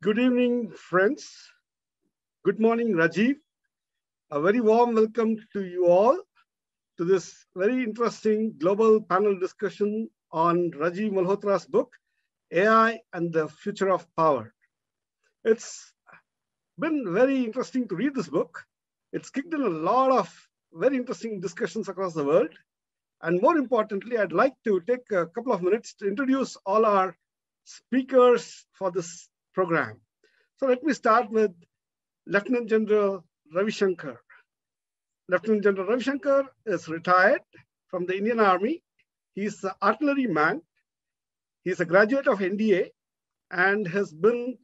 Good evening, friends. Good morning, Rajiv. A very warm welcome to you all to this very interesting global panel discussion on Rajiv Malhotra's book, AI and the Future of Power. It's been very interesting to read this book. It's kicked in a lot of very interesting discussions across the world. And more importantly, I'd like to take a couple of minutes to introduce all our speakers for this program. So let me start with Lieutenant General Ravi Shankar. Lieutenant General Ravi Shankar is retired from the Indian Army. He's an artillery man. He's a graduate of NDA and has been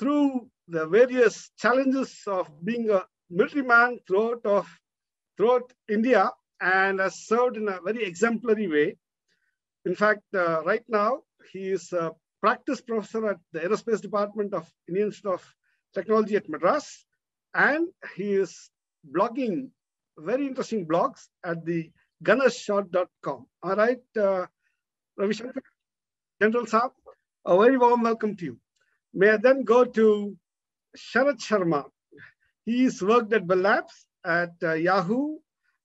through the various challenges of being a military man throughout India and has served in a very exemplary way. In fact, right now, he is a practice professor at the Aerospace Department of Indian Institute of Technology at Madras, and he is blogging very interesting blogs at the gunnershot.com. All right, Ravi Shankar, General Saab, a very warm welcome to you. May I then go to Sharad Sharma. He's worked at Bell Labs, at Yahoo,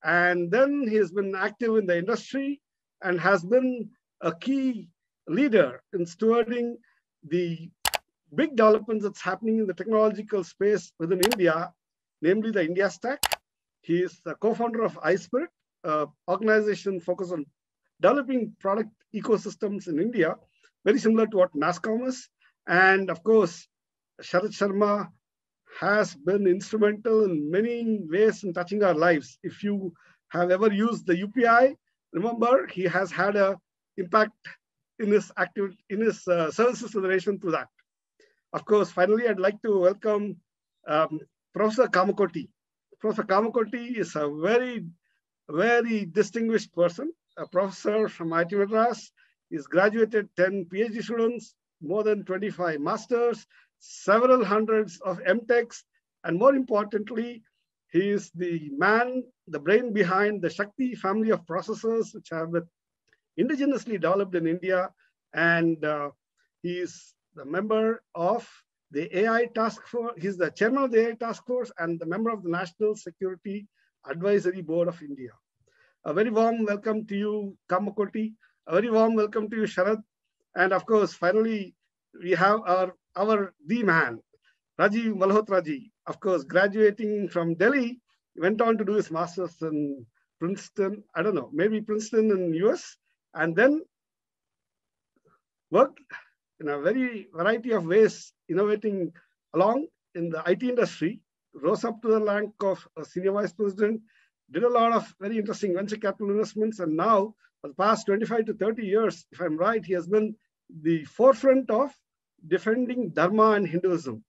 and then he has been active in the industry and has been a key leader in stewarding the big developments that's happening in the technological space within India, namely the India Stack. He is the co-founder of iSpirit, an organization focused on developing product ecosystems in India, very similar to what NASSCOM is. And of course, Sharad Sharma has been instrumental in many ways in touching our lives. If you have ever used the UPI, remember, he has had an impact in his services to the nation through that. Of course, finally, I'd like to welcome Professor Kamakoti. Professor Kamakoti is a very, very distinguished person, a professor from IIT Madras. He's graduated 10 PhD students, more than 25 masters, several hundreds of MTechs, and more importantly, he is the man, the brain behind the Shakti family of processors, which have been indigenously developed in India, and he is the member of the AI task force. He's the chairman of the AI task force and the member of the National Security Advisory Board of India. A very warm welcome to you, Kamakoti. A very warm welcome to you, Sharad. And of course, finally, we have the man, Rajiv Malhotraji. Of course, graduating from Delhi, he went on to do his master's in Princeton, I don't know, maybe Princeton in US, and then worked in a very variety of ways, innovating along in the IT industry, rose up to the rank of a senior vice president, did a lot of very interesting venture capital investments, and now for the past 25 to 30 years, if I'm right, he has been the forefront of defending Dharma and Hinduism,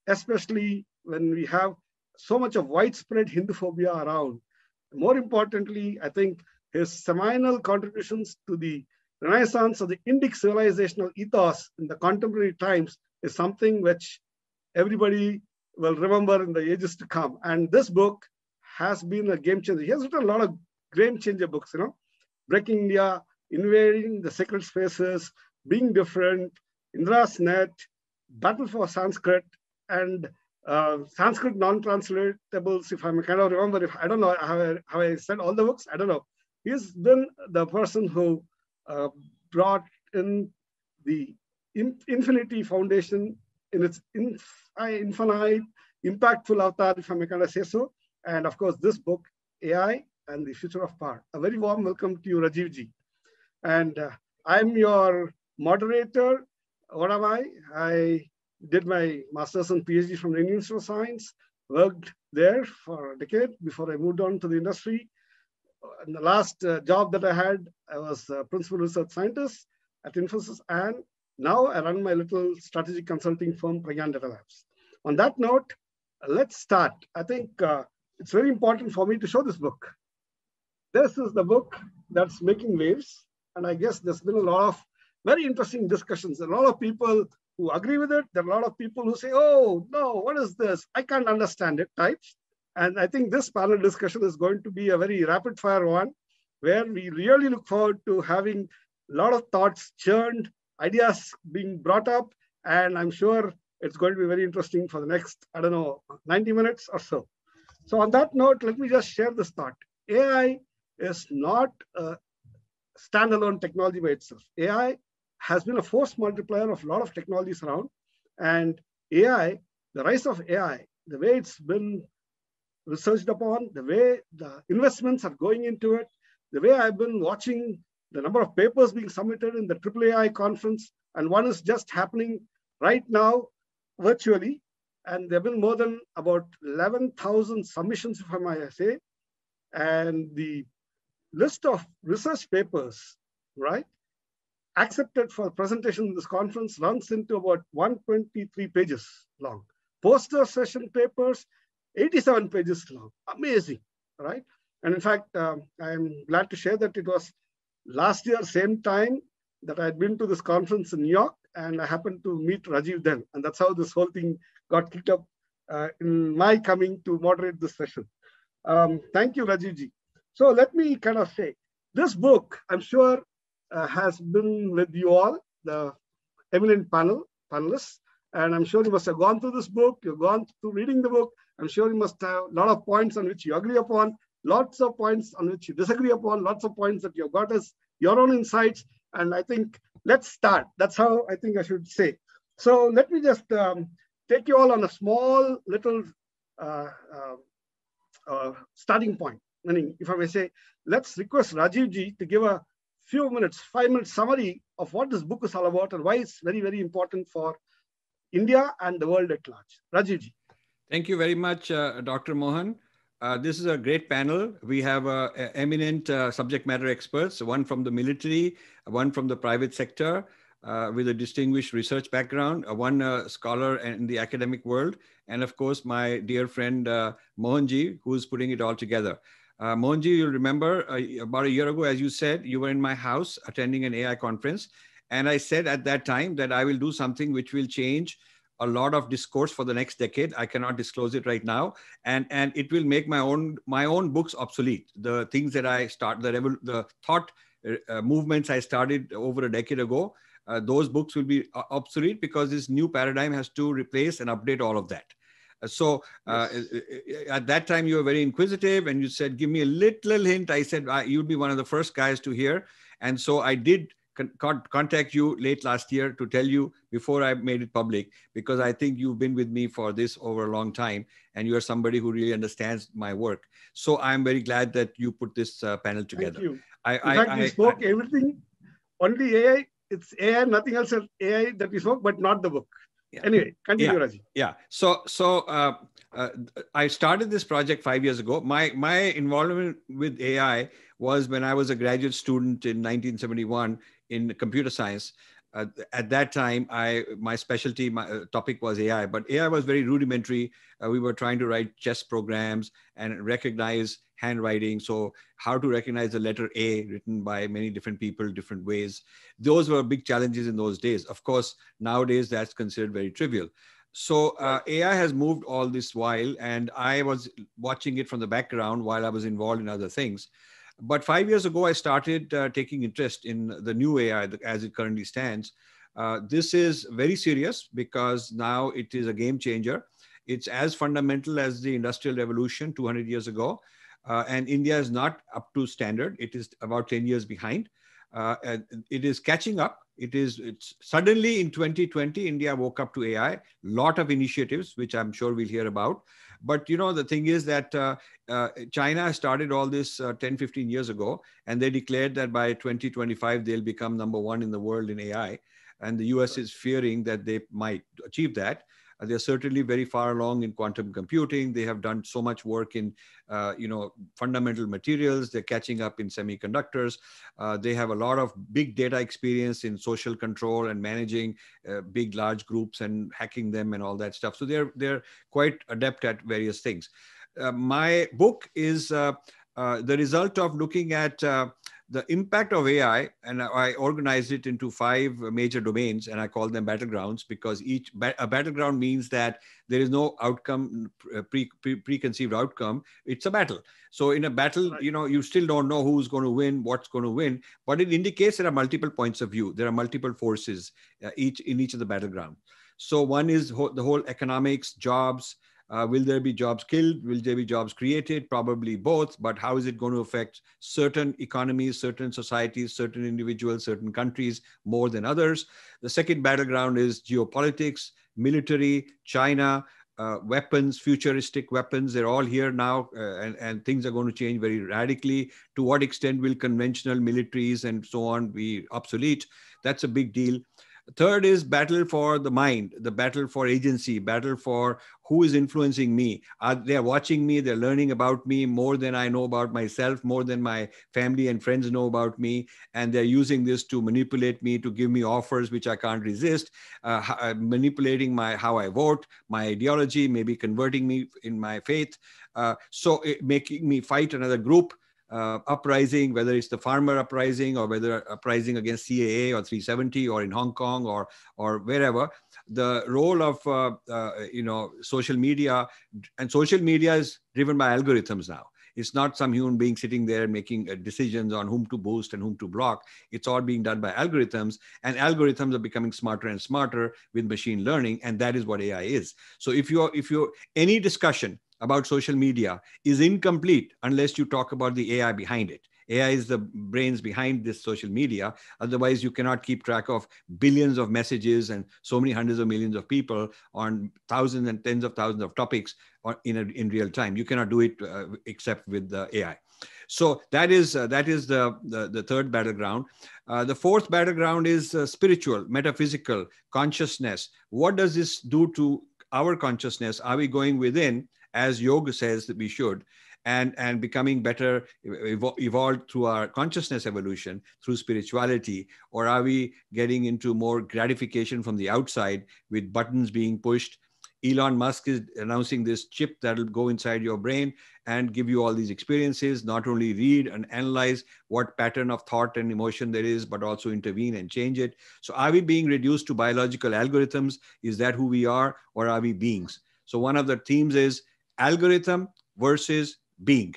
especially when we have so much of widespread Hinduphobia around. More importantly, I think his seminal contributions to the renaissance of the Indic civilizational ethos in the contemporary times is something which everybody will remember in the ages to come. And this book has been a game changer. He has written a lot of game changer books, Breaking India, Invading the Sacred Spaces, Being Different, Indra's Net, Battle for Sanskrit, and Sanskrit non-translatables, if I kind of remember, I don't know how I said all the books, I don't know. He's been the person who brought in the Infinity Foundation in its infinite, impactful avatar, if I may kind of say so. And of course, this book, AI and the Future of Power. A very warm welcome to you, Rajiv ji. And I'm your moderator. What am I? I did my master's and PhD from the Indian Institute of Science, worked there for a decade before I moved on to the industry. In the last job that I had, I was a principal research scientist at Infosys, and now I run my little strategic consulting firm, Pragyan Data Labs. On that note, let's start. I think it's very important for me to show this book. This is the book that's making waves, and I guess there's been a lot of very interesting discussions. A lot of people who agree with it. There are a lot of people who say, oh, no, what is this? I can't understand it types. And I think this panel discussion is going to be a very rapid fire one, where we really look forward to having a lot of thoughts churned, ideas being brought up, and I'm sure It's going to be very interesting for the next, I don't know, 90 minutes or so. So on that note, let me just share this thought. AI is not a standalone technology by itself. AI has been a force multiplier of a lot of technologies around. And AI, the rise of AI, the way it's been researched upon, the way the investments are going into it, the way I've been watching the number of papers being submitted in the AAAI conference, and one is just happening right now virtually. And there have been more than about 11,000 submissions, if I might say. And the list of research papers, right, accepted for presentation in this conference runs into about 123 pages long. Poster session papers, 87 pages long. Amazing, right? And in fact, I'm glad to share that it was last year, same time that I'd been to this conference in New York, and I happened to meet Rajiv then. And that's how this whole thing got kicked up in my coming to moderate this session. Thank you, Rajivji. So let me kind of say, this book, I'm sure, has been with you all, the eminent panelists, and I'm sure you must have gone through this book, you've gone through reading the book. I'm sure you must have a lot of points on which you agree upon, lots of points on which you disagree upon, lots of points that you've got as your own insights. And I think, let's start. That's how I think I should say. So let me just take you all on a small little starting point. Meaning, if I may say, let's request Rajivji to give a few minutes, 5-minute summary of what this book is all about and why it's very, very important for India and the world at large. Rajivji. Thank you very much, Dr. Mohan. This is a great panel. We have eminent subject matter experts, one from the military, one from the private sector with a distinguished research background, one scholar in the academic world, and of course, my dear friend Mohanji, who's putting it all together. Mohanji, you'll remember about a year ago, as you said, you were in my house attending an AI conference. And I said at that time that I will do something which will change a lot of discourse for the next decade. I cannot disclose it right now. And it will make my own books obsolete. The things that I start, the thought movements I started over a decade ago, those books will be obsolete because this new paradigm has to replace and update all of that. So at that time, you were very inquisitive and you said, give me a little hint. I said, you'd be one of the first guys to hear. And so I did contact you late last year to tell you before I made it public, because I think you've been with me for this over a long time and you are somebody who really understands my work. So I'm very glad that you put this panel together. Thank you. In fact, we spoke everything, only AI. It's AI, nothing else than AI that we spoke, but not the book. Yeah. Anyway, continue, Raji. Yeah. So I started this project 5 years ago. My involvement with AI was when I was a graduate student in 1971 in computer science. At that time, my specialty, my topic was AI, but AI was very rudimentary. We were trying to write chess programs and recognize handwriting. So how to recognize the letter A written by many different people, different ways. Those were big challenges in those days. Of course, nowadays that's considered very trivial. So AI has moved all this while, and I was watching it from the background while I was involved in other things. But 5 years ago, I started taking interest in the new AI as it currently stands. This is very serious because now it is a game changer. It's as fundamental as the Industrial Revolution 200 years ago. And India is not up to standard. It is about 10 years behind. And it is catching up. It's suddenly in 2020, India woke up to AI, lot of initiatives, which I'm sure we'll hear about. But, you know, the thing is that China started all this 10, 15 years ago, and they declared that by 2025, they'll become #1 in the world in AI. And the US is fearing that they might achieve that. They're certainly very far along in quantum computing. They have done so much work in, fundamental materials. They're catching up in semiconductors. They have a lot of big data experience in social control and managing big, large groups and hacking them and all that stuff. So they're quite adept at various things. My book is the result of looking at the impact of AI, and I organized it into 5 major domains, and I call them battlegrounds because a battleground means that there is no outcome, preconceived outcome. It's a battle. So in a battle, you still don't know who's going to win, what's going to win, but it indicates there are multiple points of view. There are multiple forces in each of the battleground. So one is the whole economics, jobs. Will there be jobs killed? Will there be jobs created? Probably both. But how is it going to affect certain economies, certain societies, certain individuals, certain countries more than others? The second battleground is geopolitics, military, China, weapons, futuristic weapons. They're all here now, and things are going to change very radically. To what extent will conventional militaries and so on be obsolete? That's a big deal. Third is battle for the mind, the battle for agency, battle for who is influencing me. They're watching me, they're learning about me more than I know about myself, more than my family and friends know about me. And they're using this to manipulate me, to give me offers which I can't resist, manipulating how I vote, my ideology, maybe converting me in my faith. Making me fight another group. Uprising, whether it's the farmer uprising or whether uprising against CAA or 370 or in Hong Kong or wherever. The role of social media, and social media is driven by algorithms now. It's not some human being sitting there making decisions on whom to boost and whom to block. It's all being done by algorithms, and algorithms are becoming smarter and smarter with machine learning, and that is what AI is. So if any discussion about social media is incomplete unless you talk about the AI behind it. AI is the brains behind this social media. Otherwise, you cannot keep track of billions of messages and so many hundreds of millions of people on thousands and tens of thousands of topics in real time. You cannot do it except with the AI. So that is the third battleground. The fourth battleground is spiritual, metaphysical, consciousness. What does this do to our consciousness? Are we going within, as yoga says that we should, and becoming better, evolved through our consciousness evolution, through spirituality? Or are we getting into more gratification from the outside with buttons being pushed? Elon Musk is announcing this chip that will go inside your brain and give you all these experiences, not only read and analyze what pattern of thought and emotion there is, but also intervene and change it. So are we being reduced to biological algorithms? Is that who we are, or are we beings? So one of the themes is algorithm versus being.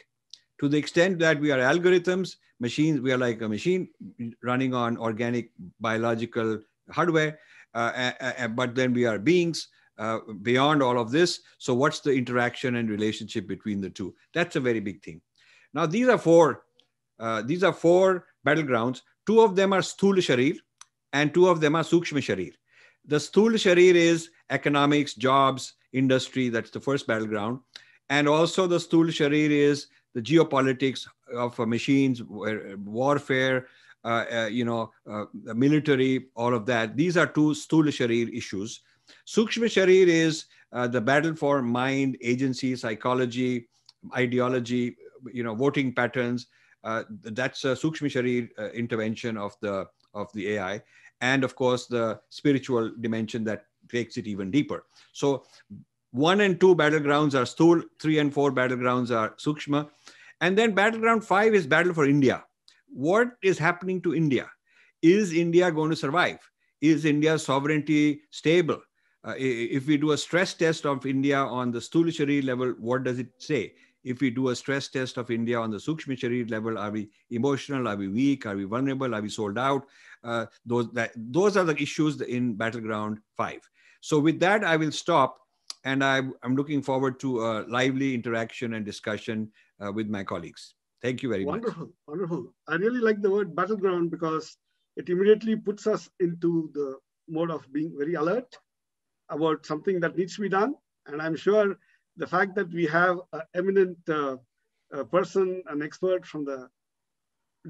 To the extent that we are algorithms, machines, we are like a machine running on organic biological hardware, but then we are beings beyond all of this. So what's the interaction and relationship between the two? That's a very big thing. Now, these are four battlegrounds. Two of them are Sthula Sharir and two of them are Sukshma Sharir. The Sthula Sharir is economics, jobs, industry. That's the first battleground. And also the Sthula Sharir is the geopolitics of machines, warfare, military, all of that. These are two Sthula Sharir issues. Sukshma Sharir is the battle for mind, agency, psychology, ideology, voting patterns. That's a Sukshma Sharir intervention of the AI. And of course, the spiritual dimension that takes it even deeper. So 1 and 2 battlegrounds are Sthul, 3 and 4 battlegrounds are Sukshma. And then battleground 5 is battle for India. What is happening to India? Is India going to survive? Is India's sovereignty stable? If we do a stress test of India on the Sthula Sharir level, what does it say? If we do a stress test of India on the Sukshma Sharir level, are we emotional? Are we weak? Are we vulnerable? Are we sold out? Those are the issues in battleground 5. So with that, I will stop. And I'm looking forward to a lively interaction and discussion with my colleagues. Thank you very much. Wonderful, wonderful. I really like the word battleground because it immediately puts us into the mode of being very alert about something that needs to be done. And I'm sure the fact that we have an eminent person, an expert from the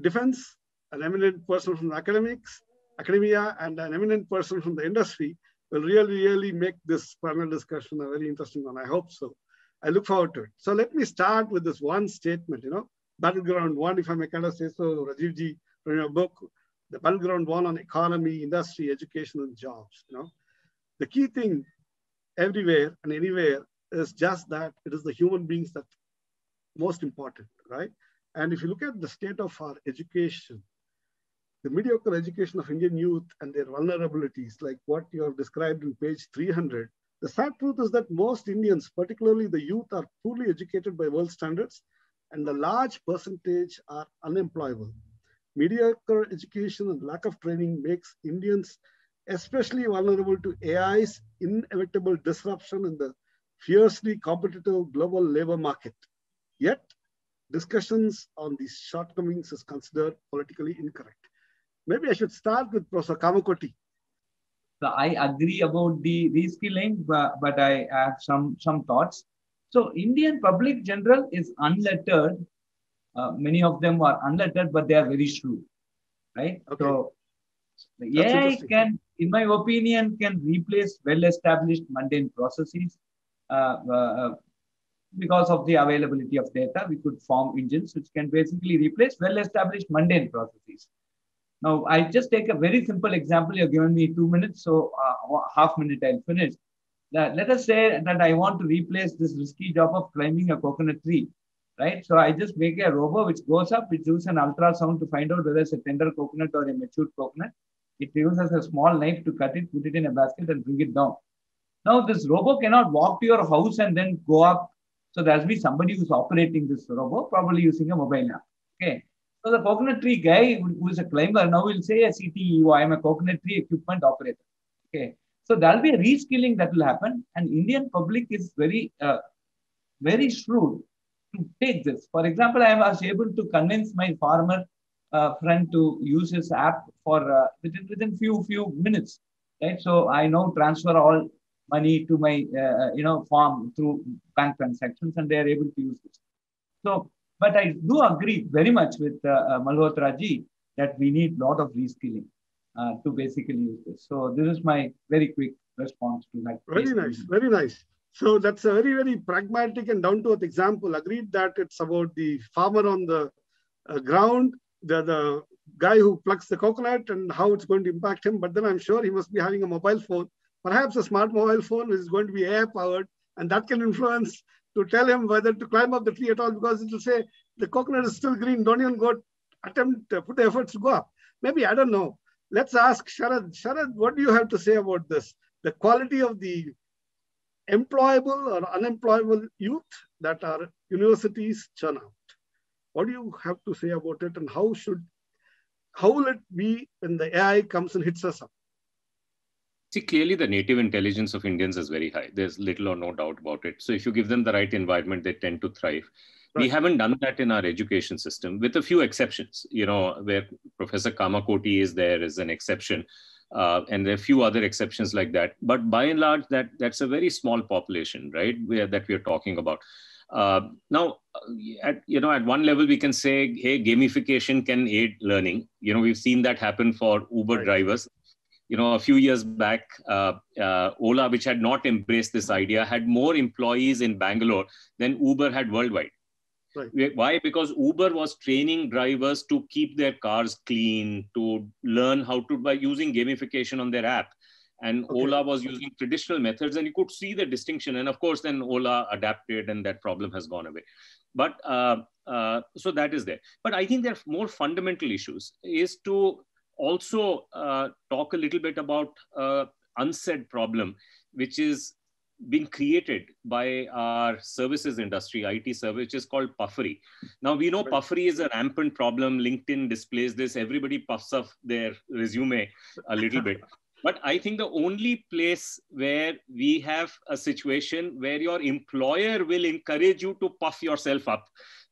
defense, an eminent person from academia, and an eminent person from the industry will really make this panel discussion a very interesting one. I hope so. I look forward to it. So let me start with this one statement, battleground 1, if I may kind of say so, Rajivji, from your book, the battleground 1 on economy, industry, education, and jobs. The key thing everywhere and anywhere is just that it is the human beings that most important, right? And if you look at the state of our education, the mediocre education of Indian youth and their vulnerabilities, like what you have described in page 300, the sad truth is that most Indians, particularly the youth, are poorly educated by world standards, and a large percentage are unemployable. Mediocre education and lack of training makes Indians especially vulnerable to AI's inevitable disruption in the fiercely competitive global labor market. Yet, discussions on these shortcomings is considered politically incorrect. Maybe I should start with Professor Kamakoti. So I agree about the reskilling, but I have some thoughts. So Indian public general is unlettered. Many of them are unlettered, but they are very shrewd, right? Okay. So the That's AI can, in my opinion, can replace well-established mundane processes. Because of the availability of data, we could form engines which can basically replace well-established mundane processes. Now, I just take a very simple example. You've given me 2 minutes, so half minute I'll finish. Let us say that I want to replace this risky job of climbing a coconut tree, right? So I just make a robot which goes up, which uses an ultrasound to find out whether it's a tender coconut or a matured coconut. It uses a small knife to cut it, put it in a basket and bring it down. Now, this robot cannot walk to your house and then go up. So there has to be somebody who's operating this robot, probably using a mobile app. Okay. So the coconut tree guy who is a climber now will say a CTEO, I am a coconut tree equipment operator. Okay. So there'll be a reskilling that will happen. And Indian public is very, very shrewd to take this. For example, I was able to convince my farmer friend to use his app for within few minutes. Right. So I now transfer all money to my farm through bank transactions, and they are able to use this. So, but I do agree very much with Malhotraji that we need a lot of reskilling to basically use this. So this is my very quick response to that. Very nice, very nice. So that's a very, very pragmatic and down-to-earth example. Agreed that it's about the farmer on the ground, the guy who plucks the coconut and how it's going to impact him. But then I'm sure he must be having a mobile phone, perhaps a smart mobile phone which is going to be AI-powered, and that can influence to tell him whether to climb up the tree at all, because it will say, the coconut is still green, don't even go attempt, put the efforts to go up. Maybe, I don't know. Let's ask Sharad. Sharad, what do you have to say about this? The quality of the employable or unemployable youth that our universities churn out. What do you have to say about it, and how will it be when the AI comes and hits us up? See, clearly the native intelligence of Indians is very high. There's little or no doubt about it. So if you give them the right environment, they tend to thrive. Right. We haven't done that in our education system, with a few exceptions, where Professor Kamakoti is there as an exception. And there are a few other exceptions like that. But by and large, that's a very small population, right, that we are talking about. Now, at one level, we can say, hey, gamification can aid learning. We've seen that happen for Uber drivers. A few years back, Ola, which had not embraced this idea, had more employees in Bangalore than Uber had worldwide. Right. Why? Because Uber was training drivers to keep their cars clean, to learn how to, by using gamification on their app. And Ola was using traditional methods, and you could see the distinction. And of course, then Ola adapted and that problem has gone away. But so that is there. But I think there are more fundamental issues, is to also talk a little bit about unsaid problem, which is being created by our services industry, IT service, which is called puffery. Now, we know puffery is a rampant problem. LinkedIn displays this. Everybody puffs up their resume a little bit. But I think the only place where we have a situation where your employer will encourage you to puff yourself up,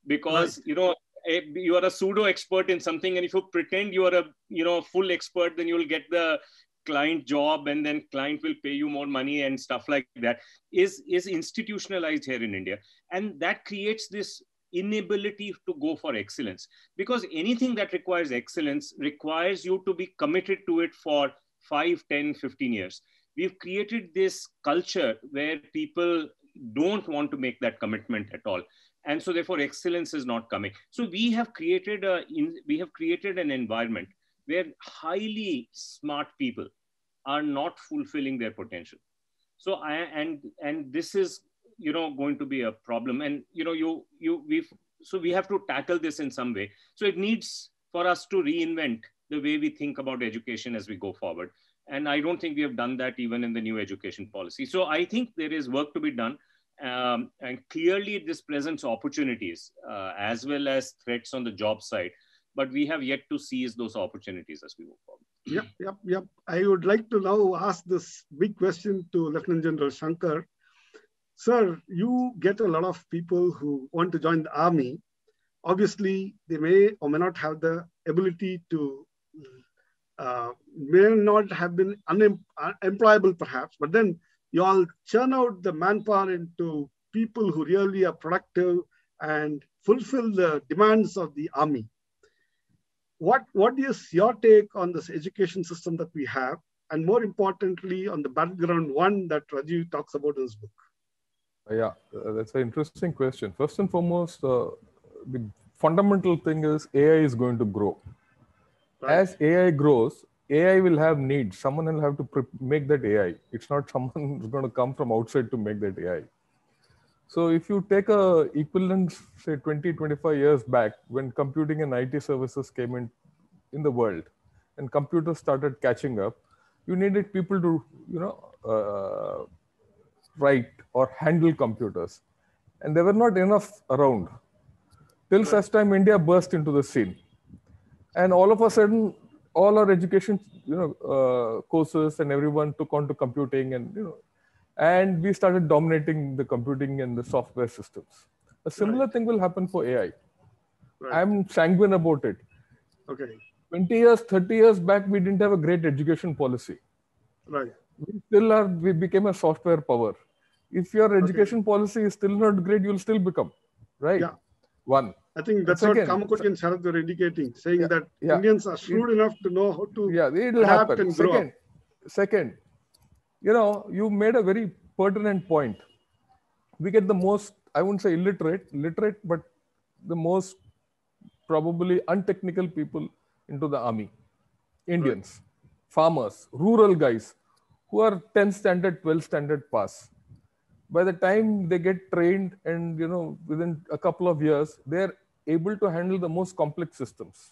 because, you are a pseudo expert in something, and if you pretend you are a full expert, then you will get the client job, and then client will pay you more money and stuff like that, is institutionalized here in India. And that creates this inability to go for excellence, because anything that requires excellence requires you to be committed to it for 5, 10, 15 years. We've created this culture where people don't want to make that commitment at all. And so therefore excellence is not coming. So we have created an environment where highly smart people are not fulfilling their potential. So and this is going to be a problem. And so we have to tackle this in some way. So it needs for us to reinvent the way we think about education as we go forward. And I don't think we have done that even in the new education policy. So I think there is work to be done. And clearly this presents opportunities as well as threats on the job side, but we have yet to seize those opportunities as we move forward. Yep. I would like to now ask this big question to Lieutenant General Shankar. Sir, you get a lot of people who want to join the army. Obviously, they may or may not have the ability to, may not have been unemployable perhaps, but then you all churn out the manpower into people who really are productive and fulfill the demands of the army. What is your take on this education system that we have, and more importantly, on the battleground one that Rajiv talks about in his book? Yeah, that's an interesting question. First and foremost, the fundamental thing is AI is going to grow. Right. As AI grows, AI will have needs. Someone will have to make that AI. It's not someone who's going to come from outside to make that AI. So if you take a equivalent, say 20, 25 years back, when computing and IT services came in the world and computers started catching up, you needed people to, write or handle computers. And there were not enough around. Till such time, India burst into the scene. And all of a sudden, all our education, courses and everyone took on to computing and we started dominating the computing and the software systems. A similar thing will happen for AI. I'm sanguine about it. Okay. 20 years, 30 years back, we didn't have a great education policy. Right. We became a software power. If your education policy is still not great, you'll still become, right? Yeah. One. I think that's what Kamakoti and Sharad were indicating, saying that Indians are shrewd enough to know how to adapt and grow. Second, you made a very pertinent point. We get the most, I wouldn't say literate, but the most probably untechnical people into the army. Indians, farmers, rural guys who are 10th standard, 12th standard pass. By the time they get trained and, within a couple of years, they're able to handle the most complex systems.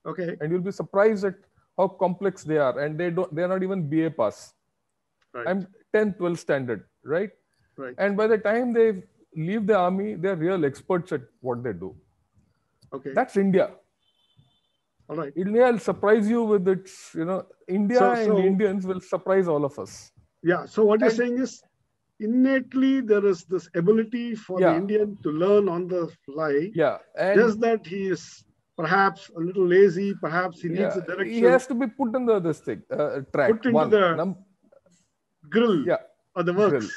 Okay. And you'll be surprised at how complex they are. And they're not even BA pass. Right. I'm 10th, 12th standard, right? Right. And by the time they leave the army, they're real experts at what they do. Okay. That's India. All right. India will surprise you with its, India and Indians will surprise all of us. Yeah. So what you're saying is, innately there is this ability for the Indian to learn on the fly. Yeah. And just that he is perhaps a little lazy, perhaps he needs a direction. He has to be put in the track. Put into the grill or the works. Grill.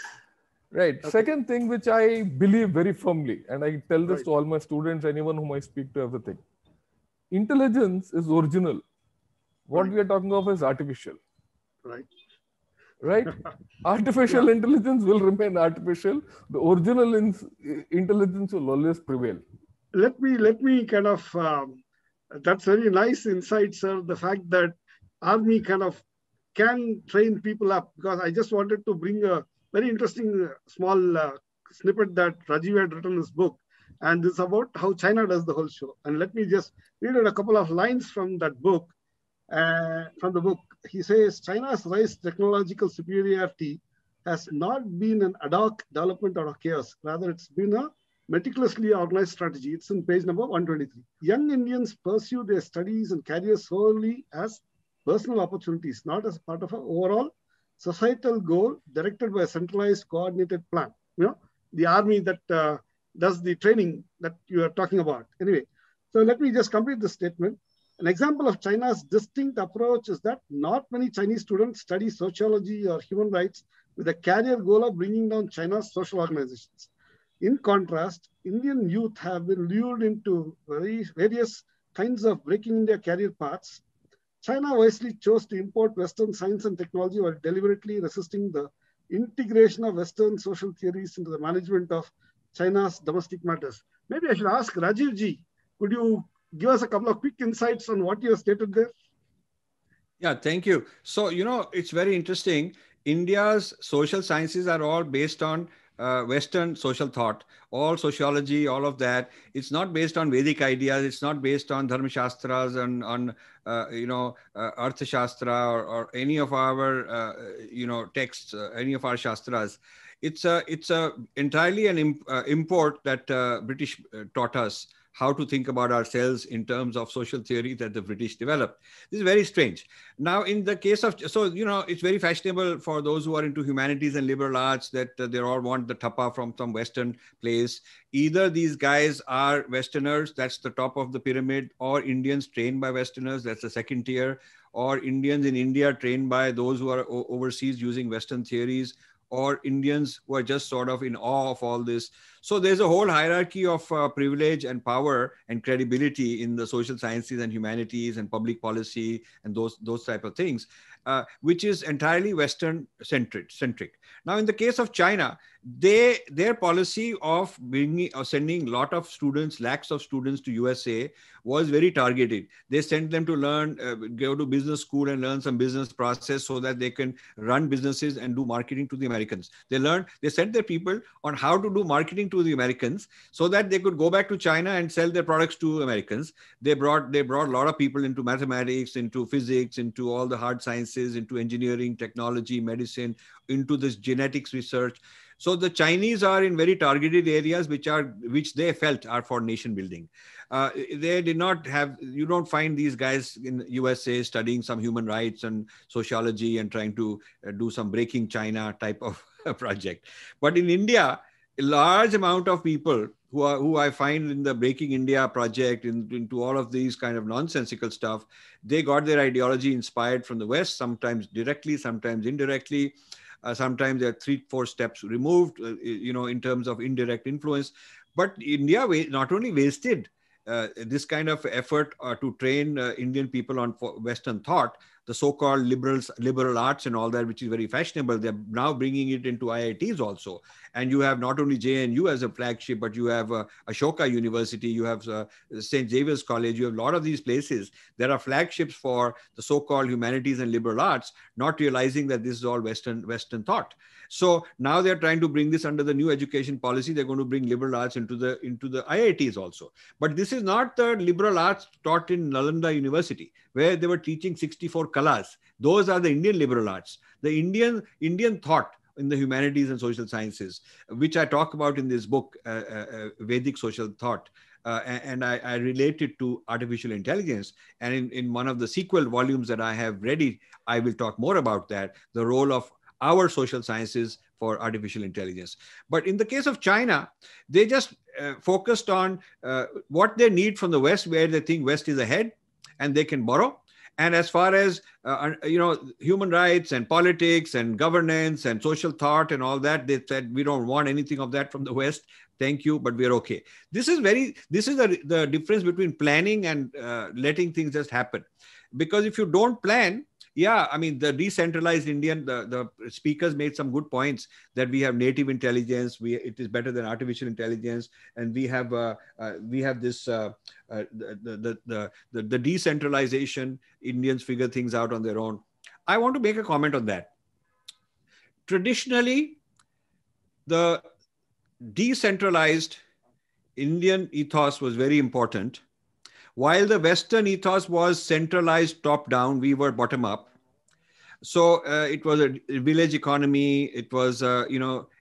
Right. Okay. Second thing, which I believe very firmly, and I tell this to all my students, anyone whom I speak to, everything. Intelligence is original. What we are talking of is artificial. Right? Artificial intelligence will remain artificial. The original intelligence will always prevail. Let me kind of, that's very nice insight, sir. The fact that army kind of can train people up, because I just wanted to bring a very interesting small snippet that Rajiv had written in his book. And this is about how China does the whole show. And let me just read a couple of lines from that book. From the book, he says, China's rise technological superiority has not been an ad hoc development out of chaos. Rather, it's been a meticulously organized strategy. It's in page number 123. Young Indians pursue their studies and careers solely as personal opportunities, not as part of an overall societal goal directed by a centralized, coordinated plan. The army that does the training that you are talking about. Anyway, so let me just complete this statement. An example of China's distinct approach is that not many Chinese students study sociology or human rights with a career goal of bringing down China's social organizations. In contrast, Indian youth have been lured into various kinds of breaking their career paths. China wisely chose to import Western science and technology while deliberately resisting the integration of Western social theories into the management of China's domestic matters. Maybe I should ask Rajiv ji, could you give us a couple of quick insights on what you have stated there? Yeah, thank you. So, it's very interesting. India's social sciences are all based on Western social thought, all sociology, all of that. It's not based on Vedic ideas. It's not based on Dharma Shastras and on, Artha Shastra or any of our, texts, any of our Shastras. It's entirely an import that British taught us how to think about ourselves in terms of social theory that the British developed. This is very strange. Now, in the case of, so, it's very fashionable for those who are into humanities and liberal arts that they all want the tapa from some Western place. Either these guys are Westerners, that's the top of the pyramid, or Indians trained by Westerners, that's the second tier, or Indians in India trained by those who are overseas using Western theories, or Indians who are just sort of in awe of all this. So there's a whole hierarchy of privilege and power and credibility in the social sciences and humanities and public policy and those type of things, which is entirely Western centric. Now, in the case of China, their policy of sending lakhs of students to USA was very targeted. They sent them to learn, go to business school and learn some business process so that they can run businesses and do marketing to the Americans. They sent their people on how to do marketing to the Americans so that they could go back to China and sell their products to Americans. They brought a lot of people into mathematics, into physics, into all the hard sciences, into engineering, technology, medicine, into this genetics research. So the Chinese are in very targeted areas which they felt are for nation building. They did not have, you don't find these guys in USA studying some human rights and sociology and trying to do some breaking China type of project. But in India, a large amount of people who I find in the Breaking India project, into all of these kind of nonsensical stuff, they got their ideology inspired from the West, sometimes directly, sometimes indirectly. Sometimes they're 3-4 steps removed, in terms of indirect influence. But India not only wasted this kind of effort to train Indian people on Western thought, the so-called liberal arts and all that, which is very fashionable. They're now bringing it into IITs also. And you have not only JNU as a flagship, but you have Ashoka University, you have St. Xavier's College, you have a lot of these places. There are flagships for the so-called humanities and liberal arts, not realizing that this is all Western thought. So now they're trying to bring this under the new education policy. They're going to bring liberal arts into the IITs also. But this is not the liberal arts taught in Nalanda University, where they were teaching 64 kalas. Those are the Indian liberal arts. The Indian thought in the humanities and social sciences, which I talk about in this book, Vedic Social Thought. And I relate it to artificial intelligence. And in one of the sequel volumes that I have ready, I will talk more about that, the role of our social sciences for artificial intelligence. But in the case of China, they just focused on what they need from the West, where they think West is ahead and they can borrow. And as far as, human rights and politics and governance and social thought and all that, they said, we don't want anything of that from the West. Thank you, but we're okay. This is the difference between planning and letting things just happen. Because if you don't plan, the decentralized Indian, the speakers made some good points that we have native intelligence, it is better than artificial intelligence, and we have this the decentralization. Indians figure things out on their own. I want to make a comment on that. Traditionally, the decentralized Indian ethos was very important. While the Western ethos was centralized top-down, we were bottom-up. So it was a village economy. It was,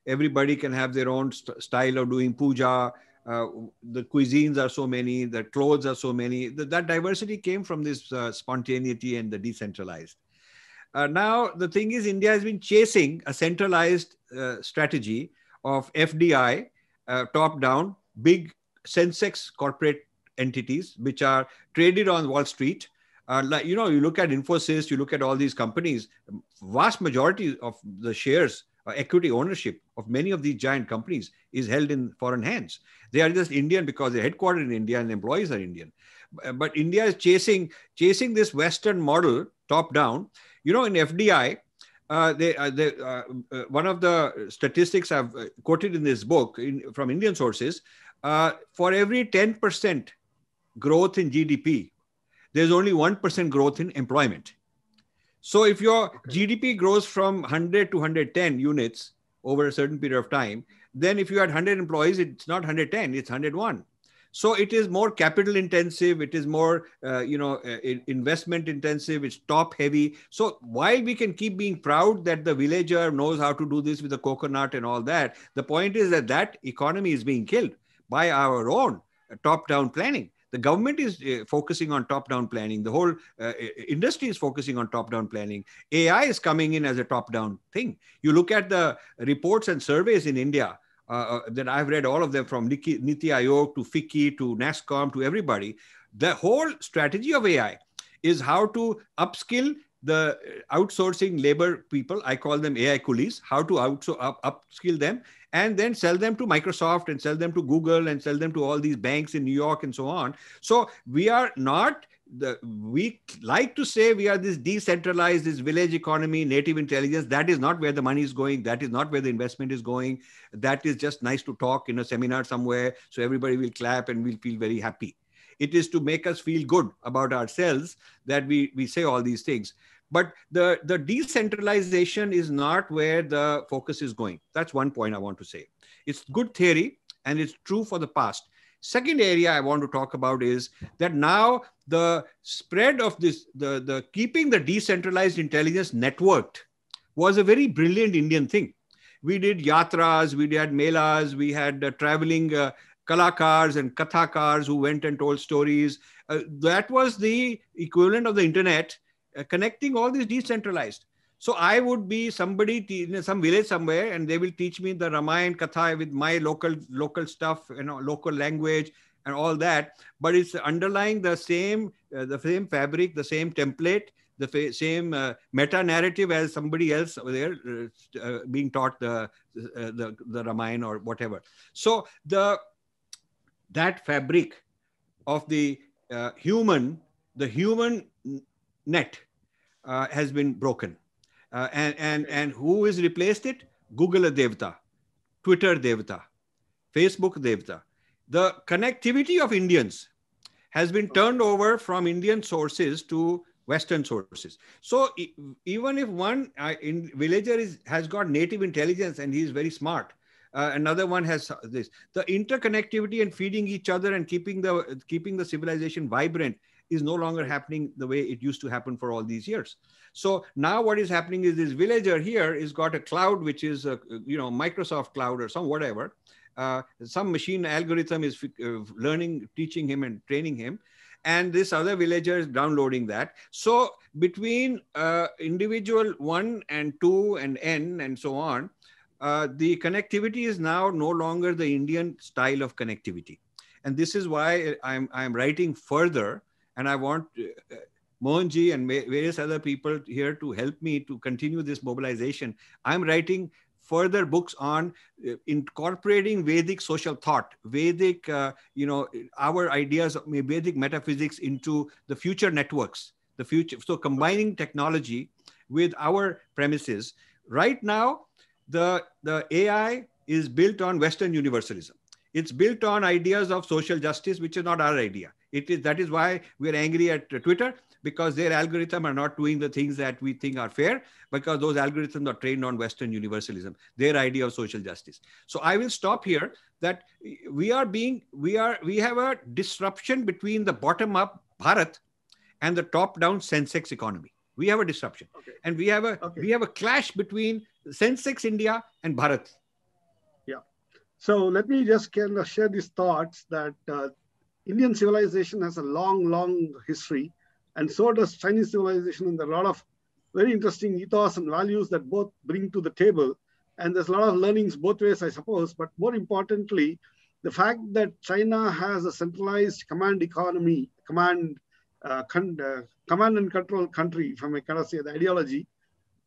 everybody can have their own style of doing puja. The cuisines are so many, the clothes are so many. That diversity came from this spontaneity and the decentralized. Now, the thing is, India has been chasing a centralized strategy of FDI, top-down, big Sensex corporate entities which are traded on Wall Street. You look at Infosys, you look at all these companies, vast majority of the shares, equity ownership of many of these giant companies is held in foreign hands. They are just Indian because they're headquartered in India and employees are Indian. But India is chasing this Western model top down. In FDI, one of the statistics I've quoted in this book from Indian sources, for every 10% growth in GDP, there's only 1% growth in employment. So if your GDP grows from 100 to 110 units over a certain period of time, then if you had 100 employees, it's not 110, it's 101. So it is more capital intensive. It is more, investment intensive. It's top heavy. So while we can keep being proud that the villager knows how to do this with a coconut and all that, the point is that economy is being killed by our own top-down planning. The government is focusing on top-down planning. The whole industry is focusing on top-down planning. AI is coming in as a top-down thing. You look at the reports and surveys in India that I've read, all of them, from Niti Aayog to FICCI to NASSCOM to everybody. The whole strategy of AI is how to upskill the outsourcing labor people. I call them AI coolies, how to upskill them and then sell them to Microsoft and sell them to Google and sell them to all these banks in New York and so on. So we are not, we like to say we are this decentralized, this village economy, native intelligence. That is not where the money is going. That is not where the investment is going. That is just nice to talk in a seminar somewhere, so everybody will clap and we'll feel very happy. It is to make us feel good about ourselves that we say all these things. But the decentralization is not where the focus is going. That's one point I want to say. It's good theory and it's true for the past. Second area I want to talk about is that now the spread of this, the keeping the decentralized intelligence networked was a very brilliant Indian thing. We did yatras, we had melas, we had traveling kalakars and kathakars who went and told stories. That was the equivalent of the internet, connecting all this decentralized. So I would be somebody in some village somewhere, and they will teach me the Ramayana Katha with my local stuff, local language and all that. But it's underlying the same fabric, the same template, the same meta narrative as somebody else over there being taught the Ramayana or whatever. So that fabric of the human net has been broken. And who has replaced it? Google Devta, Twitter Devta, Facebook Devta. The connectivity of Indians has been turned over from Indian sources to Western sources. So even if one villager has got native intelligence and he is very smart, another one has this. The interconnectivity and feeding each other and keeping the civilization vibrant is no longer happening the way it used to happen for all these years. So now what is happening is this villager here is got a cloud, which is Microsoft cloud or some whatever. Some machine algorithm is learning, teaching him and training him. And this other villager is downloading that. So between individual 1 and 2 and N and so on, the connectivity is now no longer the Indian style of connectivity. And this is why I'm writing further. And I want Mohanji and various other people here to help me to continue this mobilization. I'm writing further books on incorporating Vedic social thought, Vedic, our ideas of Vedic metaphysics into the future networks, the future. So combining technology with our premises. Right now, the AI is built on Western universalism. It's built on ideas of social justice, which is not our idea. That is why we're angry at Twitter, because their algorithms are not doing the things that we think are fair, because those algorithms are trained on Western universalism, their idea of social justice. So I will stop here. That we have a disruption between the bottom-up Bharat and the top-down sensex economy. We have a disruption, and we have a clash between sensex India and Bharat. Yeah. So let me just kind of share these thoughts that Indian civilization has a long history, and so does Chinese civilization, and there are a lot of very interesting ethos and values that both bring to the table. And there's a lot of learnings both ways, I suppose. But more importantly, the fact that China has a centralized command economy, command and control country, if I may kind of say the ideology,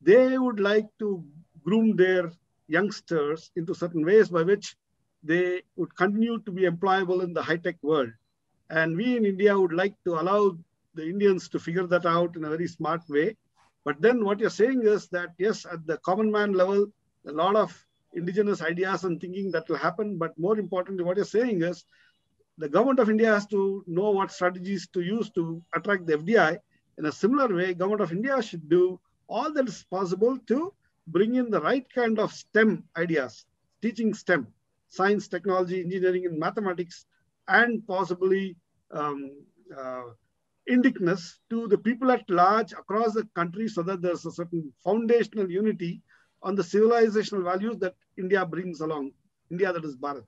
they would like to groom their youngsters into certain ways by which they would continue to be employable in the high-tech world. And we in India would like to allow the Indians to figure that out in a very smart way. But then what you're saying is that, yes, at the common man level, a lot of indigenous ideas and thinking that will happen. But more importantly, what you're saying is the government of India has to know what strategies to use to attract the FDI. In a similar way, government of India should do all that is possible to bring in the right kind of STEM ideas, teaching STEM, science, technology, engineering, and mathematics, and possibly indigenous to the people at large across the country, so that there's a certain foundational unity on the civilizational values that India brings along, India that is Bharat.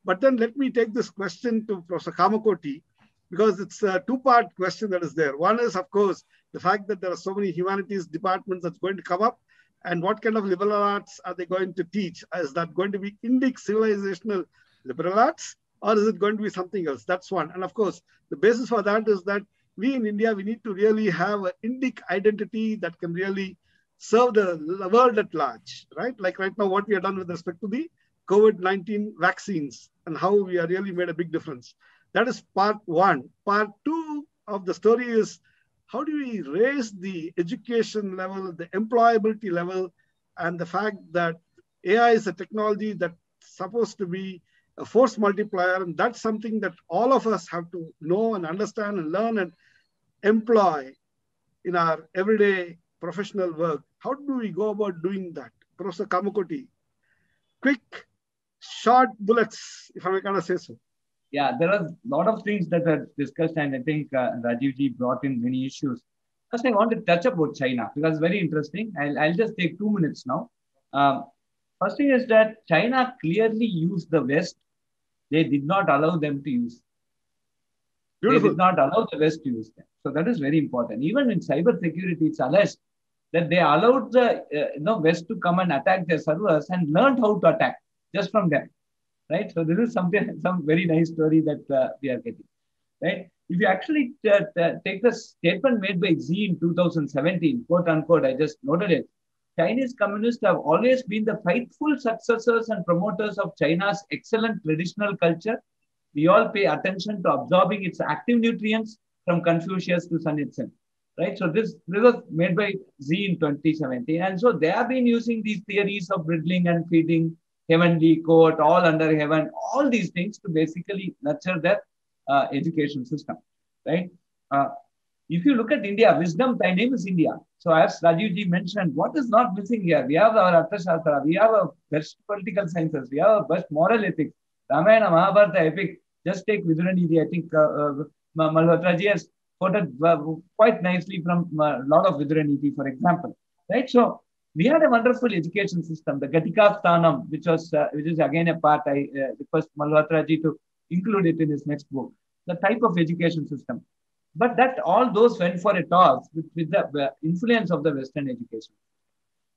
But then let me take this question to Professor Kamakoti, because it's a two-part question that is there. One is, of course, the fact that there are so many humanities departments that's going to come up, and what kind of liberal arts are they going to teach? Is that going to be Indic civilizational liberal arts, or is it going to be something else? That's one. And of course, the basis for that is that we in India, we need to really have an Indic identity that can really serve the world at large, right? Like right now, what we have done with respect to the COVID-19 vaccines and how we are really made a big difference. That is part one. Part two of the story is how do we raise the education level, the employability level, and the fact that AI is a technology that's supposed to be a force multiplier. And that's something that all of us have to know and understand and learn and employ in our everyday professional work. How do we go about doing that? Professor Kamakoti, quick, short bullets, if I may kind of say so. Yeah, there are a lot of things that are discussed, and I think Rajivji brought in many issues. First, I want to touch about China because it's very interesting. I'll just take 2 minutes now. First thing is that China clearly used the West. They did not allow them to use. Beautiful. They did not allow the West to use them. So that is very important. Even in cyber security, it's alleged that they allowed the West to come and attack their servers and learned how to attack just from them. Right? So this is some very nice story that we are getting. Right? If you actually take the statement made by Xi in 2017, quote unquote, I just noted it. Chinese communists have always been the faithful successors and promoters of China's excellent traditional culture. We all pay attention to absorbing its active nutrients from Confucius to Sun Yat-sen. Right? So this was made by Xi in 2017. And so they have been using these theories of bridling and feeding, heavenly court, all under heaven, all these things to basically nurture their education system, right? If you look at India, wisdom, thy name is India. So as Rajivji mentioned, what is not missing here? We have our Arthashastra, we have our best political sciences, we have our best moral ethics, Ramayana, Mahabharata, epic. Just take Viduranidhi. I think Malhotraji has quoted quite nicely from a lot of Viduranidhi, for example, right? So we had a wonderful education system, the Gatika Sthanam, which is again a part I request Malhotraji to include it in his next book, the type of education system. But that all those went for a toss with the influence of the Western education,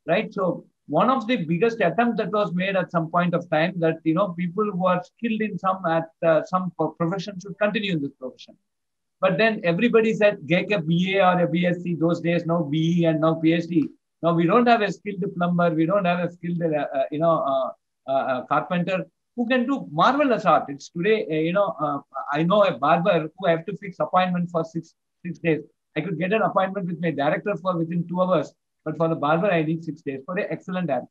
right? So one of the biggest attempts that was made at some point of time that, people who are skilled in some profession should continue in this profession. But then everybody said, get a BA or a BSc those days, now BE and now PhD. Now we don't have a skilled plumber, we don't have a skilled, carpenter who can do marvelous art. It's today, I know a barber who I have to fix appointment for six days. I could get an appointment with my director for within 2 hours, but for the barber I need 6 days for an excellent haircut.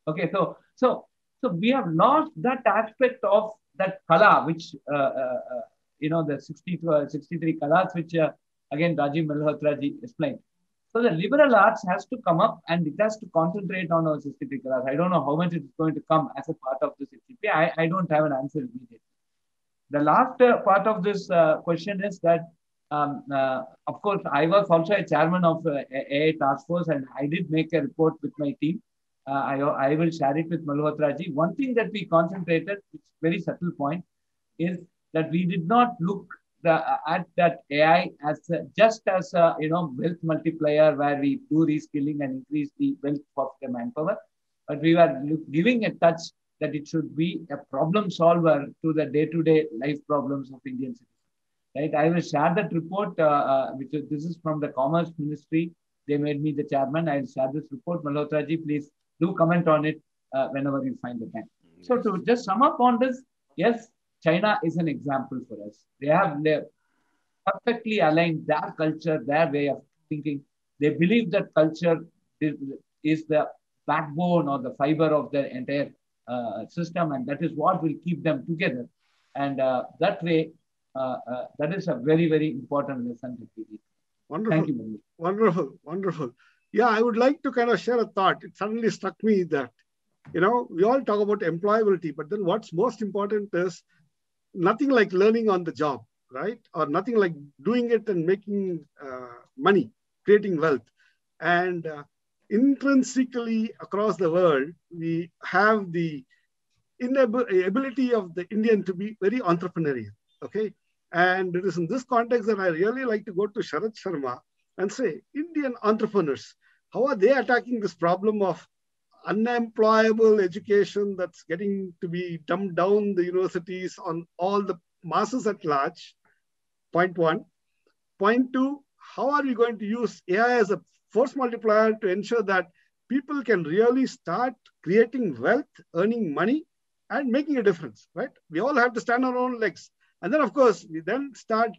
Okay, so we have lost that aspect of that kala, which the 63 kalas, which again Rajiv Malhotraji explained. So the liberal arts has to come up and it has to concentrate on our 63 kalas. I don't know how much it is going to come as a part of this CCP. I don't have an answer immediately. The last part of this question is that, of course, I was also a chairman of AI task force and I did make a report with my team. I will share it with Malhotraji. One thing that we concentrated, which is a very subtle point, is that we did not look at that AI as just as a wealth multiplier where we do reskilling and increase the wealth of the manpower, but we were giving a touch that it should be a problem solver to the day-to-day life problems of Indian citizens. Right? I will share that report, this is from the Commerce Ministry. They made me the chairman. I will share this report. Malhotraji, please do comment on it whenever you find the time. So to just sum up on this, yes, China is an example for us. They have perfectly aligned their culture, their way of thinking. They believe that culture is the backbone or the fiber of the entire system, and that is what will keep them together. And that way, that is a very, very important lesson that we need. Wonderful. Thank you. Wonderful. Wonderful. Yeah, I would like to kind of share a thought. It suddenly struck me that, we all talk about employability, but then what's most important is nothing like learning on the job, right? Or nothing like doing it and making money, creating wealth. And intrinsically across the world, we have the ability of the Indian to be very entrepreneurial. Okay. And it is in this context that I really like to go to Sharad Sharma and say, Indian entrepreneurs, how are they attacking this problem of unemployable education that's getting to be dumbed down the universities on all the masses at large? Point one. Point two, how are we going to use AI as a force multiplier to ensure that people can really start creating wealth, earning money, and making a difference, right? We all have to stand on our own legs. And then, of course, we then start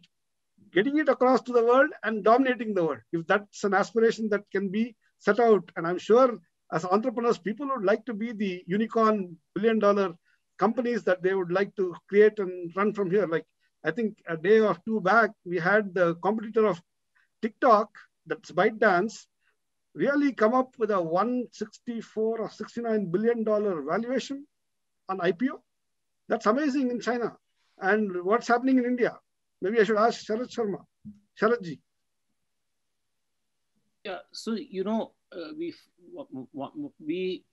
getting it across to the world and dominating the world. If that's an aspiration that can be set out, and I'm sure as entrepreneurs, people would like to be the unicorn billion-dollar companies that they would like to create and run from here. Like, I think a day or two back, we had the competitor of TikTok, that's ByteDance, really come up with a $164 or $69 billion valuation on IPO. That's amazing in China. And what's happening in India? Maybe I should ask Sharad Sharma. Sharadji. Yeah, so, we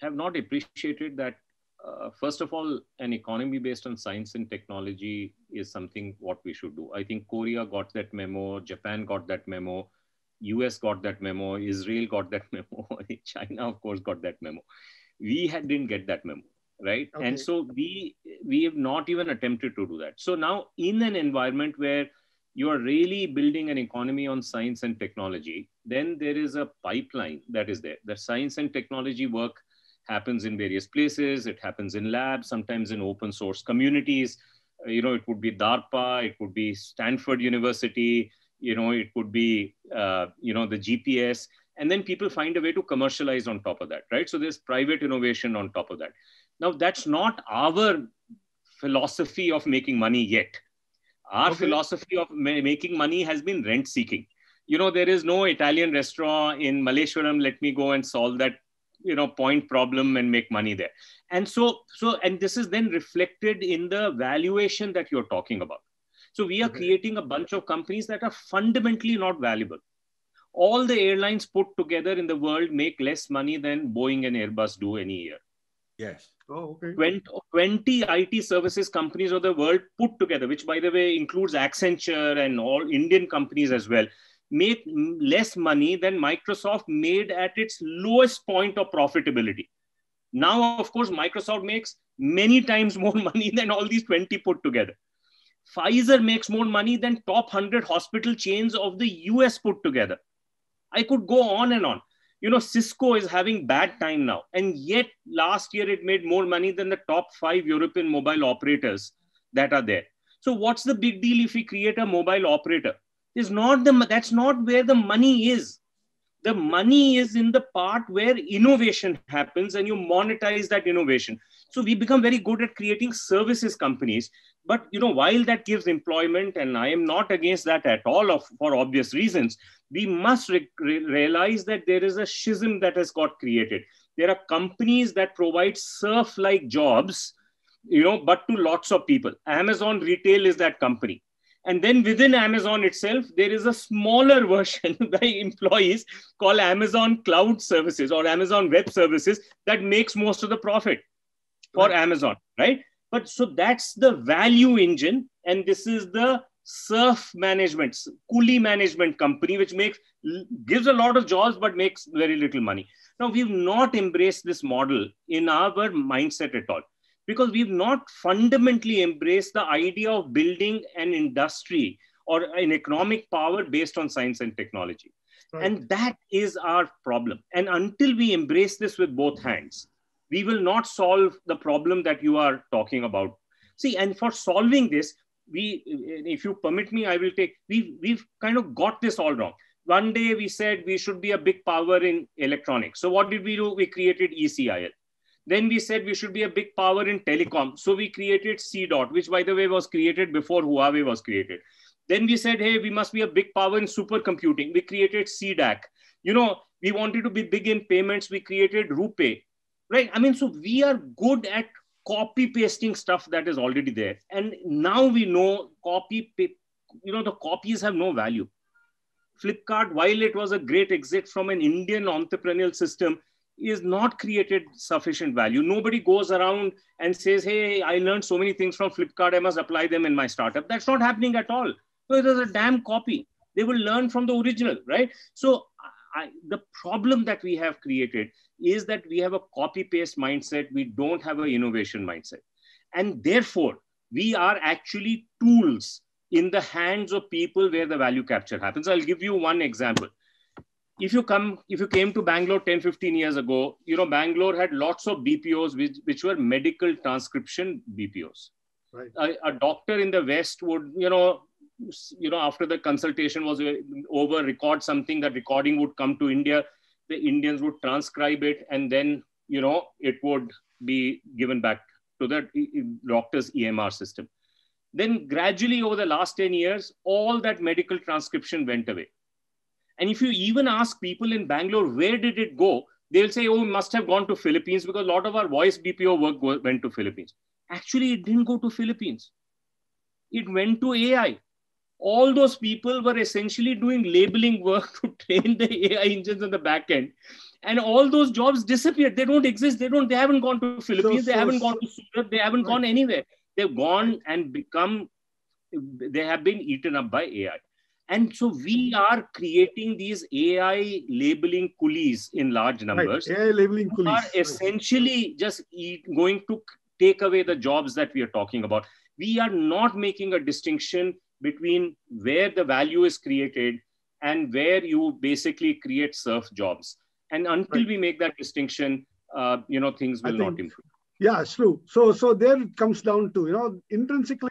have not appreciated that, first of all, an economy based on science and technology is something what we should do. I think Korea got that memo, Japan got that memo, US got that memo, Israel got that memo, China, of course, got that memo. We didn't get that memo. Right. Okay. And so we have not even attempted to do that. So now in an environment where you are really building an economy on science and technology, then there is a pipeline that is there. The science and technology work happens in various places. It happens in labs, sometimes in open source communities. It would be DARPA, it would be Stanford University, it would be, the GPS. And then people find a way to commercialize on top of that, right? So there's private innovation on top of that. Now, that's not our philosophy of making money yet. Our philosophy of making money has been rent seeking. There is no Italian restaurant in Malleshwaram, let me go and solve that, point problem and make money there. And and this is then reflected in the valuation that you're talking about. So we are creating a bunch of companies that are fundamentally not valuable. All the airlines put together in the world make less money than Boeing and Airbus do any year. Yes. Oh, okay. 20 IT services companies of the world put together, which by the way includes Accenture and all Indian companies as well, make less money than Microsoft made at its lowest point of profitability. Now, of course, Microsoft makes many times more money than all these 20 put together. Pfizer makes more money than top 100 hospital chains of the US put together. I could go on and on. Cisco is having bad time now. And yet last year it made more money than the top 5 European mobile operators that are there. So what's the big deal if we create a mobile operator? That's not where the money is. The money is in the part where innovation happens and you monetize that innovation. So we become very good at creating services companies. But, while that gives employment, and I am not against that at all for obvious reasons, we must realize that there is a schism that has got created. There are companies that provide serf-like jobs, but to lots of people. Amazon Retail is that company. And then within Amazon itself, there is a smaller version by employees called Amazon Cloud Services or Amazon Web Services that makes most of the profit for Amazon, right? But so that's the value engine. And this is the serf management, coolie management company, which gives a lot of jobs, but makes very little money. Now, we've not embraced this model in our mindset at all, because we've not fundamentally embraced the idea of building an industry or an economic power based on science and technology. Right. And that is our problem. And until we embrace this with both hands, we will not solve the problem that you are talking about. See, and for solving this, if you permit me, I will we've kind of got this all wrong. One day we said we should be a big power in electronics. So what did we do? We created ECIL. Then we said we should be a big power in telecom. So we created CDOT, which by the way was created before Huawei was created. Then we said, hey, we must be a big power in supercomputing. We created CDAC. We wanted to be big in payments. We created RuPay, right? I mean, so we are good at copy pasting stuff that is already there. And now we know the copies have no value. Flipkart, while it was a great exit from an Indian entrepreneurial system, is not created sufficient value. Nobody goes around and says, hey, I learned so many things from Flipkart, I must apply them in my startup. That's not happening at all. So it is a damn copy. They will learn from the original, right? So the problem that we have created is that we have a copy-paste mindset. We don't have an innovation mindset. And therefore, we are actually tools in the hands of people where the value capture happens. I'll give you one example. If you came to Bangalore 10, 15 years ago, Bangalore had lots of BPOs, which were medical transcription BPOs. Right. A doctor in the West would, after the consultation was over, record something. That recording would come to India. The Indians would transcribe it, and then, it would be given back to the doctor's EMR system. Then gradually over the last 10 years, all that medical transcription went away. And if you even ask people in Bangalore, where did it go? They'll say, oh, it must have gone to Philippines, because a lot of our voice BPO work went to Philippines. Actually, it didn't go to Philippines. It went to AI. All those people were essentially doing labeling work to train the AI engines on the back end. And all those jobs disappeared. They don't exist. They haven't gone to Philippines. They haven't gone to Surat. They haven't gone anywhere. They've gone and they have been eaten up by AI. And so we are creating these AI labeling coolies in large numbers. Right. AI labeling coolies are essentially just going to take away the jobs that we are talking about. We are not making a distinction between where the value is created and where you basically create serf jobs. And until we make that distinction, things will not improve. Yeah, it's true. So there it comes down to, intrinsically,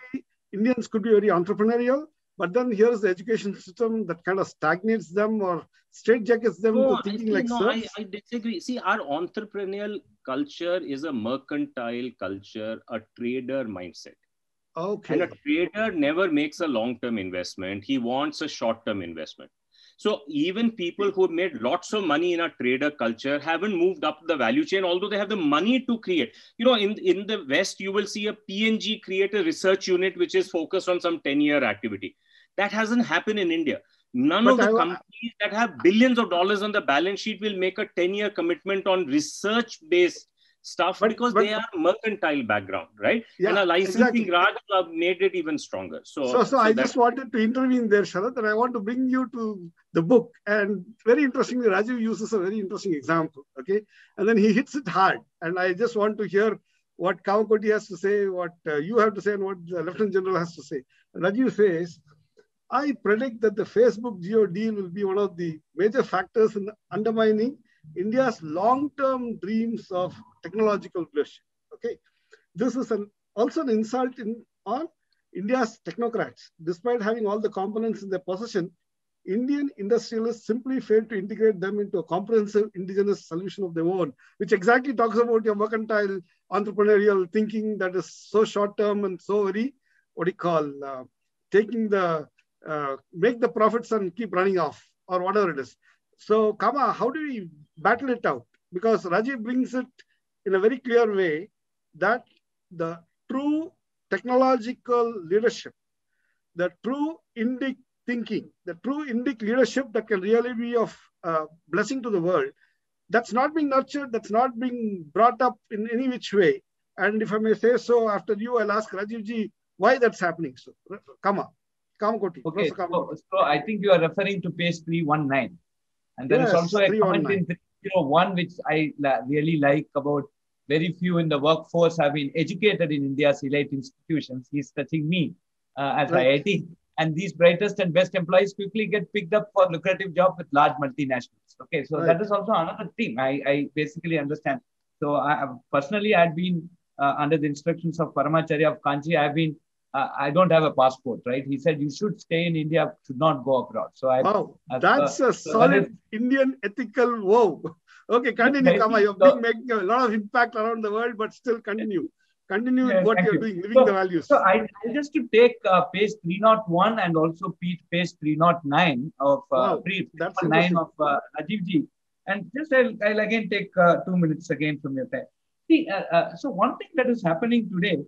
Indians could be very entrepreneurial, but then here's the education system that kind of stagnates them or straitjackets them to thinking like serfs. I disagree. See, our entrepreneurial culture is a mercantile culture, a trader mindset. Okay. And a trader never makes a long-term investment. He wants a short-term investment. So even people who made lots of money in a trader culture haven't moved up the value chain, although they have the money to create. In the West, you will see a P&G create a research unit which is focused on some 10-year activity. That hasn't happened in India. None of the companies that have billions of dollars on the balance sheet will make a 10-year commitment on research-based stuff because they are mercantile background, right? Yeah, and a licensing Raj made it even stronger. So I just wanted to intervene there, Sharad, and I want to bring you to the book. And very interestingly, Rajiv uses a very interesting example, okay? And then he hits it hard. And I just want to hear what Kamakoti has to say, what you have to say, and what the Lieutenant General has to say. And Rajiv says, I predict that the Facebook Geo deal will be one of the major factors in undermining India's long-term dreams of technological leadership. Okay, this is also an insult on India's technocrats. Despite having all the components in their possession, Indian industrialists simply fail to integrate them into a comprehensive indigenous solution of their own, which exactly talks about your mercantile entrepreneurial thinking that is so short-term and so very, taking the, make the profits and keep running off or whatever it is. So, Kama, how do we battle it out? Because Rajiv brings it in a very clear way that the true technological leadership, the true Indic thinking, the true Indic leadership that can really be of blessing to the world, that's not being nurtured, that's not being brought up in any which way. And if I may say so, after you, I'll ask Rajiv ji why that's happening. So, Kamakoti. Okay, so I think you are referring to page 319. And there is also a comment in 301, which I really like about very few in the workforce have been educated in India's elite institutions. He's touching me as IIT. And these brightest and best employees quickly get picked up for lucrative jobs with large multinationals. Okay, so that is also another thing I basically understand. So personally, I had been under the instructions of Paramacharya of Kanchi. I don't have a passport, right? He said, you should stay in India, should not go abroad. So that's a solid Indian ethical wow. Okay, continue, Kama. You're making a lot of impact around the world, but still continue. Continue with what you're doing, living the values. So I just to take page 301 and also page 309 of Rajiv ji. And just I'll again take 2 minutes again from your time. See, so one thing that is happening today,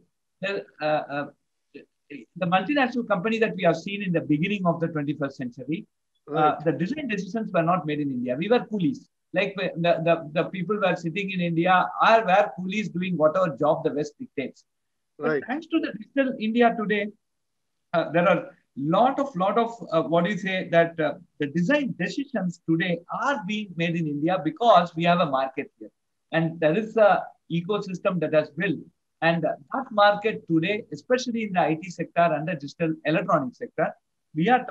the multinational company that we have seen in the beginning of the 21st century, the design decisions were not made in India. We were coolies. like the people who are sitting in India were coolies doing whatever job the West dictates. But thanks to the digital India today, there are lot of what do you say that the design decisions today are being made in India because we have a market here, and there is a ecosystem that has built, and that market today, especially in the IT sector and the digital electronics sector, we are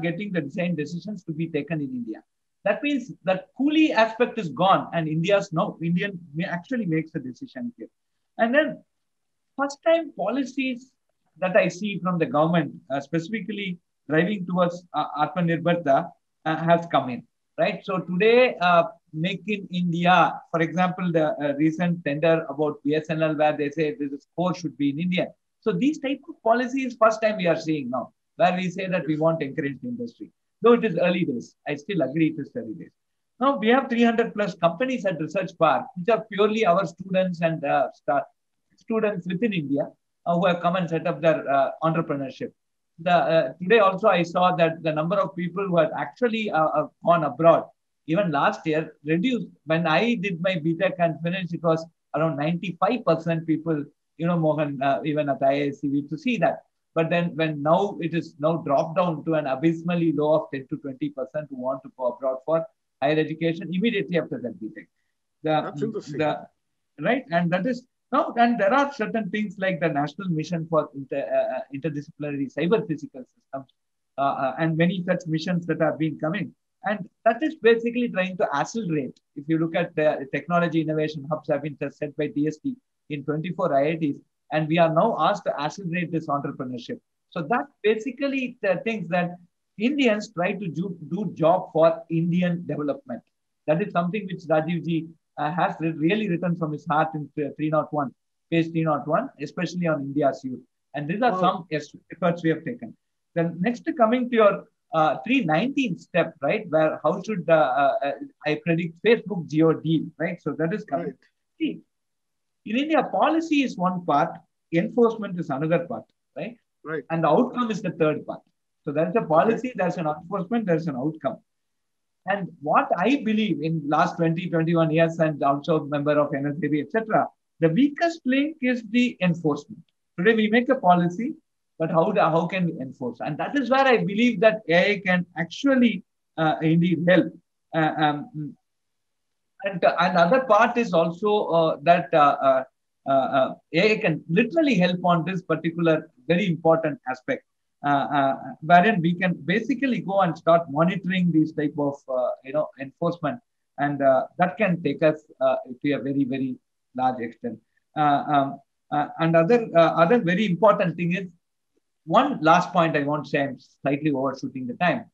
getting the design decisions to be taken in India. That means that coolie aspect is gone, and Indian actually makes the decision here. And then first time policies that I see from the government, specifically driving towards Atmanirbharta, has come in, right? So today, Make in India, for example, the recent tender about BSNL where they say this core should be in India. So these type of policies, first time we are seeing now, where we say that we want to encourage the industry. Though it is early days, I still agree it is early days. Now we have 300 plus companies at Research Park, which are purely our students and students within India who have come and set up their entrepreneurship. Today also I saw that the number of people who have actually gone abroad, even last year, reduced. When I did my BTech and finished, it was around 95% people, Mohan, even at IISc, we to see that. But then when now it is now dropped down to an abysmally low of 10 to 20% who want to go abroad for higher education immediately after that BTech. Right? And that is, no, and there are certain things like the National Mission for Interdisciplinary Cyber Physical Systems and many such missions that have been coming. And that is basically trying to accelerate. If you look at the technology innovation hubs have been set by DST in 24 IITs, and we are now asked to accelerate this entrepreneurship. So that basically the things that Indians try to do job for Indian development. That is something which Rajiv ji has really written from his heart in 301, page 301, especially on India's youth. And these are some efforts we have taken. Then next coming to your 319 step, right, where how should I predict Facebook geo deal, right? So that is coming. Right. See, in India, policy is one part, enforcement is another part, right? Right. And the outcome is the third part. So there's a policy, there's an enforcement, there's an outcome. And what I believe in last 20, 21 years and also member of NSAB, etc., the weakest link is the enforcement. Today we make a policy, but how can we enforce? And that is where I believe that AI can actually indeed help. And another part is also that AI can literally help on this particular very important aspect, wherein we can basically go and start monitoring these type of enforcement, and that can take us to a very, very large extent. And other very important thing is, one last point I want to say, I'm slightly overshooting the time.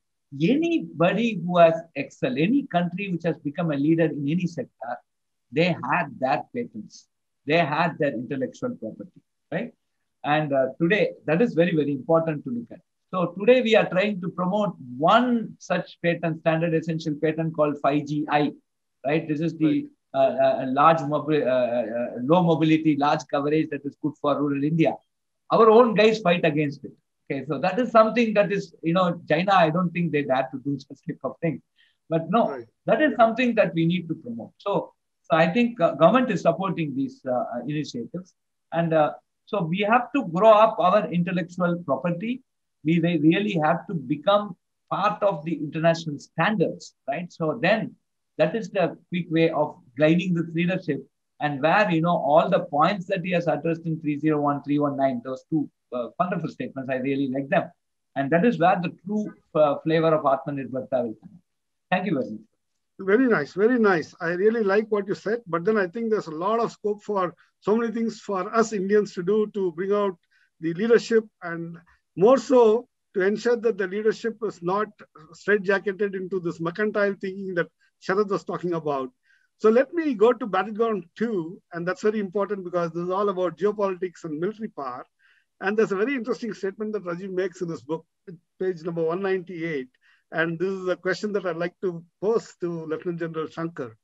Anybody who has excelled, any country which has become a leader in any sector, they had their patents, they had their intellectual property, right? And today, that is very, very important to look at. So today we are trying to promote one such patent, standard essential patent called 5GI, right? This is the low mobility, large coverage that is good for rural India. Our own guys fight against it. Okay, so that is something that is, China, I don't think they dare to do such type of things. But no, right. That is something that we need to promote. So I think government is supporting these initiatives. And so we have to grow up our intellectual property. We really have to become part of the international standards, right? So then that is the quick way of guiding this leadership. And where, all the points that he has addressed in 301, 319, those two wonderful statements, I really like them. And that is where the true flavor of Atmanirbharta will come. Thank you very much. Very nice, very nice. I really like what you said, but then I think there's a lot of scope for so many things for us Indians to do to bring out the leadership, and more so to ensure that the leadership is not straitjacketed into this mercantile thinking that Sharad was talking about. So let me go to battleground 2, and that's very important because this is all about geopolitics and military power. And there's a very interesting statement that Rajiv makes in this book, page number 198. And this is a question that I'd like to pose to Lieutenant General Shankar.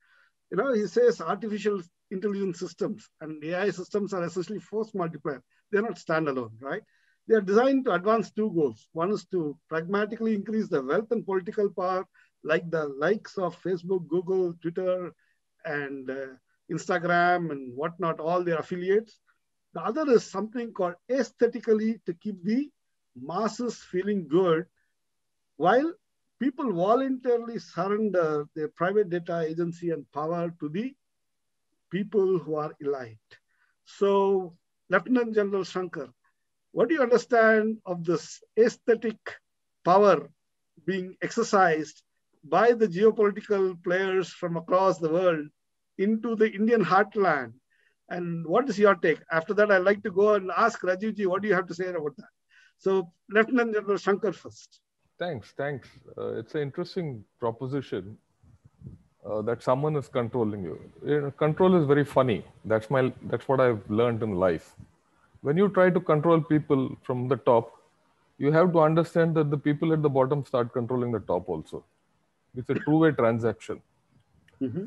He says artificial intelligence systems and AI systems are essentially force multiplier. They're not standalone, right? They are designed to advance two goals. One is to pragmatically increase the wealth and political power like the likes of Facebook, Google, Twitter, and Instagram and whatnot, all their affiliates. The other is something called aesthetically, to keep the masses feeling good, while people voluntarily surrender their private data agency and power to the people who are elite. So, Lieutenant General Shankar, what do you understand of this aesthetic power being exercised by the geopolitical players from across the world into the Indian heartland? And what is your take? After that, I'd like to go and ask Rajivji, what do you have to say about that? So, Lieutenant General Shankar first. Thanks. It's an interesting proposition that someone is controlling you. Control is very funny. That's what I've learned in life. When you try to control people from the top, you have to understand that the people at the bottom start controlling the top also. It's a two-way transaction. Mm-hmm.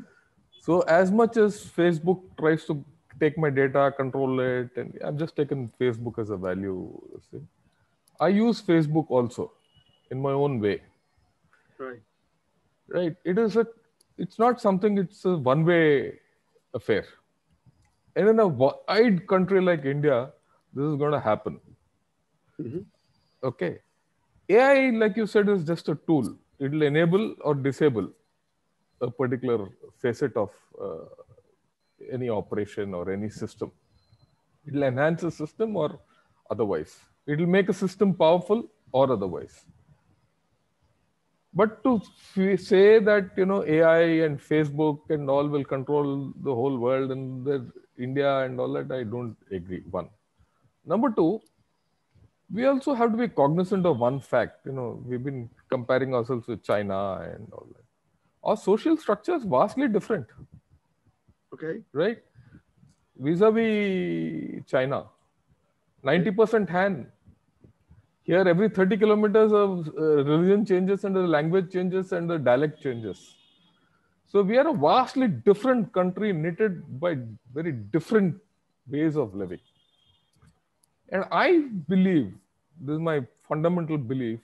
So as much as Facebook tries to take my data, control it, and I'm just taking Facebook as a value thing, I use Facebook also in my own way. Right. It's not something, it's a one-way affair. And in a wide country like India, this is going to happen. Mm-hmm. Okay. AI, like you said, is just a tool. It will enable or disable a particular facet of any operation or any system. It will enhance a system or otherwise. It will make a system powerful or otherwise. But to say that, AI and Facebook and all will control the whole world and India and all that, I don't agree. One. Number two, we also have to be cognizant of one fact. We've been comparing ourselves with China and all that. Our social structure is vastly different. Okay. Right? Vis-a-vis China, 90% Han. Here, every 30 kilometers of religion changes and the language changes and the dialect changes. So we are a vastly different country knitted by very different ways of living. And I believe, this is my fundamental belief,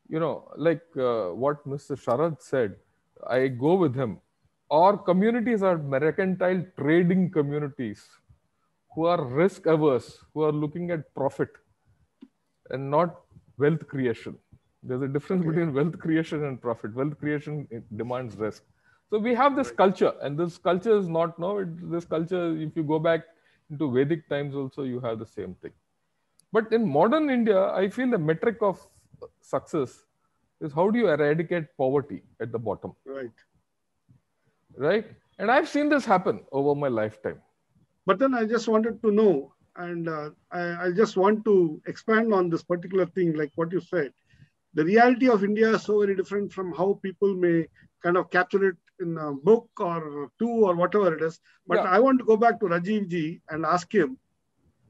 like what Mr. Sharad said, I go with him. Our communities are mercantile trading communities who are risk averse, who are looking at profit and not wealth creation. There's a difference between wealth creation and profit. Wealth creation demands risk. So we have this culture, and this culture is not this culture, if you go back into Vedic times also, you have the same thing. But in modern India, I feel the metric of success is how do you eradicate poverty at the bottom. Right? And I've seen this happen over my lifetime. But then I just wanted to know, and I just want to expand on this particular thing, like what you said. The reality of India is so very different from how people may kind of capture it in a book or two or whatever it is. But I want to go back to Rajiv ji and ask him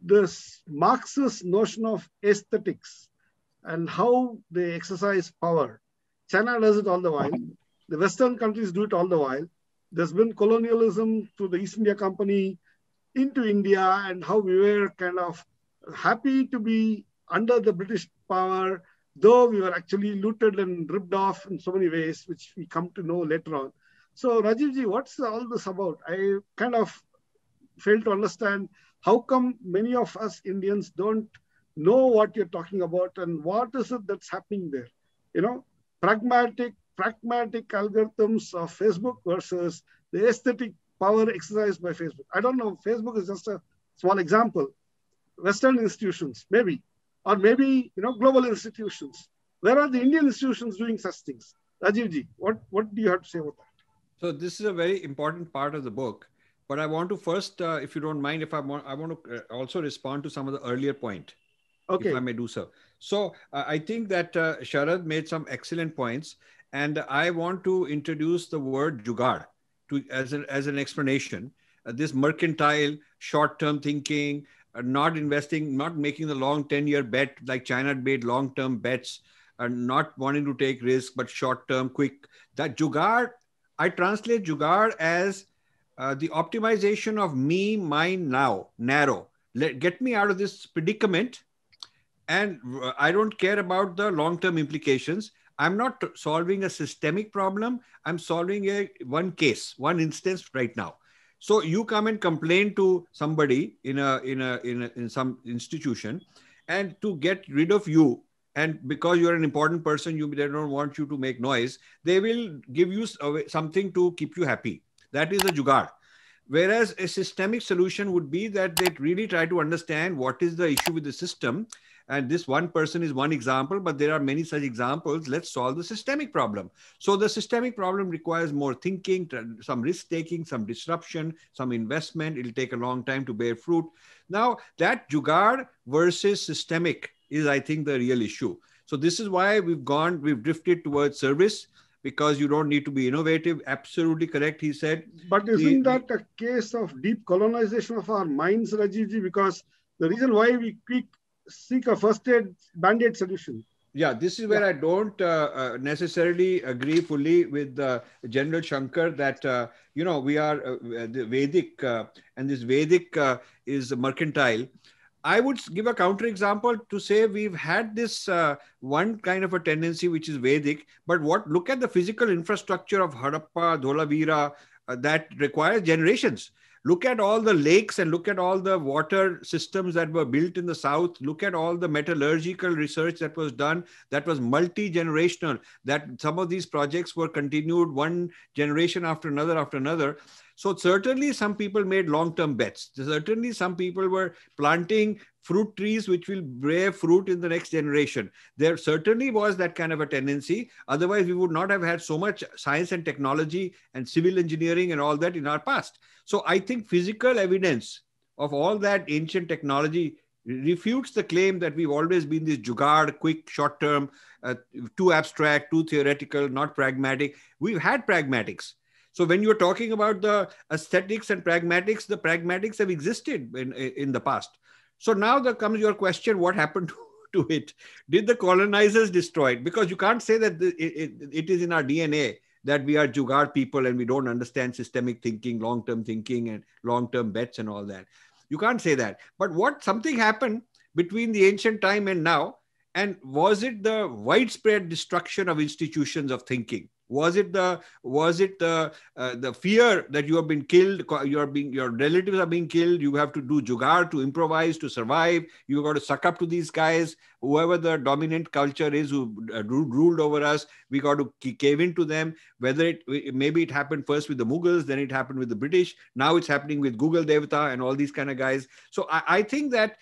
this Marxist notion of aesthetics and how they exercise power. China does it all the while. The Western countries do it all the while. There's been colonialism through the East India Company into India, and how we were kind of happy to be under the British power, though we were actually looted and ripped off in so many ways, which we come to know later on. So Rajivji, what's all this about? I kind of fail to understand how come many of us Indians don't know what you're talking about and what is it that's happening there? Pragmatic algorithms of Facebook versus the aesthetic power exercised by Facebook. I don't know. Facebook is just a small example. Western institutions, maybe, or maybe global institutions. Where are the Indian institutions doing such things? Rajivji, what do you have to say about that? So this is a very important part of the book. But I want to first, if you don't mind, I want to also respond to some of the earlier point, if I may do so. So I think that Sharad made some excellent points, and I want to introduce the word jugaad as an explanation. This mercantile, short-term thinking, not investing, not making the long 10-year bet like China made long-term bets, not wanting to take risk, but short-term, quick. That jugaad, I translate jugaad as the optimization of me, mine, now, narrow. Get me out of this predicament. And I don't care about the long-term implications. I'm not solving a systemic problem. I'm solving one case, one instance right now. So you come and complain to somebody in some institution, and to get rid of you, and because you're an important person, they don't want you to make noise, they will give you something to keep you happy. That is a jugaad. Whereas a systemic solution would be that they really try to understand what is the issue with the system. And this one person is one example, but there are many such examples. Let's solve the systemic problem. So the systemic problem requires more thinking, some risk taking, some disruption, some investment. It'll take a long time to bear fruit. Now, that jugaad versus systemic is, I think, the real issue. So this is why we've drifted towards service, because you don't need to be innovative. Absolutely correct, he said. But isn't that a case of deep colonization of our minds, Rajivji? Because the reason why we seek a first aid band-aid solution. Yeah, this is where I don't necessarily agree fully with General Shankar that, we are the Vedic, and this Vedic is mercantile. I would give a counterexample to say we've had this one kind of a tendency which is Vedic, but look at the physical infrastructure of Harappa, Dholavira, that requires generations. Look at all the lakes and look at all the water systems that were built in the south. Look at all the metallurgical research that was done, that was multi-generational, that some of these projects were continued one generation after another. So certainly some people made long-term bets. Certainly some people were planting fruit trees which will bear fruit in the next generation. There certainly was that kind of a tendency. Otherwise, we would not have had so much science and technology and civil engineering and all that in our past. So I think physical evidence of all that ancient technology refutes the claim that we've always been this jugaad, quick, short-term, too abstract, too theoretical, not pragmatic. We've had pragmatics. So when you're talking about the aesthetics and pragmatics, the pragmatics have existed in the past. So now there comes your question, what happened to it? Did the colonizers destroy it? Because you can't say that it is in our DNA that we are jugaad people and we don't understand systemic thinking, long-term thinking and long-term bets and all that. You can't say that. But something happened between the ancient time and now, and was it the widespread destruction of institutions of thinking? Was it the fear that you have been killed, your relatives are being killed, you have to do jugaad to improvise, to survive, you got to suck up to these guys, whoever the dominant culture is who ruled over us, we got to cave into them. Whether maybe it happened first with the Mughals, then it happened with the British, now it's happening with Google Devata and all these kind of guys. So I think that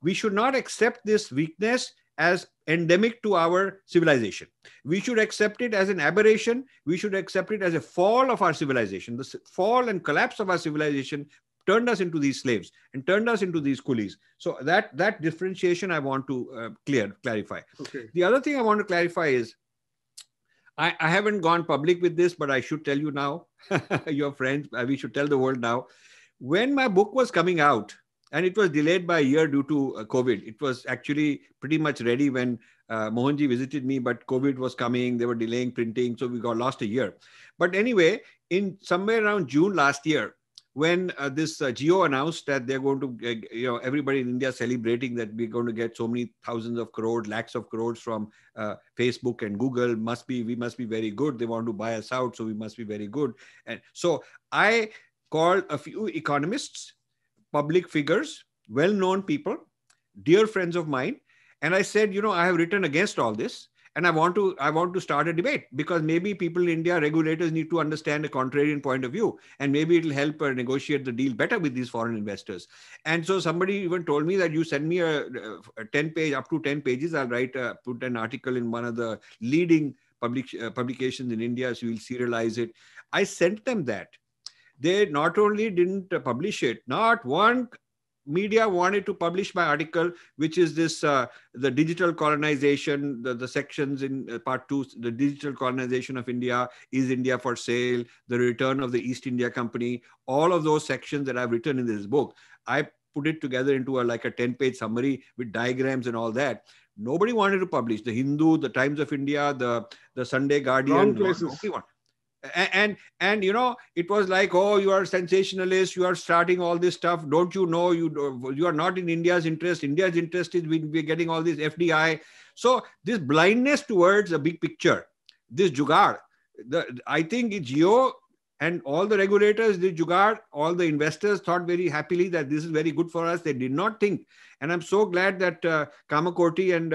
we should not accept this weakness as endemic to our civilization. We should accept it as an aberration. We should accept it as a fall of our civilization. The fall and collapse of our civilization turned us into these slaves and turned us into these coolies. So that differentiation I want to clarify. Okay. The other thing I want to clarify is, I haven't gone public with this, but I should tell you now, your friends, we should tell the world now. When my book was coming out, and it was delayed by a year due to COVID. It was actually pretty much ready when Mohanji visited me, but COVID was coming. They were delaying printing, so we lost a year. But anyway, in somewhere around June last year, when this Jio announced that they're going to, everybody in India celebrating that we're going to get so many thousands of crores, lakhs of crores from Facebook and Google, we must be very good. They want to buy us out, so we must be very good. And so I called a few economists, public figures, well-known people, dear friends of mine. And I said, I have written against all this and I want to start a debate, because maybe people in India, regulators need to understand a contrarian point of view, and maybe it'll help negotiate the deal better with these foreign investors. And so somebody even told me that you send me a 10-page, up to 10 pages, I'll put an article in one of the leading publications in India, so we'll serialize it. I sent them that. They not only didn't publish it, not one media wanted to publish my article, which is this, the digital colonization, the sections in part 2, the digital colonization of India, is India for sale, the return of the East India Company, all of those sections that I've written in this book. I put it together into a 10-page summary with diagrams and all that. Nobody wanted to publish. The Hindu, the Times of India, the Sunday Guardian. Wrong places. And you know, it was like, oh, you are sensationalist, you are starting all this stuff, don't you know, you are not in India's interest. India's interest is we're getting all this FDI. So this blindness towards a big picture, this jugaad, I think it's Jio and all the regulators did jugaad. All the investors thought very happily that this is very good for us. They did not think. And I'm so glad that Kamakoti and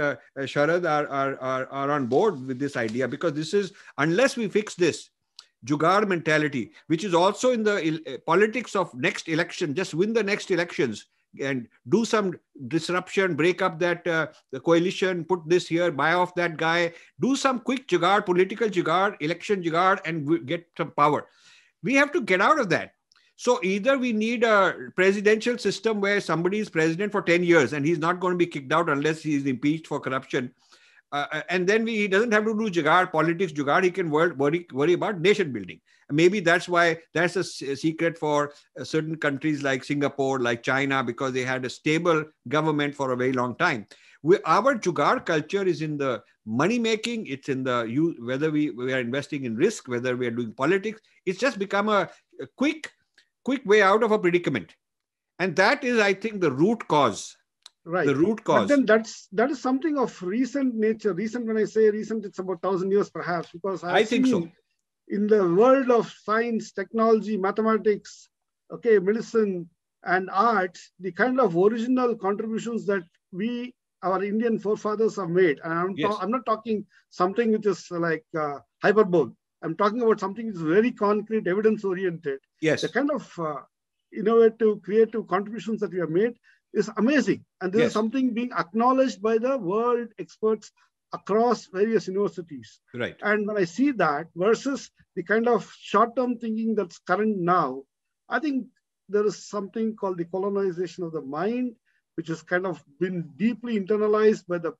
Sharad are on board with this idea, because this is, unless we fix this jugaad mentality, which is also in the politics of next election, just win the next elections and do some disruption, break up that the coalition, put this here, buy off that guy, do some quick jugaad, political jugaad, election jugaad, and get some power. We have to get out of that. So either we need a presidential system where somebody is president for 10 years and he's not going to be kicked out unless he's impeached for corruption. And then he doesn't have to do jugaad, politics jugaad. He can worry about nation building. Maybe that's why that's a secret for certain countries like Singapore, like China, because they had a stable government for a very long time. Our jugaad culture is in the money making. It's in the whether we are investing in risk, whether we are doing politics. It's just become a quick way out of a predicament. And that is, I think, the root cause. Right. The root cause. But then that is something of recent nature. Recent, when I say recent, it's about 1,000 years perhaps, because I think so. In the world of science, technology, mathematics, okay, medicine and arts, the kind of original contributions that our Indian forefathers have made. And I'm not talking something which is like hyperbole. I'm talking about something which is very concrete, evidence-oriented. Yes. The kind of innovative, creative contributions that we have made is amazing. And this is something being acknowledged by the world experts across various universities. Right. And when I see that versus the kind of short-term thinking that's current now, I think there is something called the colonization of the mind, which has kind of been deeply internalized by the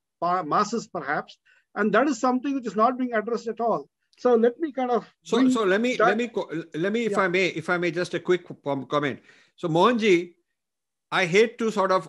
masses perhaps. And that is something which is not being addressed at all. So let me kind of so let me if I may just a quick comment. So Mohanji, I hate to sort of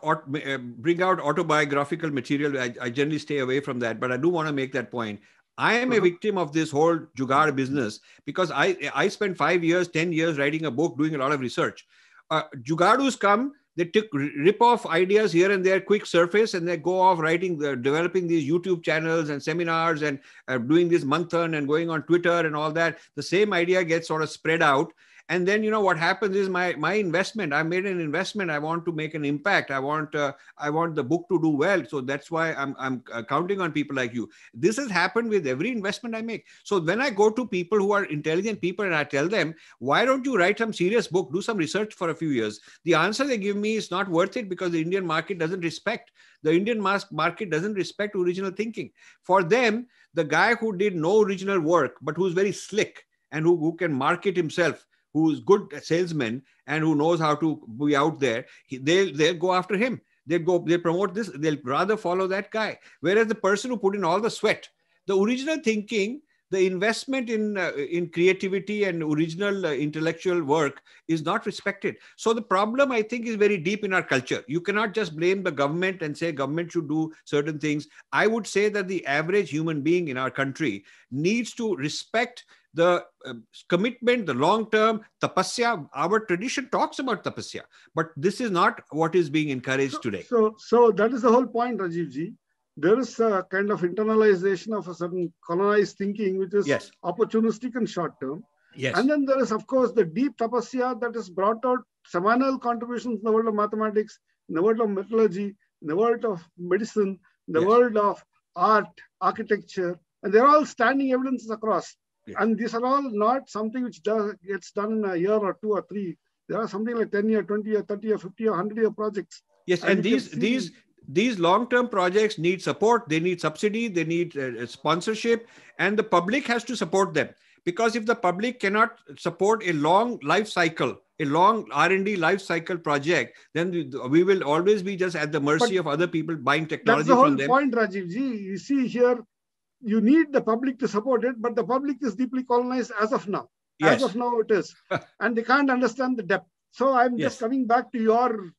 bring out autobiographical material. I generally stay away from that, but I do want to make that point. I am a victim of this whole jugaad business because I spent 5 years, 10 years writing a book, doing a lot of research. Jugaadus come, they rip off ideas here and there, quick surface, and they go off developing these YouTube channels and seminars and doing this manthan and going on Twitter and all that. The same idea gets sort of spread out. And then, you know, what happens is my investment, I made an investment. I want to make an impact. I want the book to do well. So that's why I'm counting on people like you. This has happened with every investment I make. So when I go to people who are intelligent people and I tell them, why don't you write some serious book, do some research for a few years? The answer they give me is not worth it because the Indian market doesn't respect. The Indian market doesn't respect original thinking. For them, the guy who did no original work, but who's very slick and who can market himself, who's good salesman and who knows how to be out there, they'll go after him. They'll promote this. They'll rather follow that guy. Whereas the person who put in all the sweat, the original thinking, the investment in creativity and original intellectual work is not respected. So the problem, I think, is very deep in our culture. You cannot just blame the government and say government should do certain things. I would say that the average human being in our country needs to respect the commitment, the long-term tapasya. Our tradition talks about tapasya, but this is not what is being encouraged today. So that is the whole point, Rajiv ji. There is a kind of internalization of a certain colonized thinking, which is opportunistic and short-term. Yes. And then there is, of course, the deep tapasya that has brought out seminal contributions in the world of mathematics, in the world of metallurgy, in the world of medicine, in the world of art, architecture, and they're all standing evidences across. Yeah. And these are all not something which gets done in a year or 2 or 3. There are something like 10-year, 20-year, 30-year, 50-year, 100-year projects. Yes, and these long-term projects need support. They need subsidy. They need sponsorship, and the public has to support them. Because if the public cannot support a long life cycle, a long R&D life cycle project, then we will always be just at the mercy of other people buying technology from them. That's the whole point, Rajiv ji. You see here, you need the public to support it, but the public is deeply colonized as of now. Yes. As of now it is. And they can't understand the depth. So I'm just coming back to your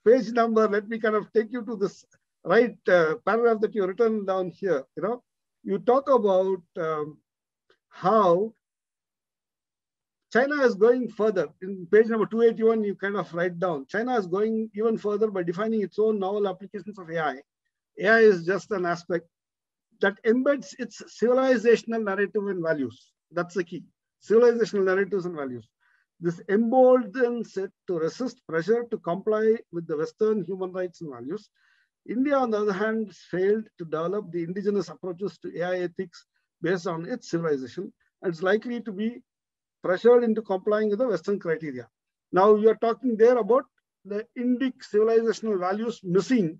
page number. Let me kind of take you to this paragraph that you've written down here. You know, you talk about how China is going further. In page number 281, you kind of write down, China is going even further by defining its own novel applications of AI. AI is just an aspect that embeds its civilizational narrative and values. That's the key. Civilizational narratives and values. This emboldens it to resist pressure to comply with the Western human rights and values. India, on the other hand, failed to develop the indigenous approaches to AI ethics based on its civilization, and it's likely to be pressured into complying with the Western criteria. Now, you're talking there about the Indic civilizational values missing,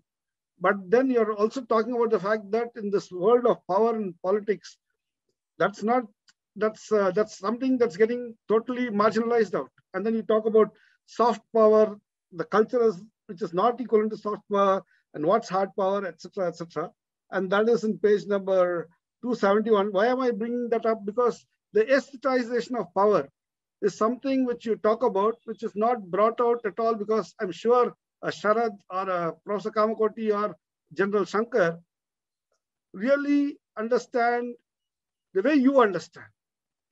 but then you're also talking about the fact that in this world of power and politics, that's something that's getting totally marginalized out. And then you talk about soft power, the culture which is not equivalent to soft power, and what's hard power, etc., etc. And that is in page number 271. Why am I bringing that up? Because the aestheticization of power is something which you talk about, which is not brought out at all, because I'm sure a Sharad or a Prof Kamakoti or General Shankar really understand the way you understand.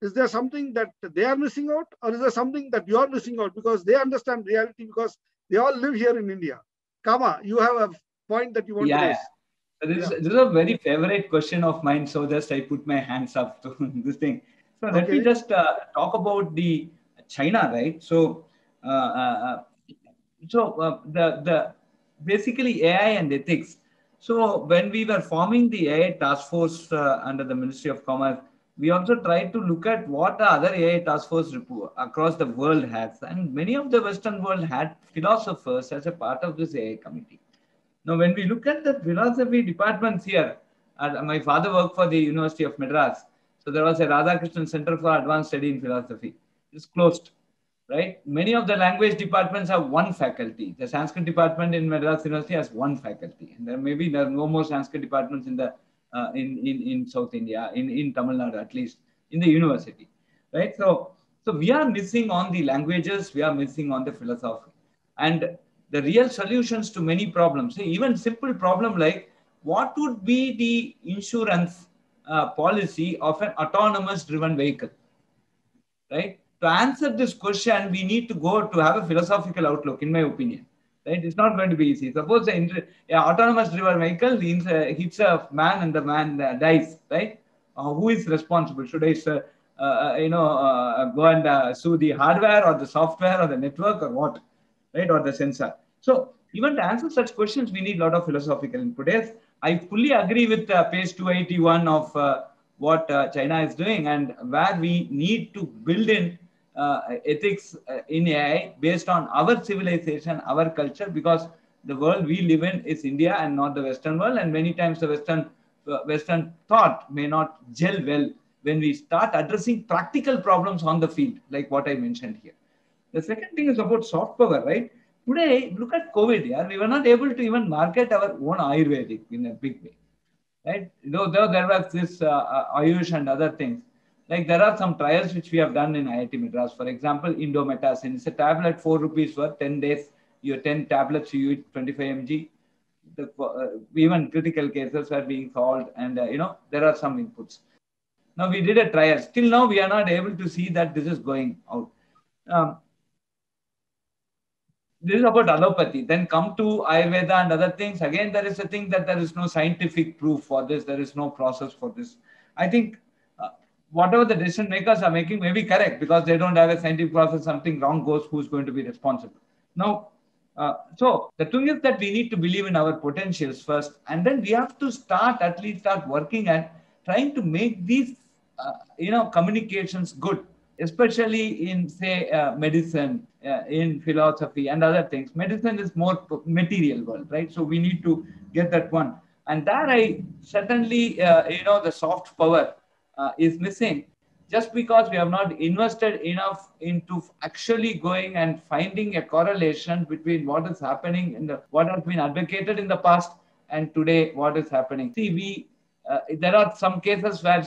Is there something that they are missing out, or is there something that you are missing out? Because they understand reality, because they all live here in India. Kama, you have a point that you want to raise. This is a very favorite question of mine. So just I put my hands up to this thing. So let me just talk about the China, right? So the basically AI and ethics. So when we were forming the AI task force under the Ministry of Commerce, we also tried to look at what the other AI task force across the world has. And many of the Western world had philosophers as a part of this AI committee. Now, when we look at the philosophy departments here, my father worked for the University of Madras. So there was a Radhakrishnan Center for Advanced Study in Philosophy. It's closed, right? Many of the language departments have one faculty. The Sanskrit department in Madras University has one faculty. And there are no more Sanskrit departments in the in South India, in Tamil Nadu at least, in the university, right? So we are missing on the languages, we are missing on the philosophy. And the real solutions to many problems, even simple problem like what would be the insurance policy of an autonomous driven vehicle, right? To answer this question, we need to go to have a philosophical outlook, in my opinion. Right? It's not going to be easy. Suppose an autonomous driven vehicle hits a man and the man dies, right? Who is responsible? Should I, go and sue the hardware or the software or the network or what, right? Or the sensor. So even to answer such questions, we need a lot of philosophical input. Yes, I fully agree with page 281 of what China is doing, and where we need to build in ethics in AI based on our civilization, our culture, because the world we live in is India and not the Western world. And many times the Western thought may not gel well when we start addressing practical problems on the field, like what I mentioned here. The second thing is about soft power, right? Today, look at COVID. Yeah, we were not able to even market our own Ayurvedic in a big way, right? Though there was this Ayush and other things. Like there are some trials which we have done in IIT Madras. For example, Indomethacin. It's a tablet, 4 rupees for 10 days. Your 10 tablets, you eat 25 mg. Even critical cases are being solved, and there are some inputs. Now we did a trial. Still now we are not able to see that this is going out. This is about allopathy. Then come to Ayurveda and other things. Again, there is a thing that there is no scientific proof for this. There is no process for this. I think whatever the decision makers are making may be correct, because they don't have a scientific process. Something wrong goes, who's going to be responsible? Now, so the thing is that we need to believe in our potentials first, and then we have to at least start working at trying to make these, communications good, especially in, say, medicine, in philosophy and other things. Medicine is more material world, right? So we need to get that one. And that I certainly, the soft power is missing, just because we have not invested enough into actually going and finding a correlation between what is happening in what has been advocated in the past and today what is happening. See, there are some cases where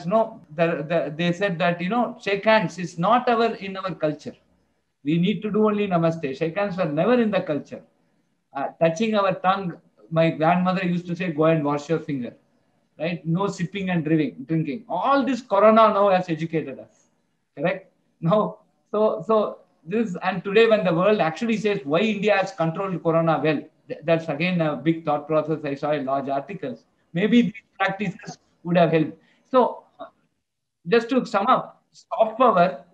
they said that shake hands is not in our culture. We need to do only namaste. Shake hands were never in the culture. Touching our tongue, my grandmother used to say, go and wash your finger. Right? No sipping and drinking. All this corona now has educated us. Correct? Now, So this, and today when the world actually says why India has controlled Corona well, that's again a big thought process. I saw in large articles. Maybe these practices would have helped. So just to sum up, soft power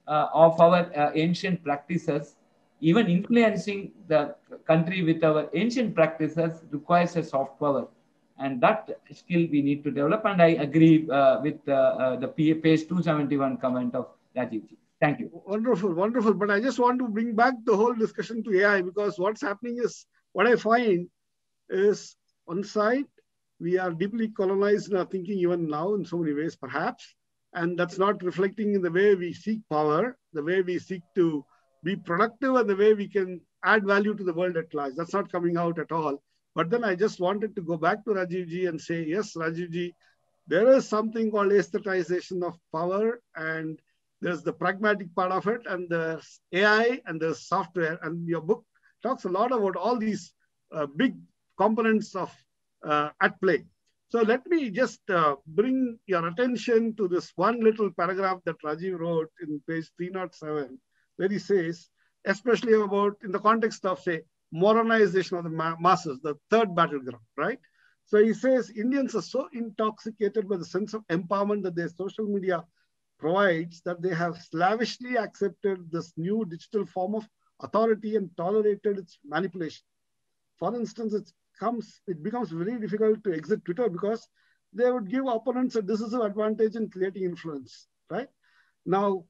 of our ancient practices, even influencing the country with our ancient practices requires a soft power. And that skill we need to develop. And I agree with the page 271 comment of Rajiv ji. Thank you. Wonderful, wonderful. But I just want to bring back the whole discussion to AI, because what's happening is, what I find is, on side, we are deeply colonized in our thinking even now in so many ways, perhaps. And that's not reflecting in the way we seek power, the way we seek to be productive, and the way we can add value to the world at large. That's not coming out at all. But then I just wanted to go back to Rajiv ji and say, yes, Rajiv ji, there is something called aestheticization of power, and there's the pragmatic part of it, and there's AI, and there's software. And your book talks a lot about all these big components of at play. So let me just bring your attention to this one little paragraph that Rajiv wrote in page 307, where he says, especially about in the context of, say, modernization of the masses, the third battleground, right? So he says, Indians are so intoxicated by the sense of empowerment that their social media provides that they have slavishly accepted this new digital form of authority and tolerated its manipulation. For instance, it becomes very difficult to exit Twitter because they would give opponents a decisive advantage in creating influence, right? Now,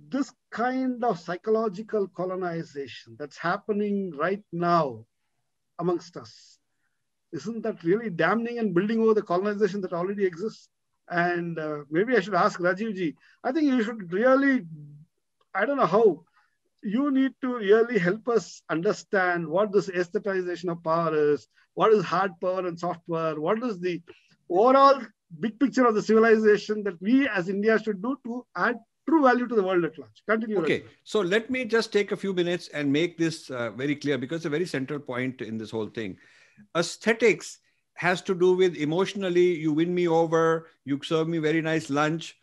this kind of psychological colonization that's happening right now amongst us, isn't that really damning and building over the colonization that already exists? And maybe I should ask Rajiv ji, I think you should really, I don't know how, you need to really help us understand what this aestheticization of power is, what is hard power and soft power, what is the overall big picture of the civilization that we as India should do to add true value to the world at large. Continue. Okay, Rajiv. so let me just take a few minutes and make this very clear, because it's a very central point in this whole thing. Aesthetics has to do with emotionally, you win me over, you serve me very nice lunch,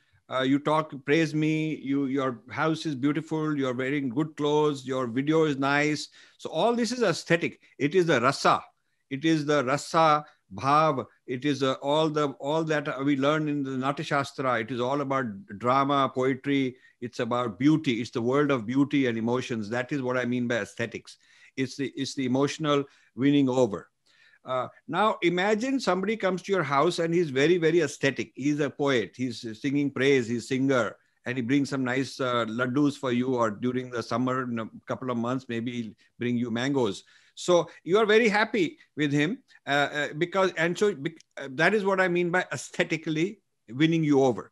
you talk, praise me, your house is beautiful, you're wearing good clothes, your video is nice. So all this is aesthetic. It is the rasa. It is the rasa bhav. It is all that we learn in the Natya Shastra. It is all about drama, poetry. It's about beauty. It's the world of beauty and emotions. That is what I mean by aesthetics. It's the emotional winning over. Now imagine somebody comes to your house and he's very, very aesthetic. He's a poet. He's singing praise. He's a singer. And he brings some nice laddus for you, or during the summer, in a couple of months, maybe he'll bring you mangoes. So you are very happy with him that is what I mean by aesthetically winning you over.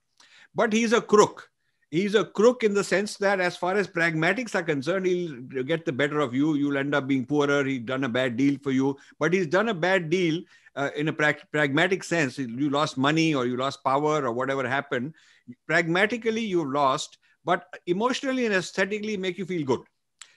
But he's a crook. He's a crook in the sense that as far as pragmatics are concerned, he'll get the better of you. You'll end up being poorer. He's done a bad deal for you. But he's done a bad deal in a pragmatic sense. You lost money, or you lost power, or whatever happened. Pragmatically, you lost. But emotionally and aesthetically make you feel good.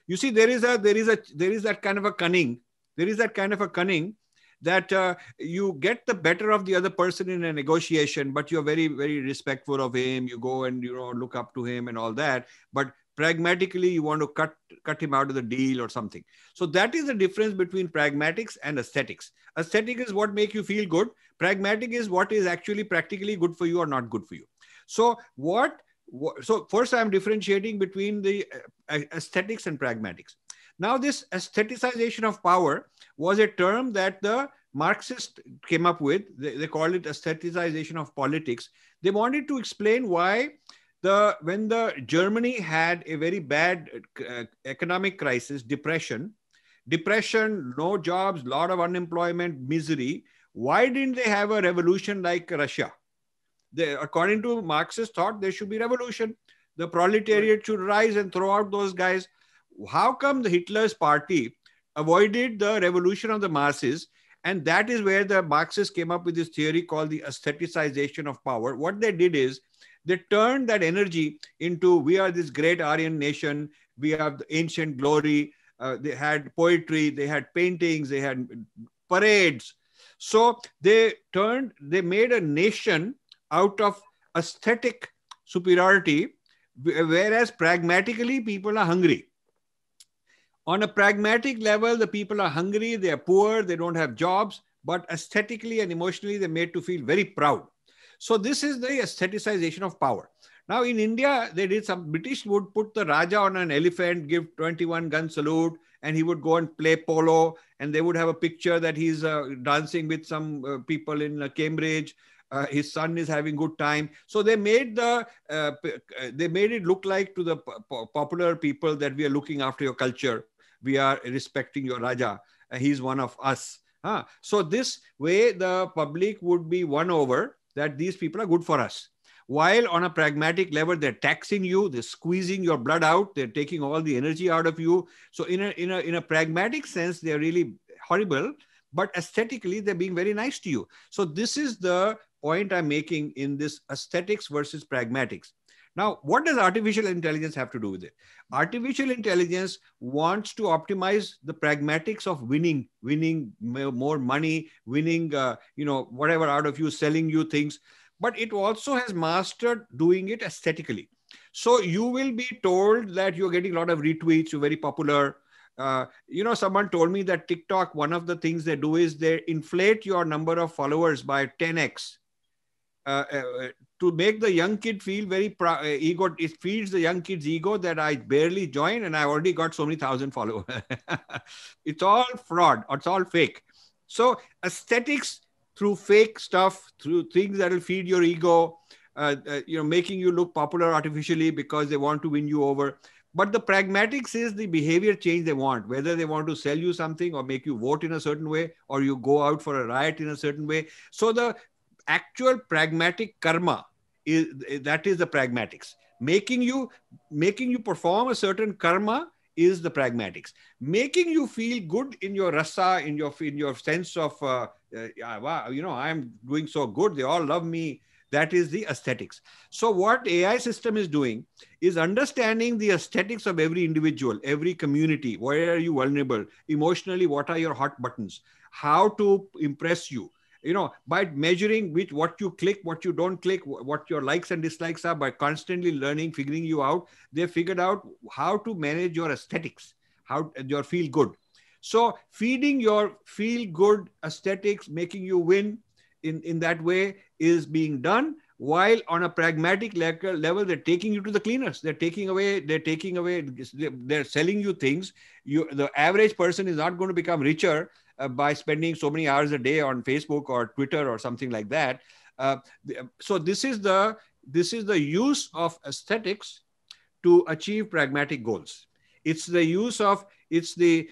You see, there is that kind of a cunning. There is that kind of a cunning that you get the better of the other person in a negotiation, but you're very, very respectful of him. You go and, look up to him and all that. But pragmatically, you want to cut him out of the deal or something. So that is the difference between pragmatics and aesthetics. Aesthetic is what makes you feel good. Pragmatic is what is actually practically good for you or not good for you. So So first, I'm differentiating between the aesthetics and pragmatics. Now, this aestheticization of power was a term that the Marxists came up with. They called it aestheticization of politics. They wanted to explain why when the Germany had a very bad economic crisis, depression, no jobs, lot of unemployment, misery, why didn't they have a revolution like Russia? According to Marxist thought, there should be revolution. The proletariat should rise and throw out those guys. How come the Hitler's party avoided the revolution of the masses? And that is where the Marxists came up with this theory called the aestheticization of power. What they did is they turned that energy into, we are this great Aryan nation. We have the ancient glory. They had poetry. They had paintings. They had parades. So they made a nation out of aesthetic superiority, whereas pragmatically, people are hungry. On a pragmatic level, the people are hungry, they are poor, they don't have jobs, but aesthetically and emotionally, they're made to feel very proud. So this is the aestheticization of power. Now in India, they did some, British would put the Raja on an elephant, give 21 gun salute, and he would go and play polo, and they would have a picture that he's dancing with some people in Cambridge. His son is having good time. So they made they made it look like to the popular people that we are looking after your culture. We are respecting your Raja. He's one of us. So this way the public would be won over that these people are good for us. While on a pragmatic level, they're taxing you, they're squeezing your blood out, they're taking all the energy out of you. So in a pragmatic sense, they're really horrible, but aesthetically, they're being very nice to you. So this is the point I'm making in this aesthetics versus pragmatics. Now, what does artificial intelligence have to do with it? Artificial intelligence wants to optimize the pragmatics of winning more money, winning, whatever out of you, selling you things. But it also has mastered doing it aesthetically. So you will be told that you're getting a lot of retweets, you're very popular. Someone told me that TikTok, one of the things they do is they inflate your number of followers by 10x. To make the young kid feel very ego. It feeds the young kid's ego that I barely joined and I already got so many thousand followers. It's all fraud. It's all fake. So aesthetics through fake stuff, through things that will feed your ego, making you look popular artificially because they want to win you over. But the pragmatics is the behavior change they want, whether they want to sell you something or make you vote in a certain way, or you go out for a riot in a certain way. So the actual pragmatic karma is the pragmatics. Making you perform a certain karma is the pragmatics. Making you feel good in your rasa, in your sense of wow, I'm doing so good, they all love me. That is the aesthetics. So what AI system is doing is understanding the aesthetics of every individual, every community. Where are you vulnerable? Emotionally, what are your hot buttons? How to impress you? By measuring what you click, what you don't click, what your likes and dislikes are, by constantly learning, figuring you out, they figured out how to manage your aesthetics, how your feel good. So feeding your feel good aesthetics, making you win in that way is being done, while on a pragmatic level, they're taking you to the cleaners. They're selling you things. The average person is not going to become richer by spending so many hours a day on Facebook or Twitter or something like that. So this is the use of aesthetics to achieve pragmatic goals. It's the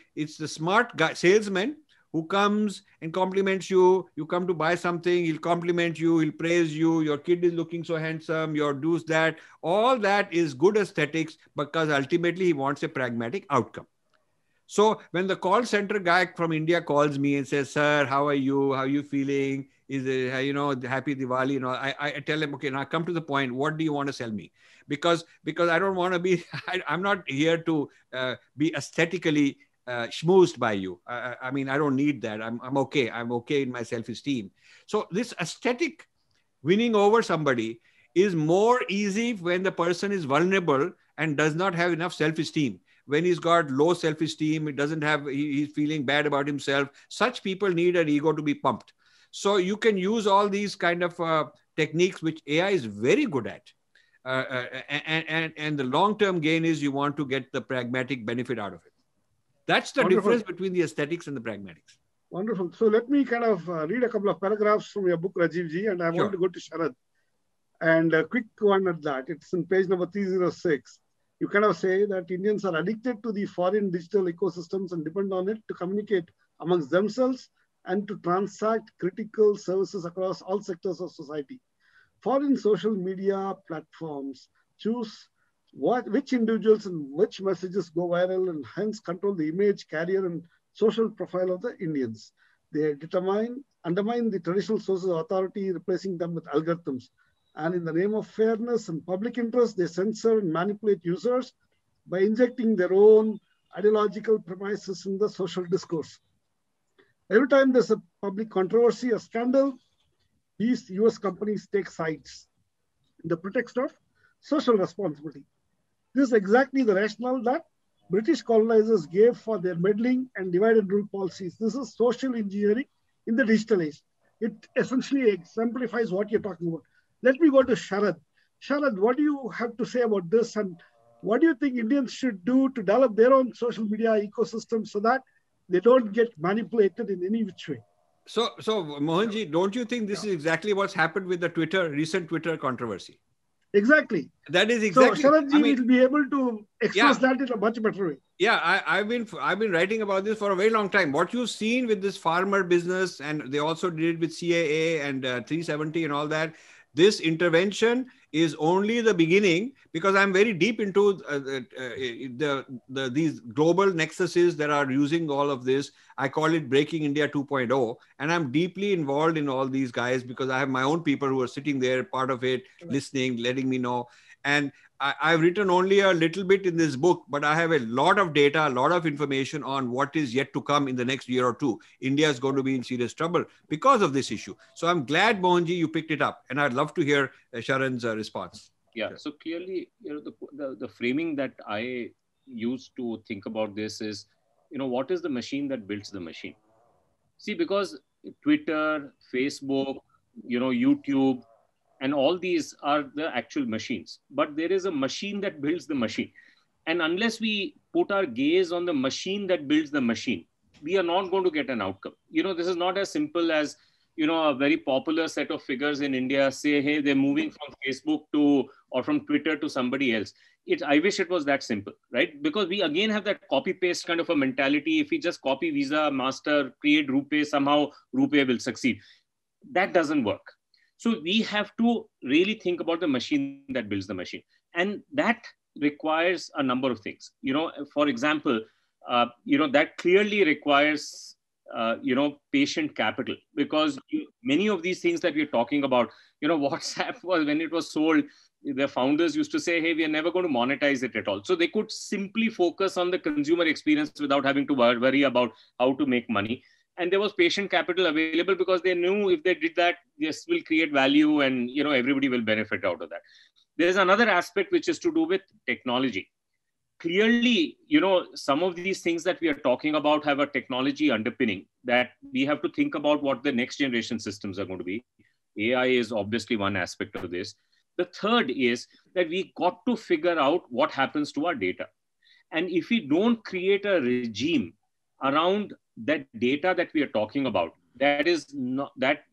smart guy, salesman who comes and compliments you. You come to buy something, he'll compliment you, he'll praise you. Your kid is looking so handsome, your do's that. All that is good aesthetics because ultimately he wants a pragmatic outcome. So when the call center guy from India calls me and says, "Sir, how are you? How are you feeling? Is it, happy Diwali?" I tell him, okay, now come to the point. What do you want to sell me? Because I don't want to be, I'm not here to be aesthetically schmoozed by you. I mean, I don't need that. I'm okay. I'm okay in my self-esteem. So this aesthetic winning over somebody is more easy when the person is vulnerable and does not have enough self-esteem. When he's got low self-esteem, he's feeling bad about himself. Such people need an ego to be pumped. So you can use all these kind of techniques, which AI is very good at. And the long-term gain is you want to get the pragmatic benefit out of it. That's the difference between the aesthetics and the pragmatics. Wonderful. So let me kind of read a couple of paragraphs from your book, Rajiv ji, and I want to go to Sharad. And a quick one at that. It's in page number 306. You kind of say that Indians are addicted to the foreign digital ecosystems and depend on it to communicate amongst themselves and to transact critical services across all sectors of society. Foreign social media platforms choose which individuals and which messages go viral and hence control the image, career, and social profile of the Indians. They undermine the traditional sources of authority, replacing them with algorithms. And in the name of fairness and public interest, they censor and manipulate users by injecting their own ideological premises in the social discourse. Every time there's a public controversy or scandal, these US companies take sides in the pretext of social responsibility. This is exactly the rationale that British colonizers gave for their meddling and divide and rule policies. This is social engineering in the digital age. It essentially exemplifies what you're talking about. Let me go to Sharad. Sharad, what do you have to say about this? And what do you think Indians should do to develop their own social media ecosystem so that they don't get manipulated in any which way? So Mohanji, don't you think this is exactly what's happened with the recent Twitter controversy? Exactly. That is exactly. So Sharadji will be able to express that in a much better way. Yeah, I've been writing about this for a very long time. What you've seen with this farmer business, and they also did it with CAA and 370 and all that. This intervention is only the beginning, because I'm very deep into these global nexuses that are using all of this. I call it Breaking India 2.0, and I'm deeply involved in all these guys because I have my own people who are sitting there, part of it, listening, letting me know. And I've written only a little bit in this book, but I have a lot of data, a lot of information on what is yet to come in the next year or two. India is going to be in serious trouble because of this issue. So I'm glad, Mohanji, you picked it up. And I'd love to hear Sharan's response. Yeah, so clearly, the framing that I use to think about this is, what is the machine that builds the machine? See, because Twitter, Facebook, YouTube, and all these are the actual machines. But there is a machine that builds the machine. And unless we put our gaze on the machine that builds the machine, we are not going to get an outcome. This is not as simple as, a very popular set of figures in India say, hey, they're moving from Facebook or from Twitter to somebody else. I wish it was that simple, right? Because we again have that copy paste kind of a mentality. If we just copy Visa, Master, create RuPay, somehow RuPay will succeed. That doesn't work. So we have to really think about the machine that builds the machine. And that requires a number of things. For example, that clearly requires, patient capital, because many of these things that we're talking about, WhatsApp was, when it was sold, the founders used to say, hey, we are never going to monetize it at all. So they could simply focus on the consumer experience without having to worry about how to make money. And there was patient capital available because they knew if they did that, this will create value and, everybody will benefit out of that. There's another aspect which is to do with technology. Clearly, some of these things that we are talking about have a technology underpinning that we have to think about what the next generation systems are going to be. AI is obviously one aspect of this. The third is that we got to figure out what happens to our data. And if we don't create a regime around that data that we are talking about, that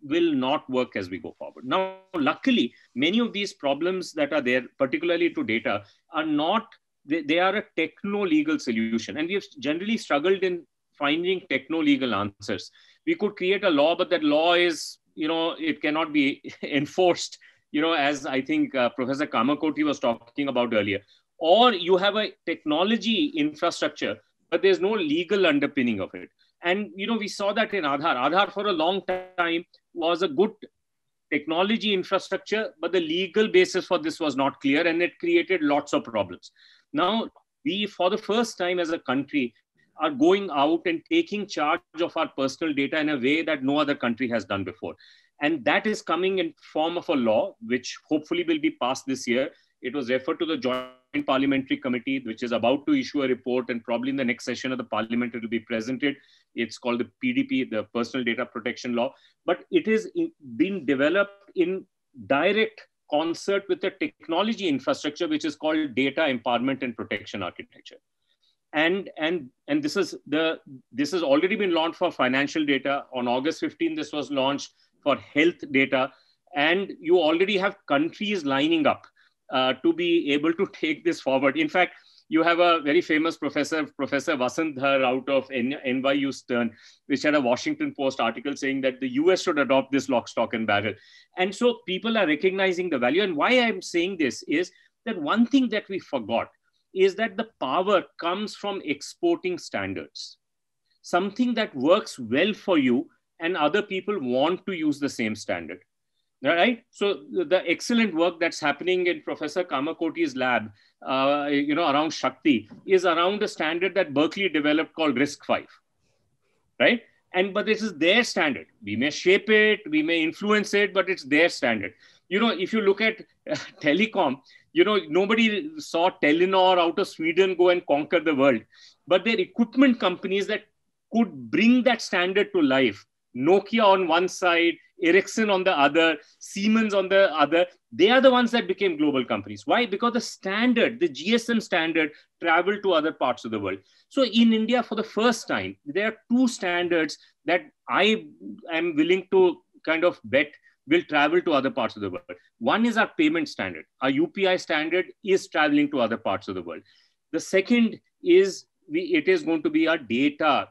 will not work as we go forward. Now, luckily, many of these problems that are there, particularly to data, are not, they are a techno-legal solution. And we have generally struggled in finding techno-legal answers. We could create a law, but that law is, it cannot be enforced, as I think Professor Kamakoti was talking about earlier. Or you have a technology infrastructure, but there's no legal underpinning of it. And, we saw that in Aadhaar. Aadhaar for a long time was a good technology infrastructure, but the legal basis for this was not clear, and it created lots of problems. Now, we, for the first time as a country, are going out and taking charge of our personal data in a way that no other country has done before. And that is coming in form of a law, which hopefully will be passed this year. It was referred to the Joint Parliamentary Committee, which is about to issue a report, and probably in the next session of the Parliament, it will be presented. It's called the PDP, the Personal Data Protection Law. But it is being developed in direct concert with the technology infrastructure, which is called Data Empowerment and Protection Architecture. And this has already been launched for financial data. On August 15, this was launched for health data. And you already have countries lining up to be able to take this forward. In fact, you have a very famous professor, Professor Vasant Dhar out of NYU Stern, which had a Washington Post article saying that the US should adopt this lock, stock, and barrel. And so people are recognizing the value. And why I'm saying this is that one thing that we forgot is that the power comes from exporting standards. Something that works well for you and other people want to use the same standard. Right. So the excellent work that's happening in Professor Kamakoti's lab, around Shakti, is around a standard that Berkeley developed called RISC-V. Right. But this is their standard. We may shape it, we may influence it, but it's their standard. If you look at telecom, Nobody saw Telenor out of Sweden go and conquer the world, but they're equipment companies that could bring that standard to life. Nokia on one side, Ericsson on the other, Siemens on the other. They are the ones that became global companies. Why? Because the standard, the GSM standard, traveled to other parts of the world. So in India, for the first time, there are two standards that I am willing to kind of bet will travel to other parts of the world. One is our payment standard. Our UPI standard is traveling to other parts of the world. The second is it is going to be a data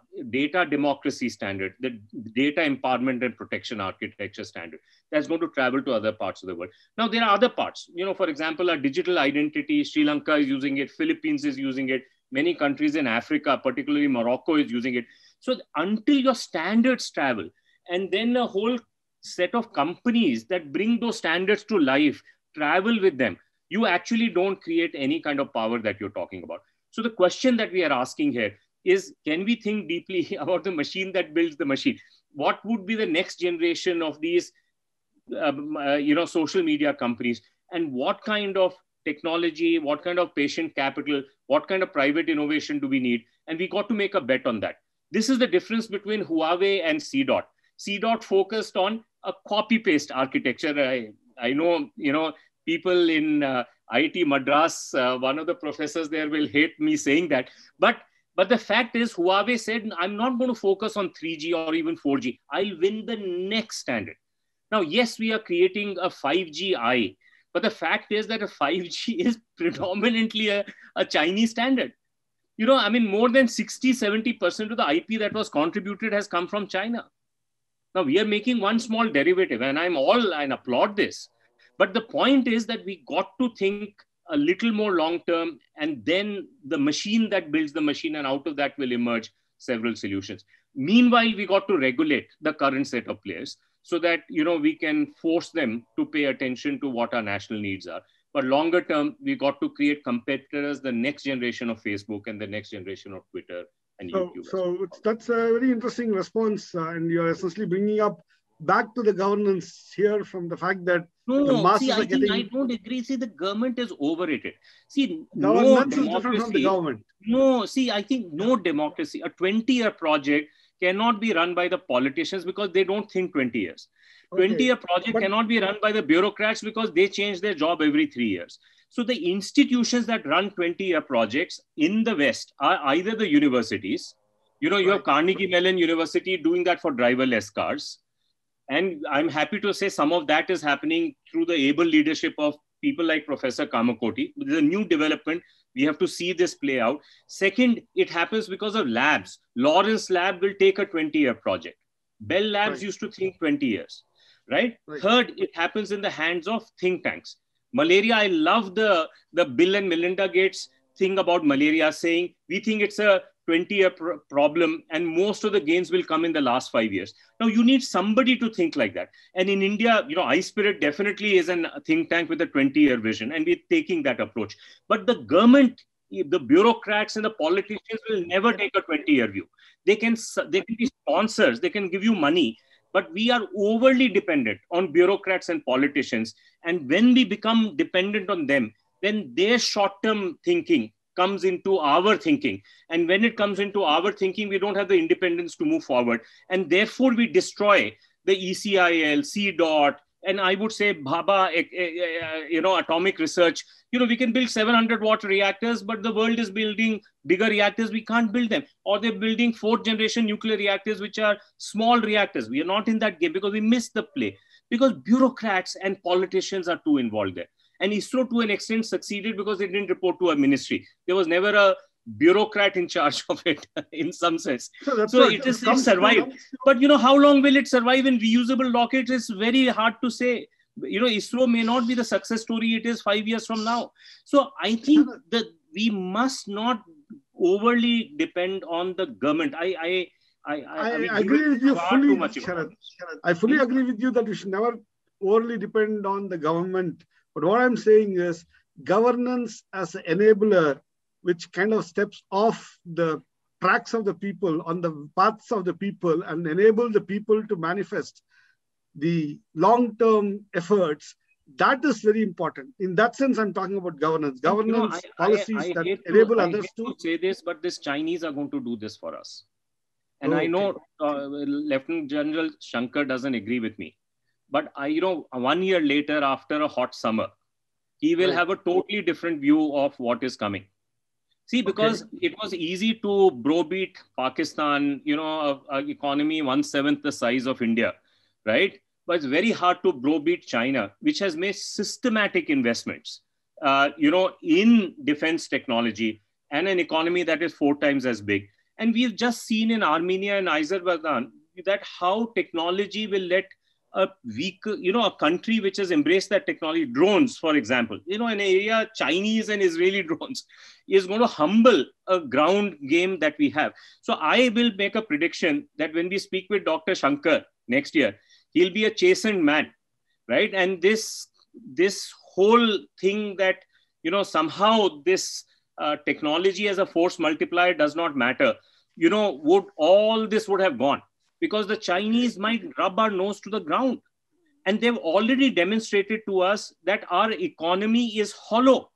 democracy standard, the data empowerment and protection architecture standard that's going to travel to other parts of the world. Now, there are other parts, for example, our digital identity, Sri Lanka is using it, Philippines is using it, many countries in Africa, particularly Morocco, is using it. So until your standards travel, and then a whole set of companies that bring those standards to life, travel with them, you actually don't create any kind of power that you're talking about. So the question that we are asking here is, can we think deeply about the machine that builds the machine? What would be the next generation of these, social media companies? And what kind of technology, what kind of patient capital, what kind of private innovation do we need? And we got to make a bet on that. This is the difference between Huawei and CDOT. CDOT focused on a copy-paste architecture. I know, people in IIT Madras, one of the professors there will hate me saying that. But the fact is, Huawei said, I'm not going to focus on 3G or even 4G. I'll win the next standard. Now, yes, we are creating a 5G-I, but the fact is that a 5G is predominantly a Chinese standard. More than 60-70% of the IP that was contributed has come from China. Now, we are making one small derivative, and I applaud this. But the point is that we got to think a little more long-term, and then the machine that builds the machine, and out of that will emerge several solutions. Meanwhile, we got to regulate the current set of players so that, we can force them to pay attention to what our national needs are. But longer term, we got to create competitors, the next generation of Facebook and the next generation of Twitter and YouTube. So that's a very interesting response. And you're essentially bringing up back to the governance here from the fact that the masses are getting... I don't agree. See, the government is overrated. See, governance is different from the government. I think no democracy, a 20-year project cannot be run by the politicians because they don't think 20 years. 20-year project cannot be run by the bureaucrats because they change their job every 3 years. So the institutions that run 20-year projects in the West are either the universities, you have Carnegie Mellon University doing that for driverless cars. And I'm happy to say some of that is happening through the able leadership of people like Professor Kamakoti. There's a new development. We have to see this play out. Second, it happens because of labs. Lawrence Lab will take a 20-year project. Bell Labs used to think 20 years, right? Third, it happens in the hands of think tanks. Malaria, I love the Bill and Melinda Gates thing about malaria, saying we think it's a 20-year problem and most of the gains will come in the last 5 years. Now, you need somebody to think like that. And in India, iSpirit definitely is a think tank with a 20-year vision, and we're taking that approach. But the government, the bureaucrats and the politicians will never take a 20-year view. They can be sponsors, they can give you money, but we are overly dependent on bureaucrats and politicians. And when we become dependent on them, then their short-term thinking comes into our thinking. And when it comes into our thinking, we don't have the independence to move forward. And therefore, we destroy the ECIL, CDOT, and I would say Bhabha, atomic research. We can build 700-watt reactors, but the world is building bigger reactors. We can't build them. Or they're building 4th-generation nuclear reactors, which are small reactors. We are not in that game because we missed the play. Because bureaucrats and politicians are too involved there. And ISRO, to an extent, succeeded because it didn't report to a ministry. There was never a bureaucrat in charge of it, in some sense. So it survived. But how long will it survive in reusable rockets? It's very hard to say. ISRO may not be the success story it is 5 years from now. So I think that we must not overly depend on the government. I agree with you fully, Sharad. I fully agree with you that we should never overly depend on the government. But what I'm saying is governance as an enabler, which kind of steps off the tracks of the people, on the paths of the people, and enable the people to manifest the long-term efforts, that is very important. In that sense, I'm talking about governance, policies that enable others to say this, but this Chinese are going to do this for us. And I know Lieutenant General Shankar doesn't agree with me, but 1 year later, after a hot summer, he will have a totally different view of what is coming. See, because it was easy to browbeat Pakistan, an economy 1/7 the size of India, right? But it's very hard to browbeat China, which has made systematic investments, in defense technology and an economy that is 4 times as big. And we've just seen in Armenia and Azerbaijan that how technology will let a country which has embraced that technology, drones, for example, an area, Chinese and Israeli drones, is going to humble a ground game that we have. So I will make a prediction that when we speak with Dr. Shankar next year, he'll be a chastened man, right? And this whole thing that, somehow this technology as a force multiplier does not matter, all this would have gone, because the Chinese might rub our nose to the ground. And they've already demonstrated to us that our economy is hollow.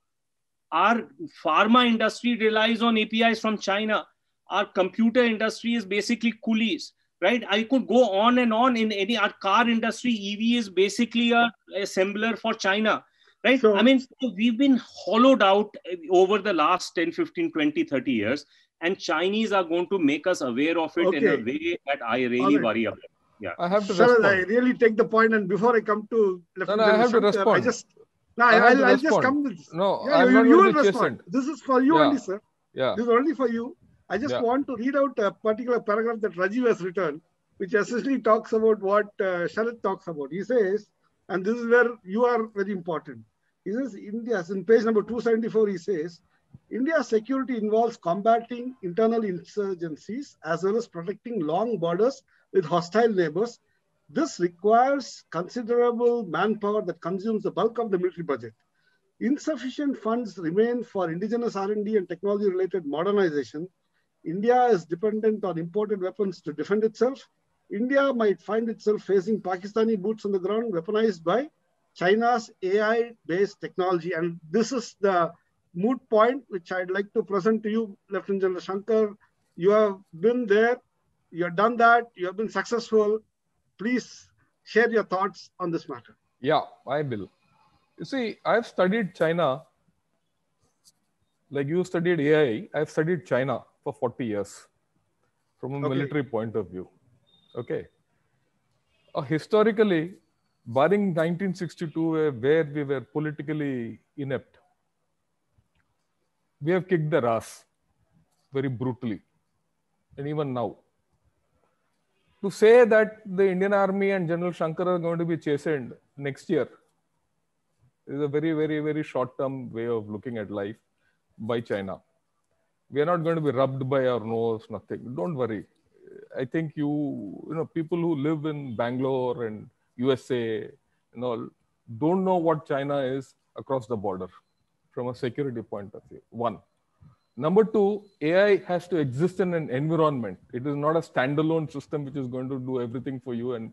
Our pharma industry relies on APIs from China. Our computer industry is basically coolies, right? I could go on and on. Our car industry, EV is basically a assembler for China, right? So, we've been hollowed out over the last 10, 15, 20, 30 years. And Chinese are going to make us aware of it in a way that I really worry about. Yeah, I have to Sharad, respond. I really take the point, and before I come to I have to respond. I'll just come with this. No, yeah, I'm not you going will to be respond. This is for you only, sir. Yeah. This is only for you. I just want to read out a particular paragraph that Rajiv has written, which essentially talks about what Sharad talks about. He says, and this is where you are very important. He says, India's, in page number 274, he says, India's security involves combating internal insurgencies as well as protecting long borders with hostile neighbors. This requires considerable manpower that consumes the bulk of the military budget. Insufficient funds remain for indigenous R&D and technology-related modernization. India is dependent on imported weapons to defend itself. India might find itself facing Pakistani boots on the ground weaponized by China's AI-based technology. And this is the moot point which I'd like to present to you, Lieutenant General Shankar. You have been there, you have done that, you have been successful. Please share your thoughts on this matter. Yeah, I will. You see, I've studied China, like you studied AI, I've studied China for 40 years from a military point of view. Okay. Historically, barring 1962, where we were politically inept, we have kicked their ass very brutally. And even now. To say that the Indian Army and General Shankar are going to be chastened next year is a very, very, very short-term way of looking at life by China. We are not going to be rubbed by our nose, nothing. Don't worry. I think people who live in Bangalore and USA and all don't know what China is across the border from a security point of view. One. Number two, AI has to exist in an environment. It is not a standalone system which is going to do everything for you, and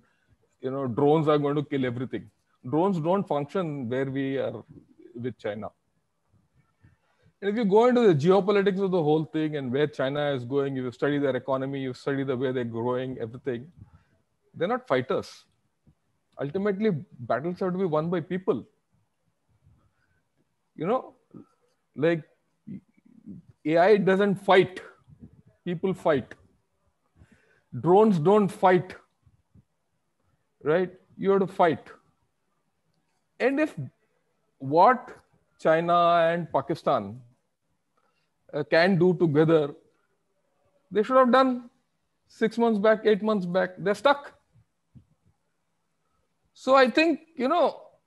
drones are going to kill everything. Drones don't function where we are with China. And if you go into the geopolitics of the whole thing and where China is going, you study their economy, you study the way they're growing, everything, they're not fighters. Ultimately, battles have to be won by people. Like AI doesn't fight, people fight. Drones don't fight, right? You have to fight. And if what China and Pakistan can do together, they should have done 6 months back, 8 months back. They're stuck. So I think,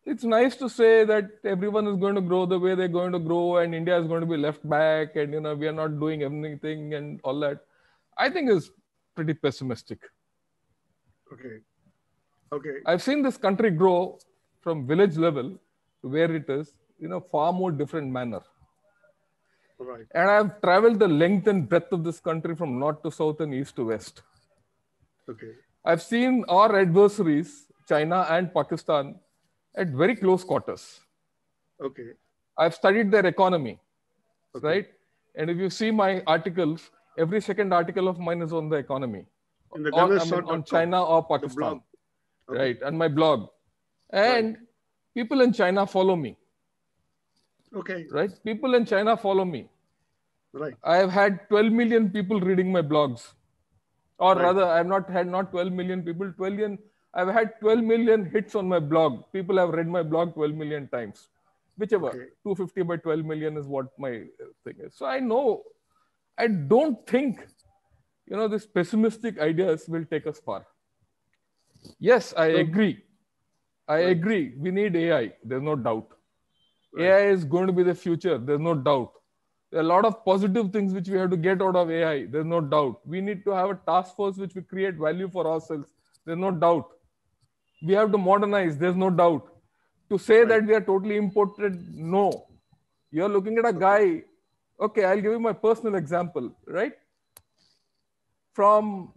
it's nice to say that everyone is going to grow the way they're going to grow and India is going to be left back and, we are not doing anything and all that. I think is pretty pessimistic. Okay. I've seen this country grow from village level to where it is in a far more different manner. Right. And I've traveled the length and breadth of this country from north to south and east to west. Okay. I've seen our adversaries, China and Pakistan, at very close quarters. Okay. I've studied their economy, Okay. right? And if you see my articles, every second article of mine is on the economy, In the on China or Pakistan, Okay. right? And my blog. And people in China follow me. Okay. Right? People in China follow me. Right. I have had 12 million people reading my blogs. Or rather, I have not had not 12 million people, 12 million. I've had 12 million hits on my blog. People have read my blog 12 million times. Whichever. 250 by 12 million is what my thing is. So I know, I don't think, these pessimistic ideas will take us far. Yes, I agree. I agree. We need AI. There's no doubt. AI is going to be the future. There's no doubt. There are a lot of positive things which we have to get out of AI. There's no doubt. We need to have a task force which will create value for ourselves. There's no doubt. We have to modernize. There's no doubt. To say that we are totally imported, no. You're looking at a guy. Okay, I'll give you my personal example, right? From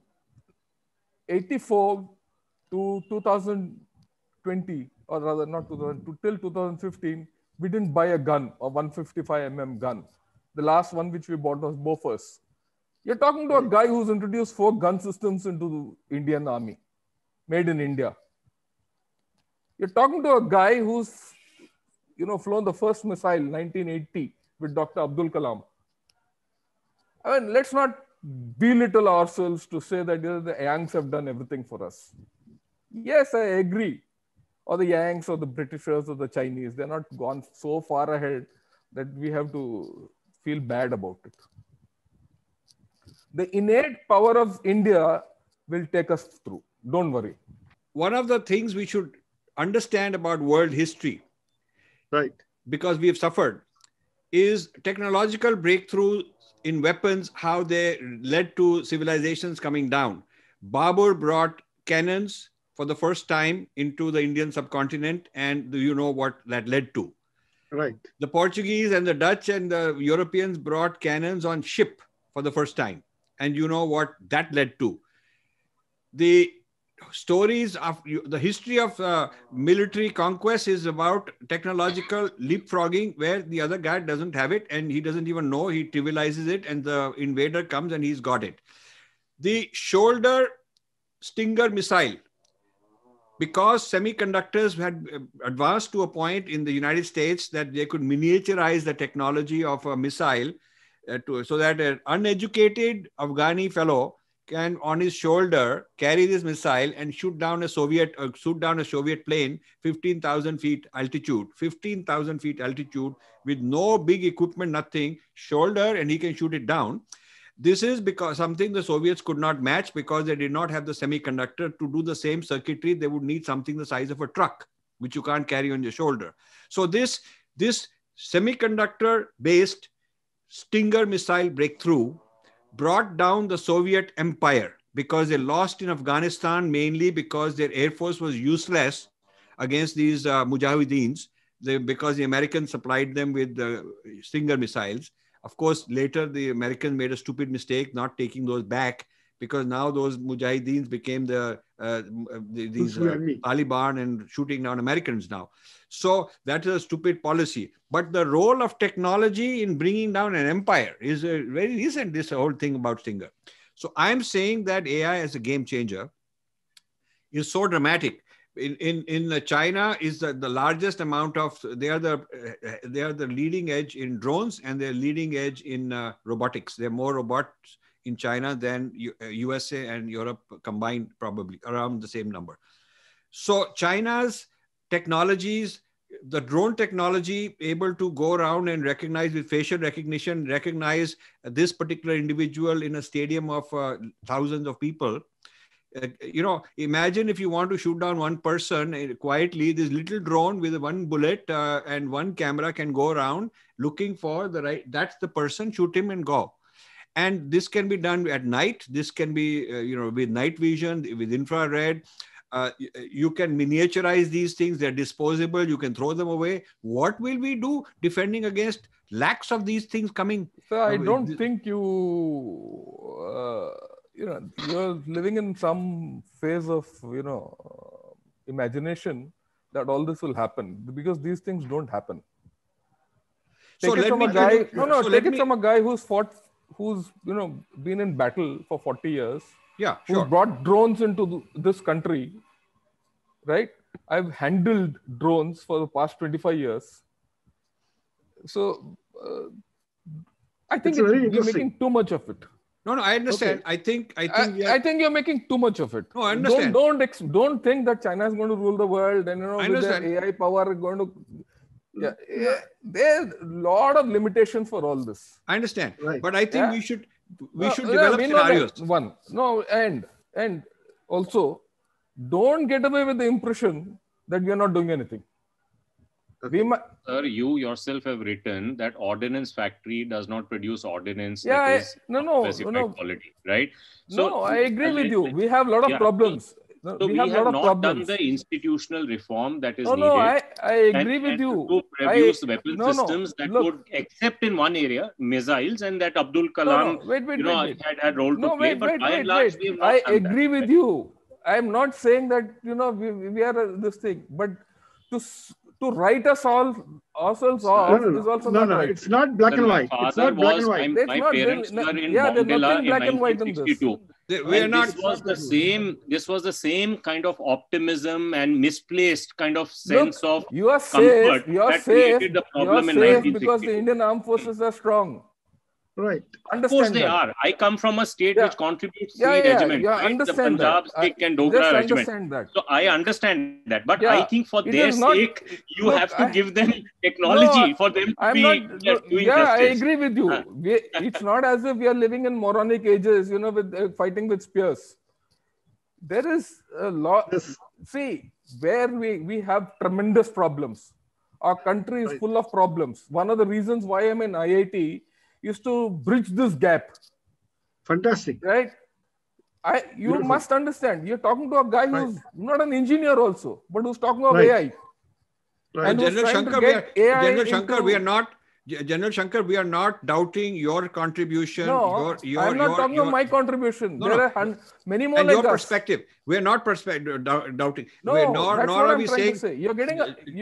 84 to 2020, or rather not 2000, till 2015, we didn't buy a gun, a 155 gun. The last one which we bought was Bofors. You're talking to a guy who's introduced 4 gun systems into the Indian Army, made in India. You're talking to a guy who's, flown the first missile, 1980, with Dr. Abdul Kalam. I mean, let's not belittle ourselves to say that the Yanks have done everything for us. Yes, I agree. Or the Yanks or the Britishers or the Chinese, they're not gone so far ahead that we have to feel bad about it. The innate power of India will take us through. Don't worry. One of the things we should understand about world history, because we have suffered, is technological breakthrough in weapons, how they led to civilizations coming down. Babur brought cannons for the first time into the Indian subcontinent, and you know what that led to. The Portuguese and the Dutch and the Europeans brought cannons on ship for the first time, and you know what that led to. The stories of the history of military conquest is about technological leapfrogging, where the other guy doesn't have it and he doesn't even know, he trivializes it, and the invader comes and he's got it. The shoulder Stinger missile, because semiconductors had advanced to a point in the United States that they could miniaturize the technology of a missile so that an uneducated Afghani fellow can, on his shoulder, carry this missile and shoot down a Soviet plane 15,000 feet altitude, with no big equipment, nothing, shoulder, and he can shoot it down. This is because something the Soviets could not match, because they did not have the semiconductor to do the same circuitry. They would need something the size of a truck, which you can't carry on your shoulder. So this semiconductor-based Stinger missile breakthrough brought down the Soviet empire, because they lost in Afghanistan mainly because their air force was useless against these Mujahideens, because the Americans supplied them with Stinger missiles. Of course, later the Americans made a stupid mistake not taking those back, because now those Mujahideens became these Taliban and shooting down Americans now. So that is a stupid policy. But the role of technology in bringing down an empire is very recent, this whole thing about Stinger. So I'm saying that AI as a game changer is so dramatic. In China is the largest amount of, they are the leading edge in drones, and they're leading edge in robotics. There are more robots in China than USA and Europe combined, probably around the same number. So China's technologies, the drone technology, able to go around and recognize with facial recognition, recognize this particular individual in a stadium of thousands of people. Imagine if you want to shoot down one person quietly, this little drone with one bullet and one camera can go around looking for that's the person, shoot him and go. And this can be done at night. This can be, with night vision, with infrared. You can miniaturize these things. They're disposable. You can throw them away. What will we do defending against lakhs of these things coming? So I don't think you're living in some phase of, imagination, that all this will happen, because these things don't happen. So Take it let from me a guy. tell you, Take it from a guy who's fought, who's been in battle for 40 years. Yeah, who's sure. brought drones into this country, right? I've handled drones for the past 25 years. So I think you're making too much of it. No, I understand. Okay. I think you're making too much of it. No, I understand. Don't think that China is going to rule the world and with their AI power going to. There's a lot of limitations for all this. I understand, right. But I think we should develop scenarios. And also, don't get away with the impression that we are not doing anything. Okay. Sir, you yourself have written that ordnance factory does not produce ordnance quality, right? So, I agree with you. We have a lot of problems. So we have not done the institutional reform that is needed. I agree with you. To produce weapon systems that would, except in one area, missiles, and that Abdul Kalam had role to play. But by and large, we have not I agree with you. I am not saying that we are this thing, but to write us ourselves off is also not right. It's not black and white. It's not black and white. My parents were in Mandela in 1962. This was the same kind of optimism and misplaced kind of sense of comfort that created the problem in 1962. Because the Indian armed forces are strong. Right. Of course they are. I come from a state which contributes 3 regiments. Right? The Punjab, Sikh and Dogra regiment. So I understand that. But I think for their sake, you have to give them technology for them to be doing justice. I agree with you. It's not as if we are living in moronic ages, with fighting with spears. There is a lot. See, where we have tremendous problems. Our country is full of problems. One of the reasons why I'm in IIT is to bridge this gap. Fantastic. Right? You must understand, you're talking to a guy who's not an engineer also, but who's talking about AI. Right. And General Shankar, we are not doubting your contribution. No, I'm not talking about my contribution. There are many more like your perspective. We are not doubting. No, nor are we saying. Say. You're getting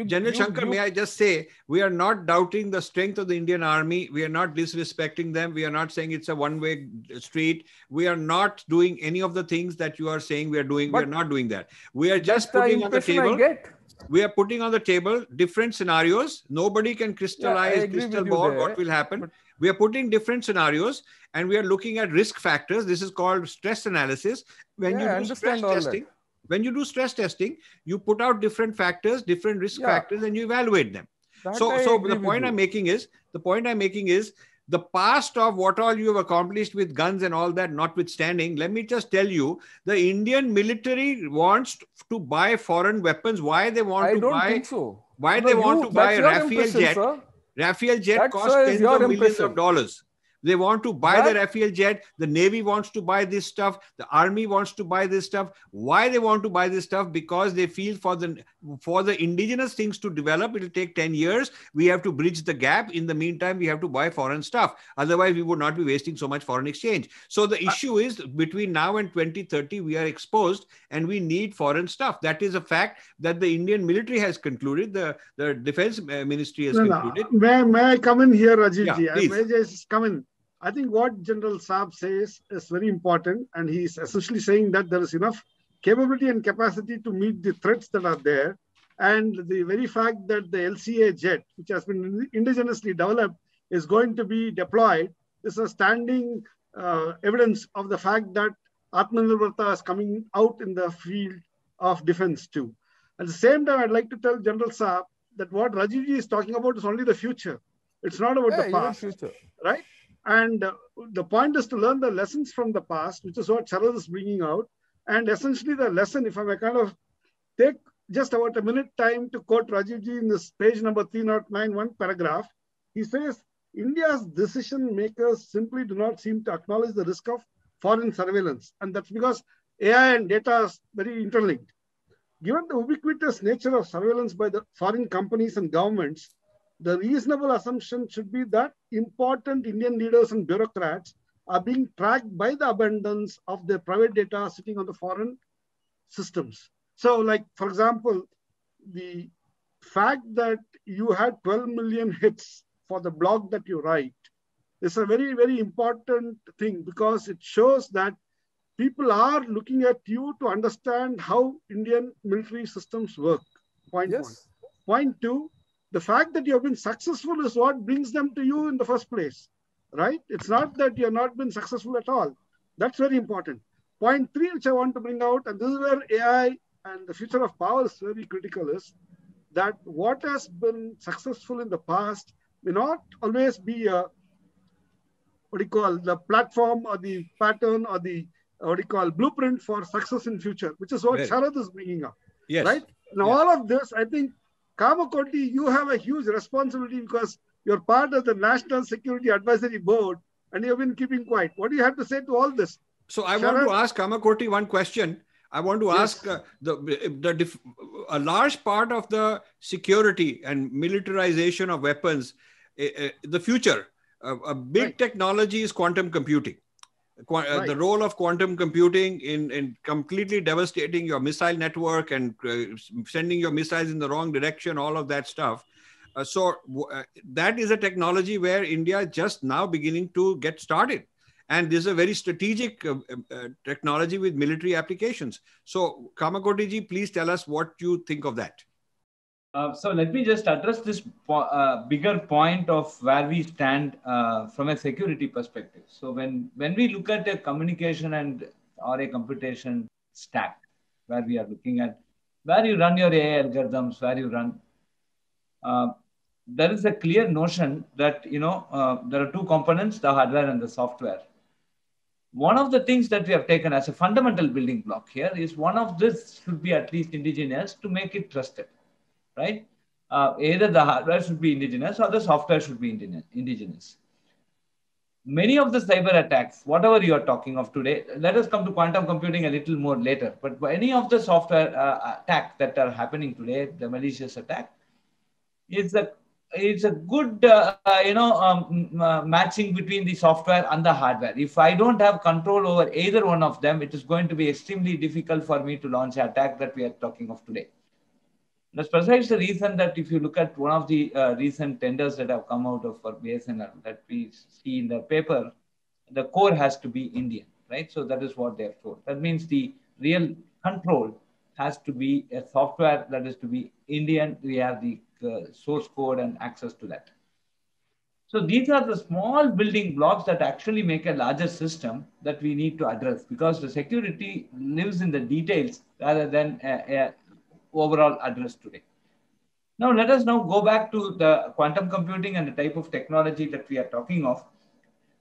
General Shankar, may I just say, we are not doubting the strength of the Indian army. We are not disrespecting them. We are not saying it's a one-way street. We are not doing any of the things that you are saying we are doing. We are not doing that. We are just putting on the table. We are putting on the table different scenarios. Nobody can crystallize crystal ball what will happen. We are putting different scenarios and we are looking at risk factors. This is called stress analysis. When you do stress testing, you put out different factors, different risk factors, and you evaluate them. So the point I'm making is the past of what all you have accomplished with guns and all that notwithstanding, let me just tell you, the Indian military wants to buy foreign weapons. Why they want to buy? I don't think so. Why they want to buy a Rafale jet? Sir. Rafale jet costs tens of millions of dollars. They want to buy the Rafale jet. The Navy wants to buy this stuff. The Army wants to buy this stuff. Why they want to buy this stuff? Because they feel for the indigenous things to develop, it will take 10 years. We have to bridge the gap. In the meantime, we have to buy foreign stuff. Otherwise, we would not be wasting so much foreign exchange. So the issue is between now and 2030, we are exposed and we need foreign stuff. That is a fact that the Indian military has concluded. The Defense Ministry has concluded. May I come in here, Rajivji? Yeah, please. May I just come in? I think what General Saab says is very important, and he's essentially saying that there is enough capability and capacity to meet the threats that are there. And the very fact that the LCA jet, which has been indigenously developed, is going to be deployed is a standing evidence of the fact that Atmanirbharta is coming out in the field of defense too. At the same time, I'd like to tell General Saab that what Rajivji is talking about is only the future. It's not about the past, right? And the point is to learn the lessons from the past, which is what Sharad is bringing out. And essentially the lesson, if I may kind of take just about a minute time to quote Rajivji in this page number 3091 paragraph, he says, India's decision makers simply do not seem to acknowledge the risk of foreign surveillance. And that's because AI and data are very interlinked. Given the ubiquitous nature of surveillance by the foreign companies and governments, the reasonable assumption should be that important Indian leaders and bureaucrats are being tracked by the abundance of their private data sitting on the foreign systems. So like, for example, the fact that you had 12 million hits for the blog that you write is a very, very important thing, because it shows that people are looking at you to understand how Indian military systems work. Point one. Point two, the fact that you have been successful is what brings them to you in the first place, right? It's not that you have not been successful at all. That's very important. Point three, which I want to bring out, and this is where AI and the future of power is very critical, is that what has been successful in the past may not always be a, what do you call, the platform or the pattern or the, what do you call, blueprint for success in future, which is what Sharad is bringing up. Yes. Right? Now, all of this, I think, Kamakoti, you have a huge responsibility because you're part of the National Security Advisory Board and you've been keeping quiet. What do you have to say to all this? So I want to ask Kamakoti one question. I want to ask a large part of the security and militarization of weapons, the future, a big technology is quantum computing. The role of quantum computing in completely devastating your missile network and sending your missiles in the wrong direction, all of that stuff. That is a technology where India is just now beginning to get started. And this is a very strategic technology with military applications. So Kamakoti ji, please tell us what you think of that. So let me just address this bigger point of where we stand from a security perspective. So when we look at a communication or a computation stack, where we are looking at where you run your AI algorithms, where you run, there is a clear notion that there are two components: the hardware and the software. One of the things that we have taken as a fundamental building block here is one of this should be at least indigenous to make it trusted. Right? Either the hardware should be indigenous or the software should be indigenous. Many of the cyber attacks, whatever you are talking of today, let us come to quantum computing a little more later, but any of the software attacks that are happening today, the malicious attack, is a good matching between the software and the hardware. If I don't have control over either one of them, it is going to be extremely difficult for me to launch an attack that we are talking of today. That's precisely the reason that if you look at one of the recent tenders that have come out of for BSNL that we see in the paper, the core has to be Indian, right? So that is what they have told. That means the real control has to be a software that is to be Indian. We have the source code and access to that. So these are the small building blocks that actually make a larger system that we need to address, because the security lives in the details rather than overall address today. Now, let us now go back to the quantum computing and the type of technology that we are talking of.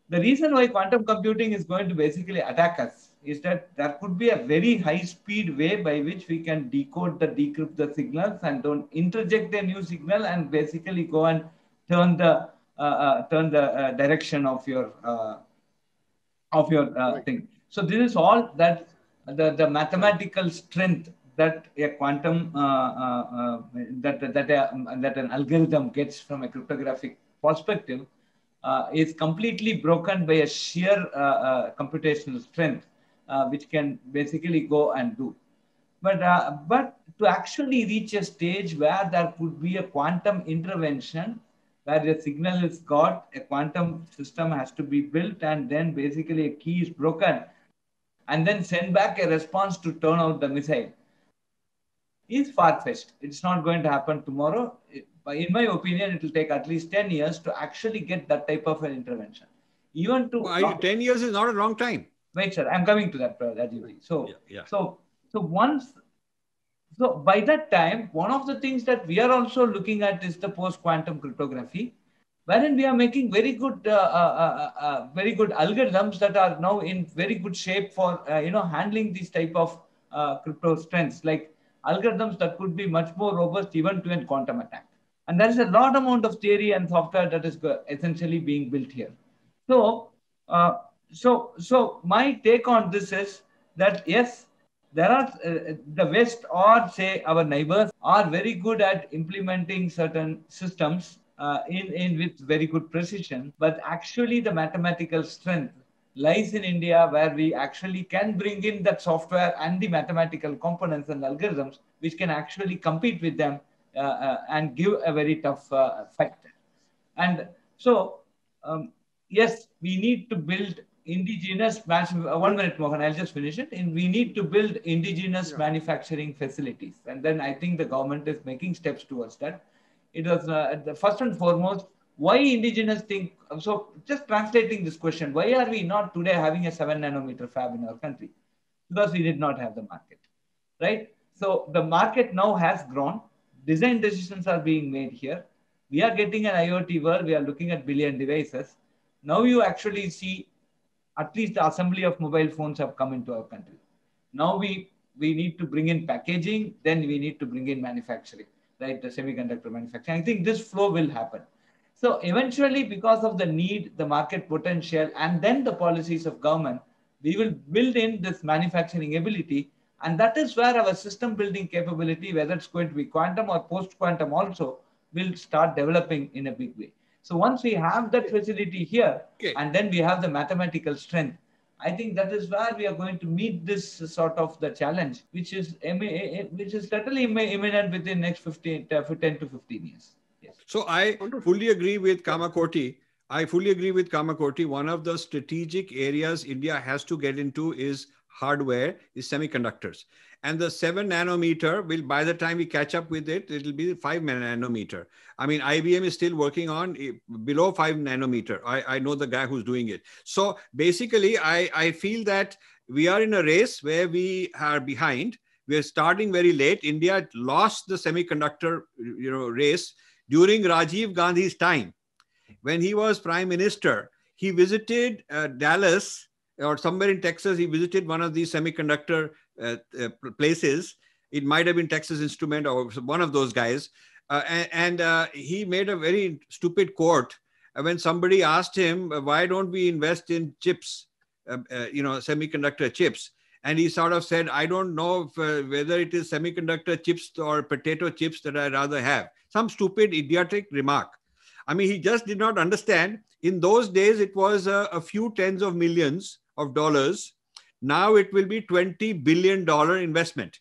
The reason why quantum computing is going to basically attack us is that there could be a very high speed way by which we can decrypt the signals and don't interject a new signal and basically go and turn the direction of your thing. So this is all that the mathematical strength that a quantum that an algorithm gets from a cryptographic perspective is completely broken by a sheer computational strength, which can basically go and do. But to actually reach a stage where there could be a quantum intervention, where the signal is got, a quantum system has to be built, and then basically a key is broken, and then send back a response to turn out the missile, is far-fetched. It's not going to happen tomorrow. In my opinion, it will take at least 10 years to actually get that type of an intervention. Even to 10 years is not a long time. Wait, sir, I'm coming to that, Rajiv. So by that time, one of the things that we are also looking at is the post-quantum cryptography, wherein we are making very good algorithms that are now in very good shape for handling these type of crypto strengths, like algorithms that could be much more robust even to a quantum attack. And there is a lot amount of theory and software that is essentially being built here. So my take on this is that yes, there are the West, or say our neighbors, are very good at implementing certain systems with very good precision, but actually the mathematical strength lies in India, where we actually can bring in that software and the mathematical components and algorithms, which can actually compete with them and give a very tough fight. And so, yes, we need to build indigenous, 1 minute, Mohan, I'll just finish it. And we need to build indigenous manufacturing facilities. And then I think the government is making steps towards that. It was the first and foremost, why indigenous thing? So just translating this question, why are we not today having a 7 nanometer fab in our country? Because we did not have the market, right? So the market now has grown. Design decisions are being made here. We are getting an IoT world. We are looking at billion devices. Now you actually see at least the assembly of mobile phones have come into our country. Now we need to bring in packaging, then we need to bring in manufacturing, right? The semiconductor manufacturing. I think this flow will happen. So eventually, because of the need, the market potential, and then the policies of government, we will build in this manufacturing ability. And that is where our system building capability, whether it's going to be quantum or post-quantum also, will start developing in a big way. So once we have that facility here, and then we have the mathematical strength, I think that is where we are going to meet this sort of the challenge, which is certainly imminent within next 10 to 15 years. Yes. So I fully agree with Kamakoti. One of the strategic areas India has to get into is hardware, is semiconductors. And the 7 nanometer will, by the time we catch up with it, it'll be 5 nanometer. I mean, IBM is still working on below 5 nanometer. I know the guy who's doing it. So basically, I feel that we are in a race where we are behind. We are starting very late. India lost the semiconductor race during Rajiv Gandhi's time. When he was prime minister, he visited Dallas or somewhere in Texas. He visited one of these semiconductor places. It might have been Texas Instrument or one of those guys. And he made a very stupid quote when somebody asked him, why don't we invest in chips, semiconductor chips? And he sort of said, I don't know whether it is semiconductor chips or potato chips that I'd rather have. Some stupid, idiotic remark. I mean, he just did not understand. In those days, it was a few tens of millions of dollars. Now it will be $20 billion investment.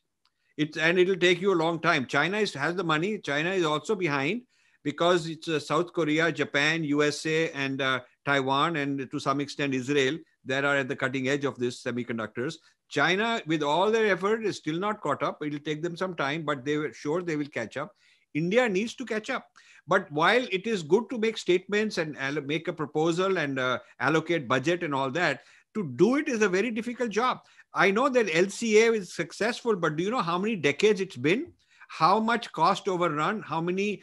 And it'll take you a long time. China has the money. China is also behind because it's South Korea, Japan, USA, and Taiwan, and to some extent Israel that are at the cutting edge of this semiconductors. China, with all their effort, is still not caught up. It'll take them some time, but they were sure they will catch up. India needs to catch up. But while it is good to make statements and make a proposal and allocate budget and all that, to do it is a very difficult job. I know that LCA is successful, but do you know how many decades it's been? How much cost overrun? How many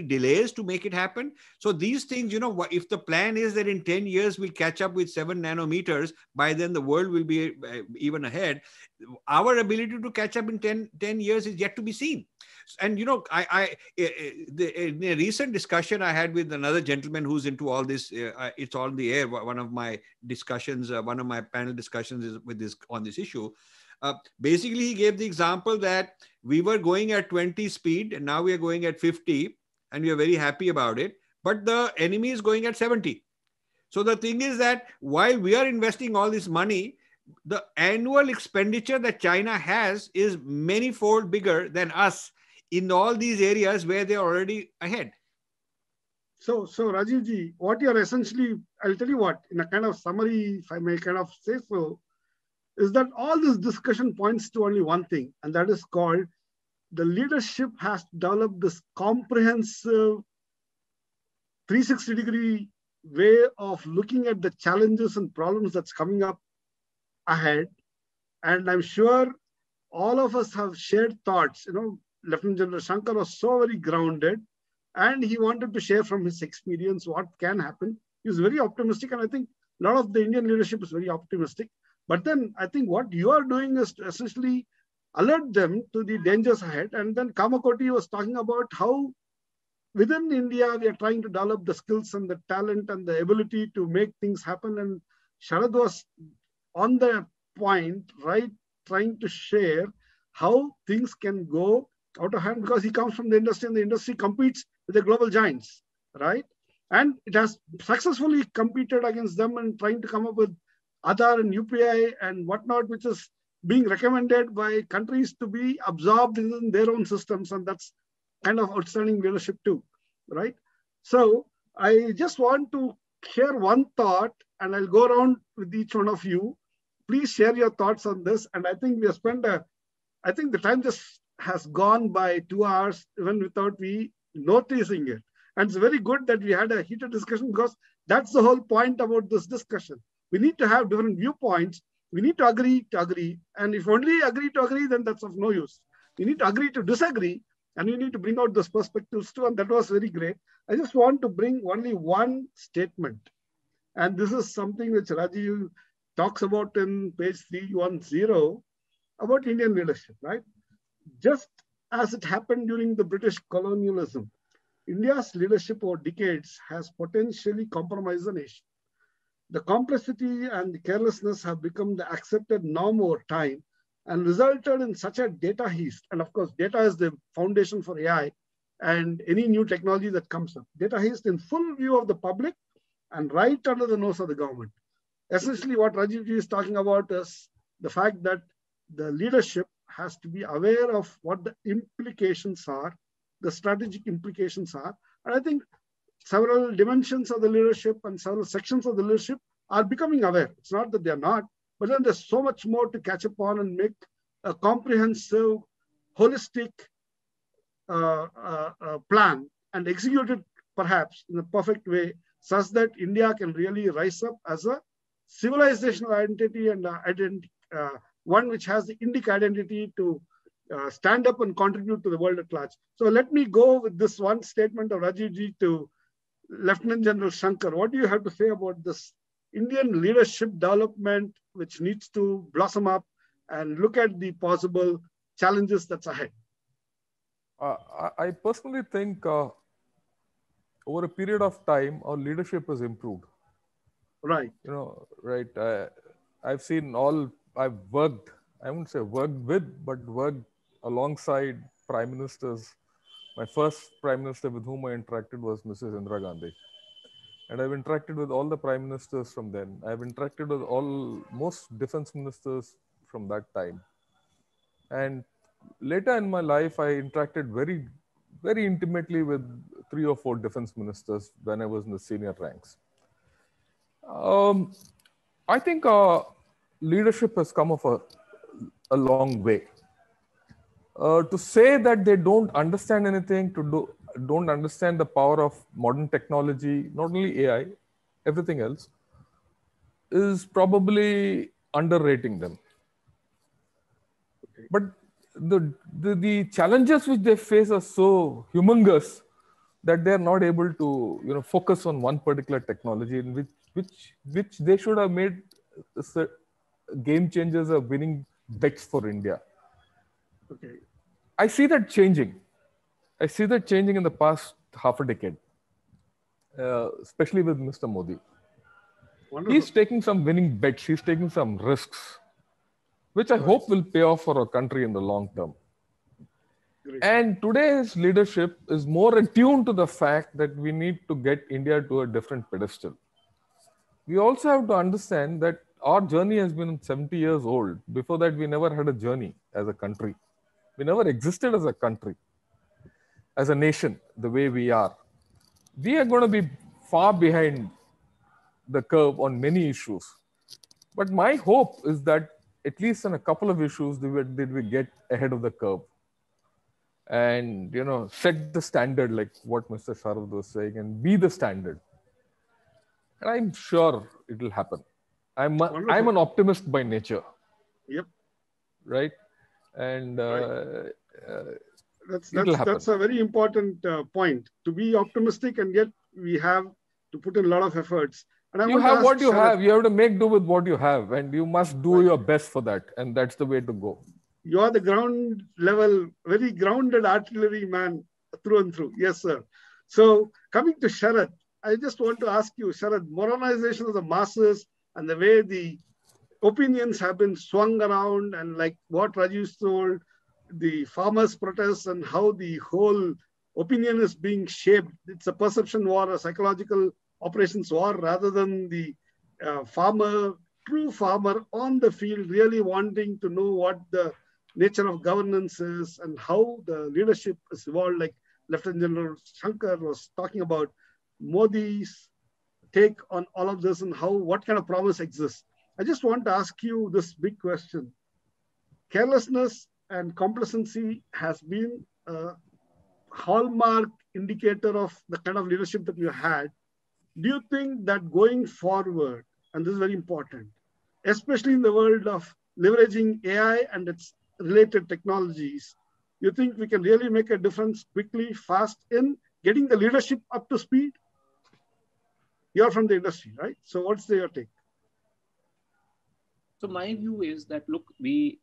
delays to make it happen? So these things, if the plan is that in 10 years we'll catch up with 7 nanometers, by then the world will be even ahead. Our ability to catch up in 10 years is yet to be seen. And in a recent discussion I had with another gentleman who's into all this, it's on the air. One of my panel discussions is on this issue. Basically, he gave the example that we were going at 20 speed and now we are going at 50 and we are very happy about it. But the enemy is going at 70. So the thing is that while we are investing all this money, the annual expenditure that China has is many-fold bigger than us in all these areas where they are already ahead. So Rajivji, what you're essentially, I'll tell you what, in a kind of summary, if I may kind of say so, is that all this discussion points to only one thing, and that is called the leadership has to develop this comprehensive 360-degree way of looking at the challenges and problems that's coming up ahead. And I'm sure all of us have shared thoughts. Lieutenant General Shankar was so very grounded and he wanted to share from his experience what can happen. He was very optimistic, and I think a lot of the Indian leadership is very optimistic. But then I think what you are doing is to essentially alert them to the dangers ahead. And then Kamakoti was talking about how within India, we are trying to develop the skills and the talent and the ability to make things happen. And Sharad was on the point, right, trying to share how things can go out of hand because he comes from the industry and the industry competes with the global giants, right? And it has successfully competed against them and trying to come up with Aadhaar and UPI and whatnot, which is being recommended by countries to be absorbed in their own systems. And that's kind of outstanding leadership too, right? So I just want to share one thought, and I'll go around with each one of you. Please share your thoughts on this. And I think we have spent I think the time just has gone by 2 hours, even without we noticing it. And it's very good that we had a heated discussion, because that's the whole point about this discussion. We need to have different viewpoints. We need to agree to agree. And if only agree to agree, then that's of no use. We need to agree to disagree, and we need to bring out those perspectives too. And that was very great. I just want to bring only one statement. And this is something which Rajiv talks about in page 310 about Indian leadership, right? Just as it happened during the British colonialism, India's leadership over decades has potentially compromised the nation. The complexity and the carelessness have become the accepted norm over time and resulted in such a data heist. And of course, data is the foundation for AI and any new technology that comes up. Data heist in full view of the public and right under the nose of the government. Essentially, what Rajiv is talking about is the fact that the leadership has to be aware of what the implications are, the strategic implications are. And I think several dimensions of the leadership and several sections of the leadership are becoming aware. It's not that they're not, but then there's so much more to catch up on and make a comprehensive, holistic plan and execute it perhaps in a perfect way, such that India can really rise up as a civilizational identity and one which has the Indic identity to stand up and contribute to the world at large. So let me go with this one statement of Rajivji to Lieutenant General Shankar. What do you have to say about this Indian leadership development, which needs to blossom up and look at the possible challenges that's ahead? I personally think over a period of time, our leadership has improved. Right. Right. I've seen I've worked, I wouldn't say worked with, but worked alongside prime ministers. My first prime minister with whom I interacted was Mrs. Indira Gandhi. And I've interacted with all the prime ministers from then. I've interacted with most defense ministers from that time. And later in my life, I interacted very, very intimately with 3 or 4 defense ministers when I was in the senior ranks. I think leadership has come of a long way. To say that they don't understand anything, don't understand the power of modern technology, not only AI, everything else, is probably underrating them. Okay. But the challenges which they face are so humongous that they're not able to focus on one particular technology in which they should have made game changers or winning bets for India. Okay. I see that changing. I see that changing in the past half a decade, especially with Mr. Modi. Wonderful. He's taking some winning bets. He's taking some risks, which I hope will pay off for our country in the long term. Great. And today's leadership is more attuned to the fact that we need to get India to a different pedestal. We also have to understand that our journey has been 70 years old. Before that, we never had a journey as a country. We never existed as a country, as a nation, the way we are. We are going to be far behind the curve on many issues. But my hope is that at least on a couple of issues, did we get ahead of the curve and set the standard, like what Mr. Sharad was saying, and be the standard. And I'm sure it will happen. I'm an optimist by nature. Yep. Right. And that's a very important point, to be optimistic, and yet we have to put in a lot of efforts. And you have what you have. You have to make do with what you have, and you must do your best for that. And that's the way to go. You are the ground level, very grounded artillery man through and through. Yes, sir. So coming to Sharad, I just want to ask you, Sharad, modernization of the masses and the way the opinions have been swung around, and like what Rajiv told, the farmers' protests and how the whole opinion is being shaped. It's a perception war, a psychological operations war, rather than the farmer true farmer on the field, really wanting to know what the nature of governance is and how the leadership is evolved, like Lieutenant General Shankar was talking about Modi's take on all of this and what kind of promise exists. I just want to ask you this big question. Carelessness and complacency has been a hallmark indicator of the kind of leadership that you had. Do you think that going forward, and this is very important, especially in the world of leveraging AI and its related technologies, you think we can really make a difference quickly, fast in getting the leadership up to speed? You're from the industry, right? So what's your take? So my view is that, look, we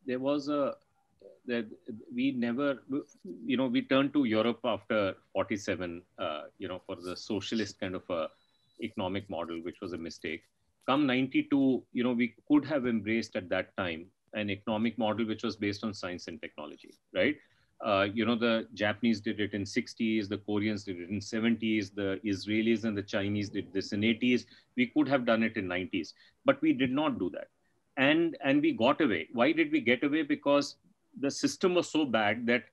turned to Europe after 47, for the socialist kind of a economic model, which was a mistake. Come 92, we could have embraced at that time an economic model which was based on science and technology, right? The Japanese did it in 60s, the Koreans did it in 70s, the Israelis and the Chinese did this in 80s. We could have done it in 90s, but we did not do that. And we got away. Why did we get away? Because the system was so bad that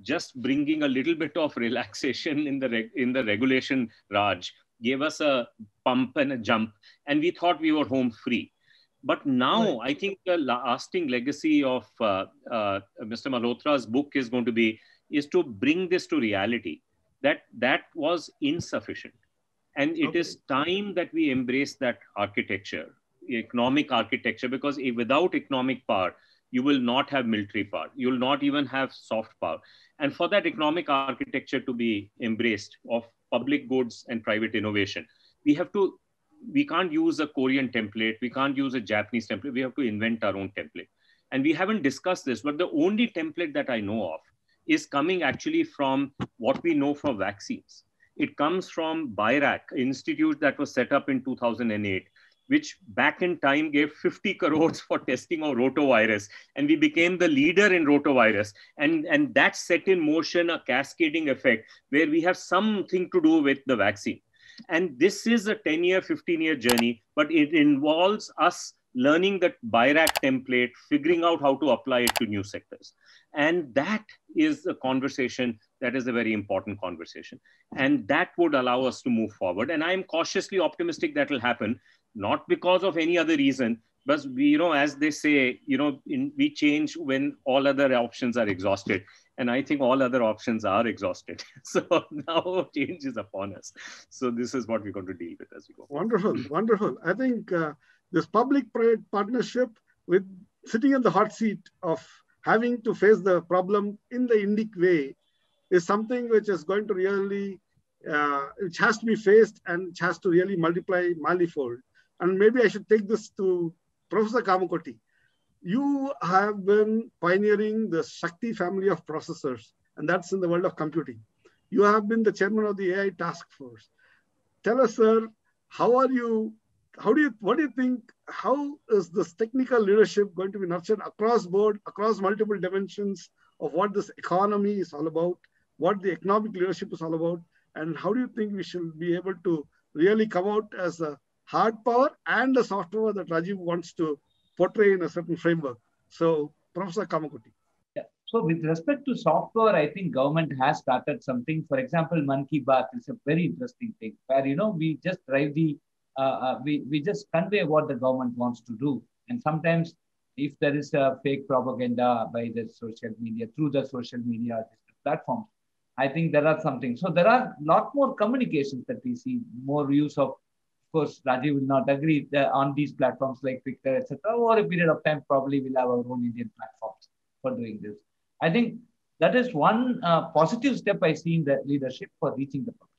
just bringing a little bit of relaxation in the regulation, Raj, gave us a pump and a jump, and we thought we were home free. But now I think the lasting legacy of Mr. Malhotra's book is going to be to bring this to reality, that was insufficient. And it is time that we embrace that architecture, economic architecture, because without economic power, you will not have military power. You will not even have soft power. And for that economic architecture to be embraced of public goods and private innovation, we can't use a Korean template. We can't use a Japanese template. We have to invent our own template. And we haven't discussed this, but the only template that I know of is coming actually from what we know from vaccines. It comes from BIRAC, an institute that was set up in 2008, which back in time gave 50 crores for testing of rotavirus. And we became the leader in rotavirus. And that set in motion a cascading effect where we have something to do with the vaccine. And this is a 10-year, 15-year journey, but it involves us learning that BIRAC template, figuring out how to apply it to new sectors. And that is a conversation that is a very important conversation. And that would allow us to move forward. And I'm cautiously optimistic that will happen, not because of any other reason, but we, as they say, we change when all other options are exhausted. And I think all other options are exhausted. So now change is upon us. So this is what we're going to deal with as we go. Wonderful, wonderful. I think this public-private partnership with sitting in the hot seat of having to face the problem in the Indic way is something which is going to really, which has to be faced and which has to really multiply manifold. And maybe I should take this to Professor Kamakoti. You have been pioneering the Shakti family of processors, and that's in the world of computing. You have been the chairman of the AI task force. Tell us, sir, what do you think, how is this technical leadership going to be nurtured across board, across multiple dimensions of what this economy is all about, what the economic leadership is all about, and how do you think we should be able to really come out as a hard power and a soft power that Rajiv wants to portray in a certain framework? So, Professor Kamakoti. Yeah. So, with respect to soft power, I think government has started something. For example, Man Ki Baat is a very interesting thing where, we just drive we just convey what the government wants to do. And sometimes if there is a fake propaganda by the social media, through the social media platforms, I think there are something. So there are a lot more communications that we see, more use of course, Rajiv will not agree on these platforms like Twitter, etc. Over a period of time, probably we'll have our own Indian platforms for doing this. I think that is one positive step I see in the leadership for reaching the public.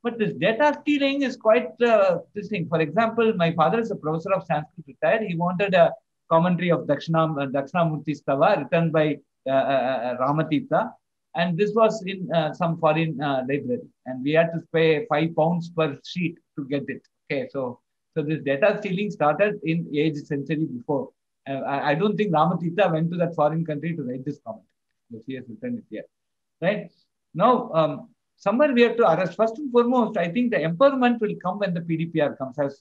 But this data stealing is quite this thing. For example, my father is a professor of Sanskrit retired. He wanted a commentary of Dakshinamurti Stava written by Ramatita. And this was in some foreign library. And we had to pay £5 per sheet to get it. Okay, so this data stealing started in 8th century before. I don't think Ramatita went to that foreign country to write this comment. So he has written it here. Right? Now, somewhere we have to arrest. First and foremost, I think the empowerment will come when the PDPR comes. As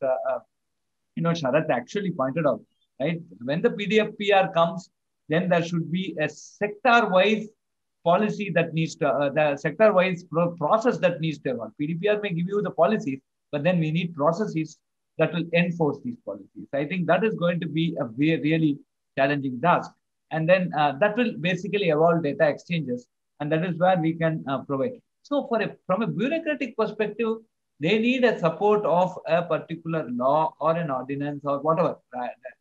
Sharad actually pointed out, right? When the PDFPR comes, then there should be a sector-wise policy that needs to, the sector-wise process that needs to evolve. PDPR may give you the policies, but then we need processes that will enforce these policies. I think that is going to be a really challenging task. And then that will basically evolve data exchanges. And that is where we can provide. So from a bureaucratic perspective, they need a support of a particular law or an ordinance or whatever.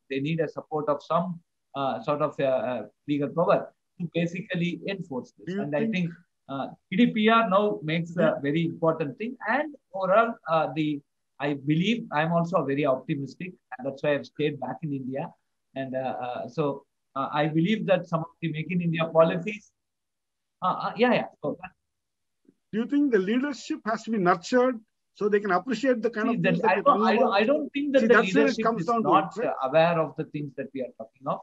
They need a support of some sort of legal power to basically enforce this. And I think GDPR now makes a very important thing. And overall, I believe I'm also very optimistic, and that's why I've stayed back in India. And so I believe that some of the Make in India policies, So, do you think the leadership has to be nurtured so they can appreciate the kind of things that I don't think that the leadership is not aware of the things that we are talking of.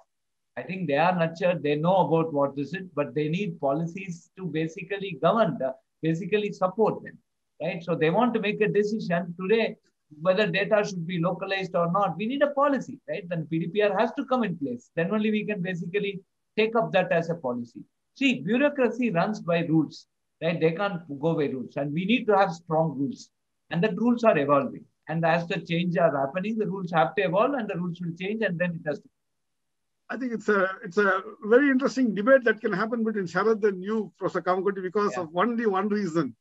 I think they are nurtured, they know about what this is, but they need policies to basically govern, basically support them, right? So they want to make a decision today whether data should be localized or not. We need a policy, right? Then PDPR has to come in place. Then only we can basically take up that as a policy. See, bureaucracy runs by rules, right? They can't go by rules, and we need to have strong rules. And the rules are evolving. And as the change are happening, the rules have to evolve and the rules will change, and then it has to. I think it's a very interesting debate that can happen between Sharad and you, Professor Kamakoti, because of only one reason.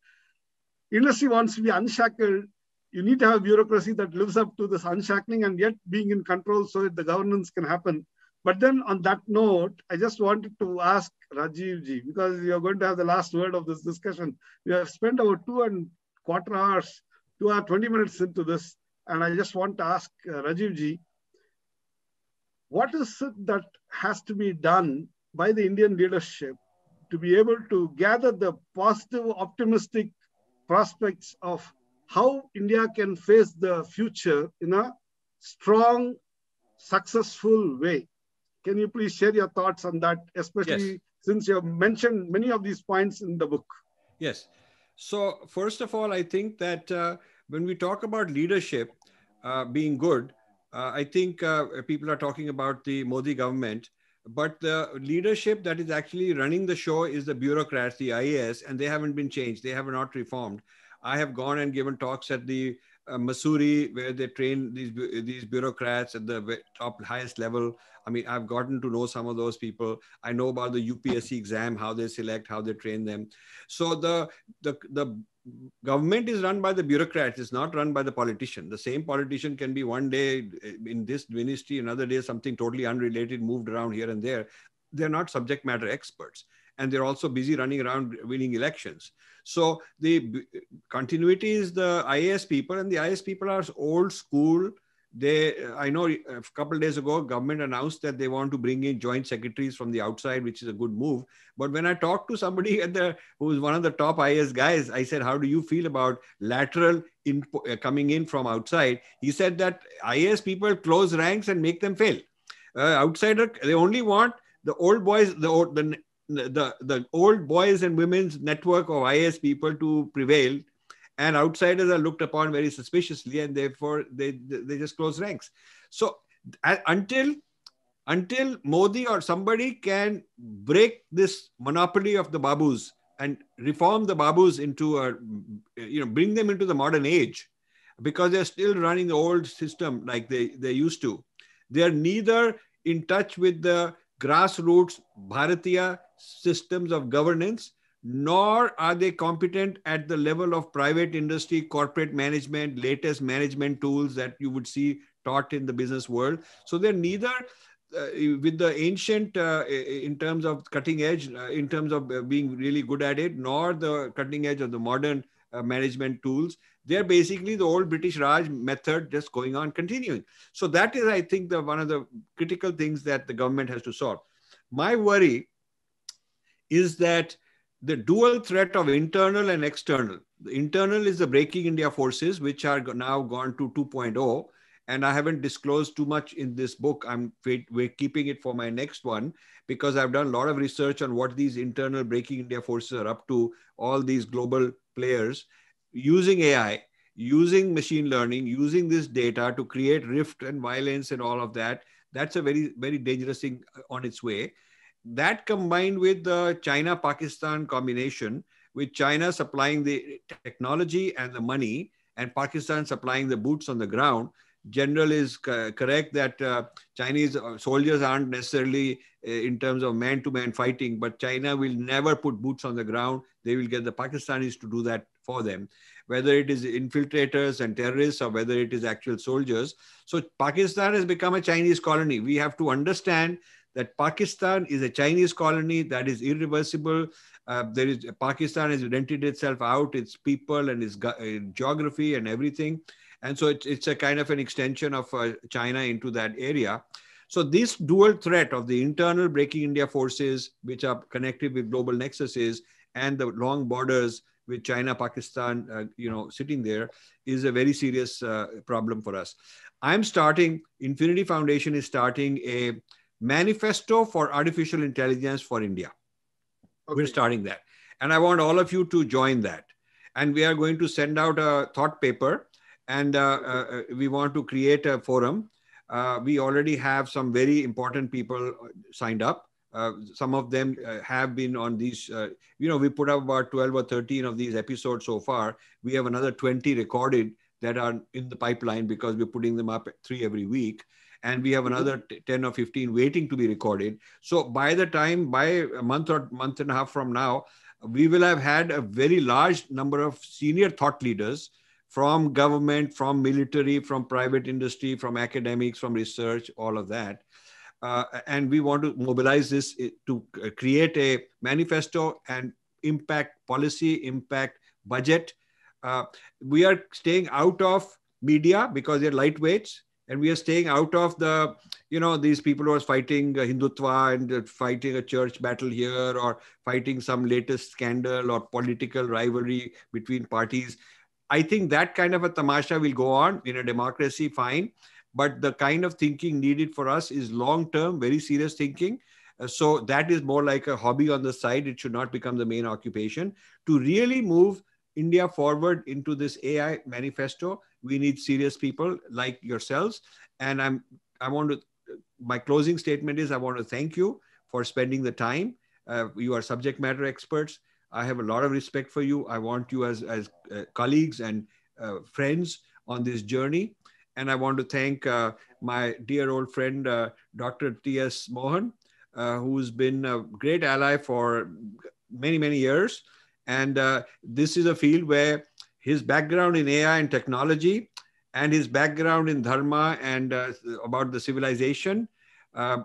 Industry wants to be unshackled. You need to have bureaucracy that lives up to this unshackling and yet being in control so that the governance can happen. But then on that note, I just wanted to ask Rajiv ji, because you're going to have the last word of this discussion. We have spent about 2.25 hours, 2 hours, 20 minutes into this. And I just want to ask Rajiv ji, what is it that has to be done by the Indian leadership to be able to gather the positive, optimistic prospects of how India can face the future in a strong, successful way? Can you please share your thoughts on that, especially since you have mentioned many of these points in the book? Yes. So first of all, I think that when we talk about leadership being good, I think people are talking about the Modi government, but the leadership that is actually running the show is the bureaucrats, the IAS, and they haven't been changed. They have not reformed. I have gone and given talks at the Missouri, where they train these bureaucrats at the top highest level. I mean, I've gotten to know some of those people. I know about the UPSC exam, how they select, how they train them. So the government is run by the bureaucrats. It's not run by the politician. The same politician can be one day in this ministry, another day something totally unrelated, moved around here and there. They're not subject matter experts. And they're also busy running around winning elections. So the continuity is the IAS people, and the IAS people are old school. I know a couple of days ago, government announced that they want to bring in joint secretaries from the outside, which is a good move. But when I talked to somebody who is one of the top IAS guys, I said, how do you feel about lateral coming in from outside? He said that IAS people close ranks and make them fail. Outsider, they only want the old boys, the old boys and women's network of IAS people to prevail. And outsiders are looked upon very suspiciously, and therefore they just close ranks. So until Modi or somebody can break this monopoly of the babus and reform the babus into bring them into the modern age, because they're still running the old system like they used to. They're neither in touch with the grassroots Bharatiya systems of governance, nor are they competent at the level of private industry, corporate management, latest management tools that you would see taught in the business world. So they're neither with the ancient in terms of cutting edge, in terms of being really good at it, nor the cutting edge of the modern management tools. They're basically the old British Raj method just going on, continuing. So that is, I think, one of the critical things that the government has to solve. My worry is that the dual threat of internal and external. The internal is the Breaking India forces, which are now gone to 2.0. And I haven't disclosed too much in this book. We're keeping it for my next one, because I've done a lot of research on what these internal Breaking India forces are up to, all these global players using AI. using machine learning, using this data to create rift and violence and all of that, that's a very, very dangerous thing on its way. That combined with the China-Pakistan combination, with China supplying the technology and the money, and Pakistan supplying the boots on the ground, General is correct that Chinese soldiers aren't necessarily in terms of man-to-man fighting, but China will never put boots on the ground. They will get the Pakistanis to do that for them, whether it is infiltrators and terrorists or whether it is actual soldiers. So Pakistan has become a Chinese colony. We have to understand that Pakistan is a Chinese colony that is irreversible. Pakistan has rented itself out, its people and its geography and everything. And so it's a kind of an extension of China into that area. So this dual threat of the internal Breaking India forces, which are connected with global nexuses, and the long borders with China, Pakistan, sitting there, is a very serious problem for us. Infinity Foundation is starting a manifesto for artificial intelligence for India. Okay. We're starting that. And I want all of you to join that. And we are going to send out a thought paper, and we want to create a forum. We already have some very important people signed up. Some of them have been on these, we put up about 12 or 13 of these episodes so far. We have another 20 recorded that are in the pipeline because we're putting them up at 3 every week. And we have another 10 or 15 waiting to be recorded. So by a month or month and a half from now, we will have had a very large number of senior thought leaders from government, from military, from private industry, from academics, from research, all of that. And we want to mobilize this to create a manifesto and impact policy, impact budget. We are staying out of media because they're lightweights. And we are staying out of these people who are fighting Hindutva and fighting a church battle here, or fighting some latest scandal or political rivalry between parties. I think that kind of a tamasha will go on in a democracy, fine. But the kind of thinking needed for us is long-term, very serious thinking. So that is more like a hobby on the side. It should not become the main occupation. To really move India forward into this AI manifesto, we need serious people like yourselves. And my closing statement is, I want to thank you for spending the time. You are subject matter experts. I have a lot of respect for you. I want you as colleagues and friends on this journey. And I want to thank my dear old friend, Dr. TS Mohan, who's been a great ally for many, many years. And this is a field where his background in AI and technology and his background in dharma and about the civilization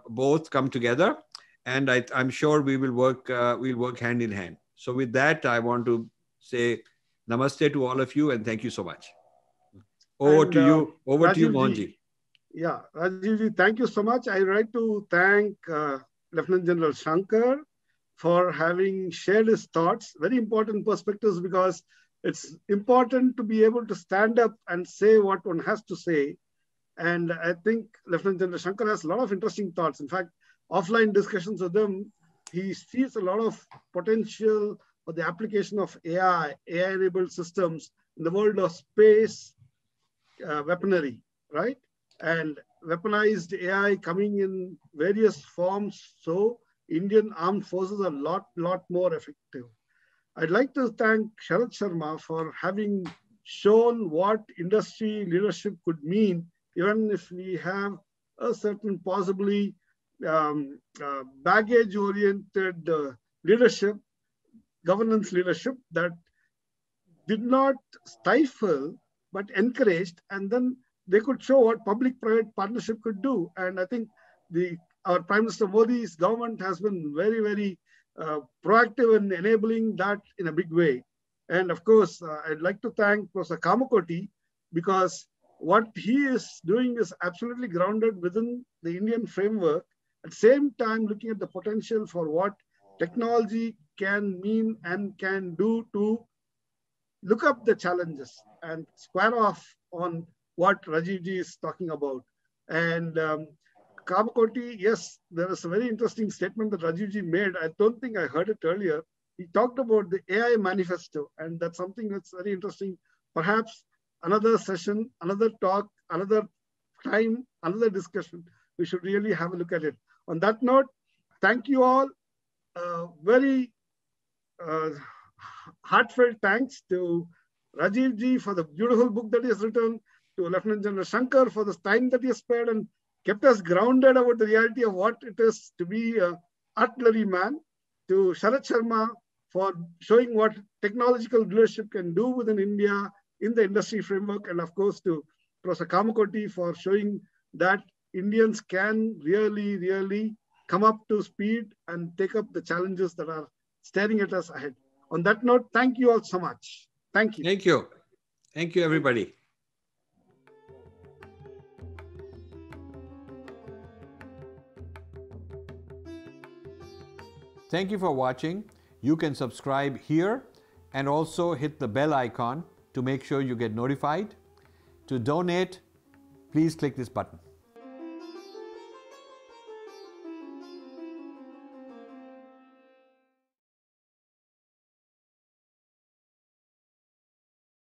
both come together. And I'm sure we'll work hand in hand. So with that, I want to say namaste to all of you and thank you so much. Over to you, Mohanji. Yeah, Rajivji, thank you so much. I'd like to thank Lieutenant General Shankar for having shared his thoughts, very important perspectives, because it's important to be able to stand up and say what one has to say. And I think Lieutenant General Shankar has a lot of interesting thoughts. In fact, offline discussions with him, he sees a lot of potential for the application of AI-enabled systems in the world of space weaponry, right? And weaponized AI coming in various forms. So Indian armed forces are a lot more effective. I'd like to thank Sharad Sharma for having shown what industry leadership could mean, even if we have a certain possibly baggage-oriented leadership, governance leadership that did not stifle, but encouraged, and then they could show what public-private partnership could do. And I think our Prime Minister Modi's government has been very, very proactive in enabling that in a big way. And of course, I'd like to thank Prof Kamakoti, because what he is doing is absolutely grounded within the Indian framework. At the same time, looking at the potential for what technology can mean and can do to look up the challenges and square off on what Rajivji is talking about. And Kamakoti, yes, there is a very interesting statement that Rajivji made. I don't think I heard it earlier. He talked about the AI manifesto, and that's something that's very interesting. Perhaps another session, another talk, another time, another discussion. We should really have a look at it. On that note, thank you all. Very heartfelt thanks to Rajiv ji for the beautiful book that he has written, to Lieutenant General Shankar for the time that he has spared and kept us grounded about the reality of what it is to be an artillery man, to Sharad Sharma for showing what technological leadership can do within India in the industry framework, and of course to Prof Kamakoti for showing that Indians can really come up to speed and take up the challenges that are staring at us ahead. On that note, thank you all so much. Thank you. Thank you. Thank you, everybody. Thank you for watching. You can subscribe here and also hit the bell icon to make sure you get notified. To donate, please click this button.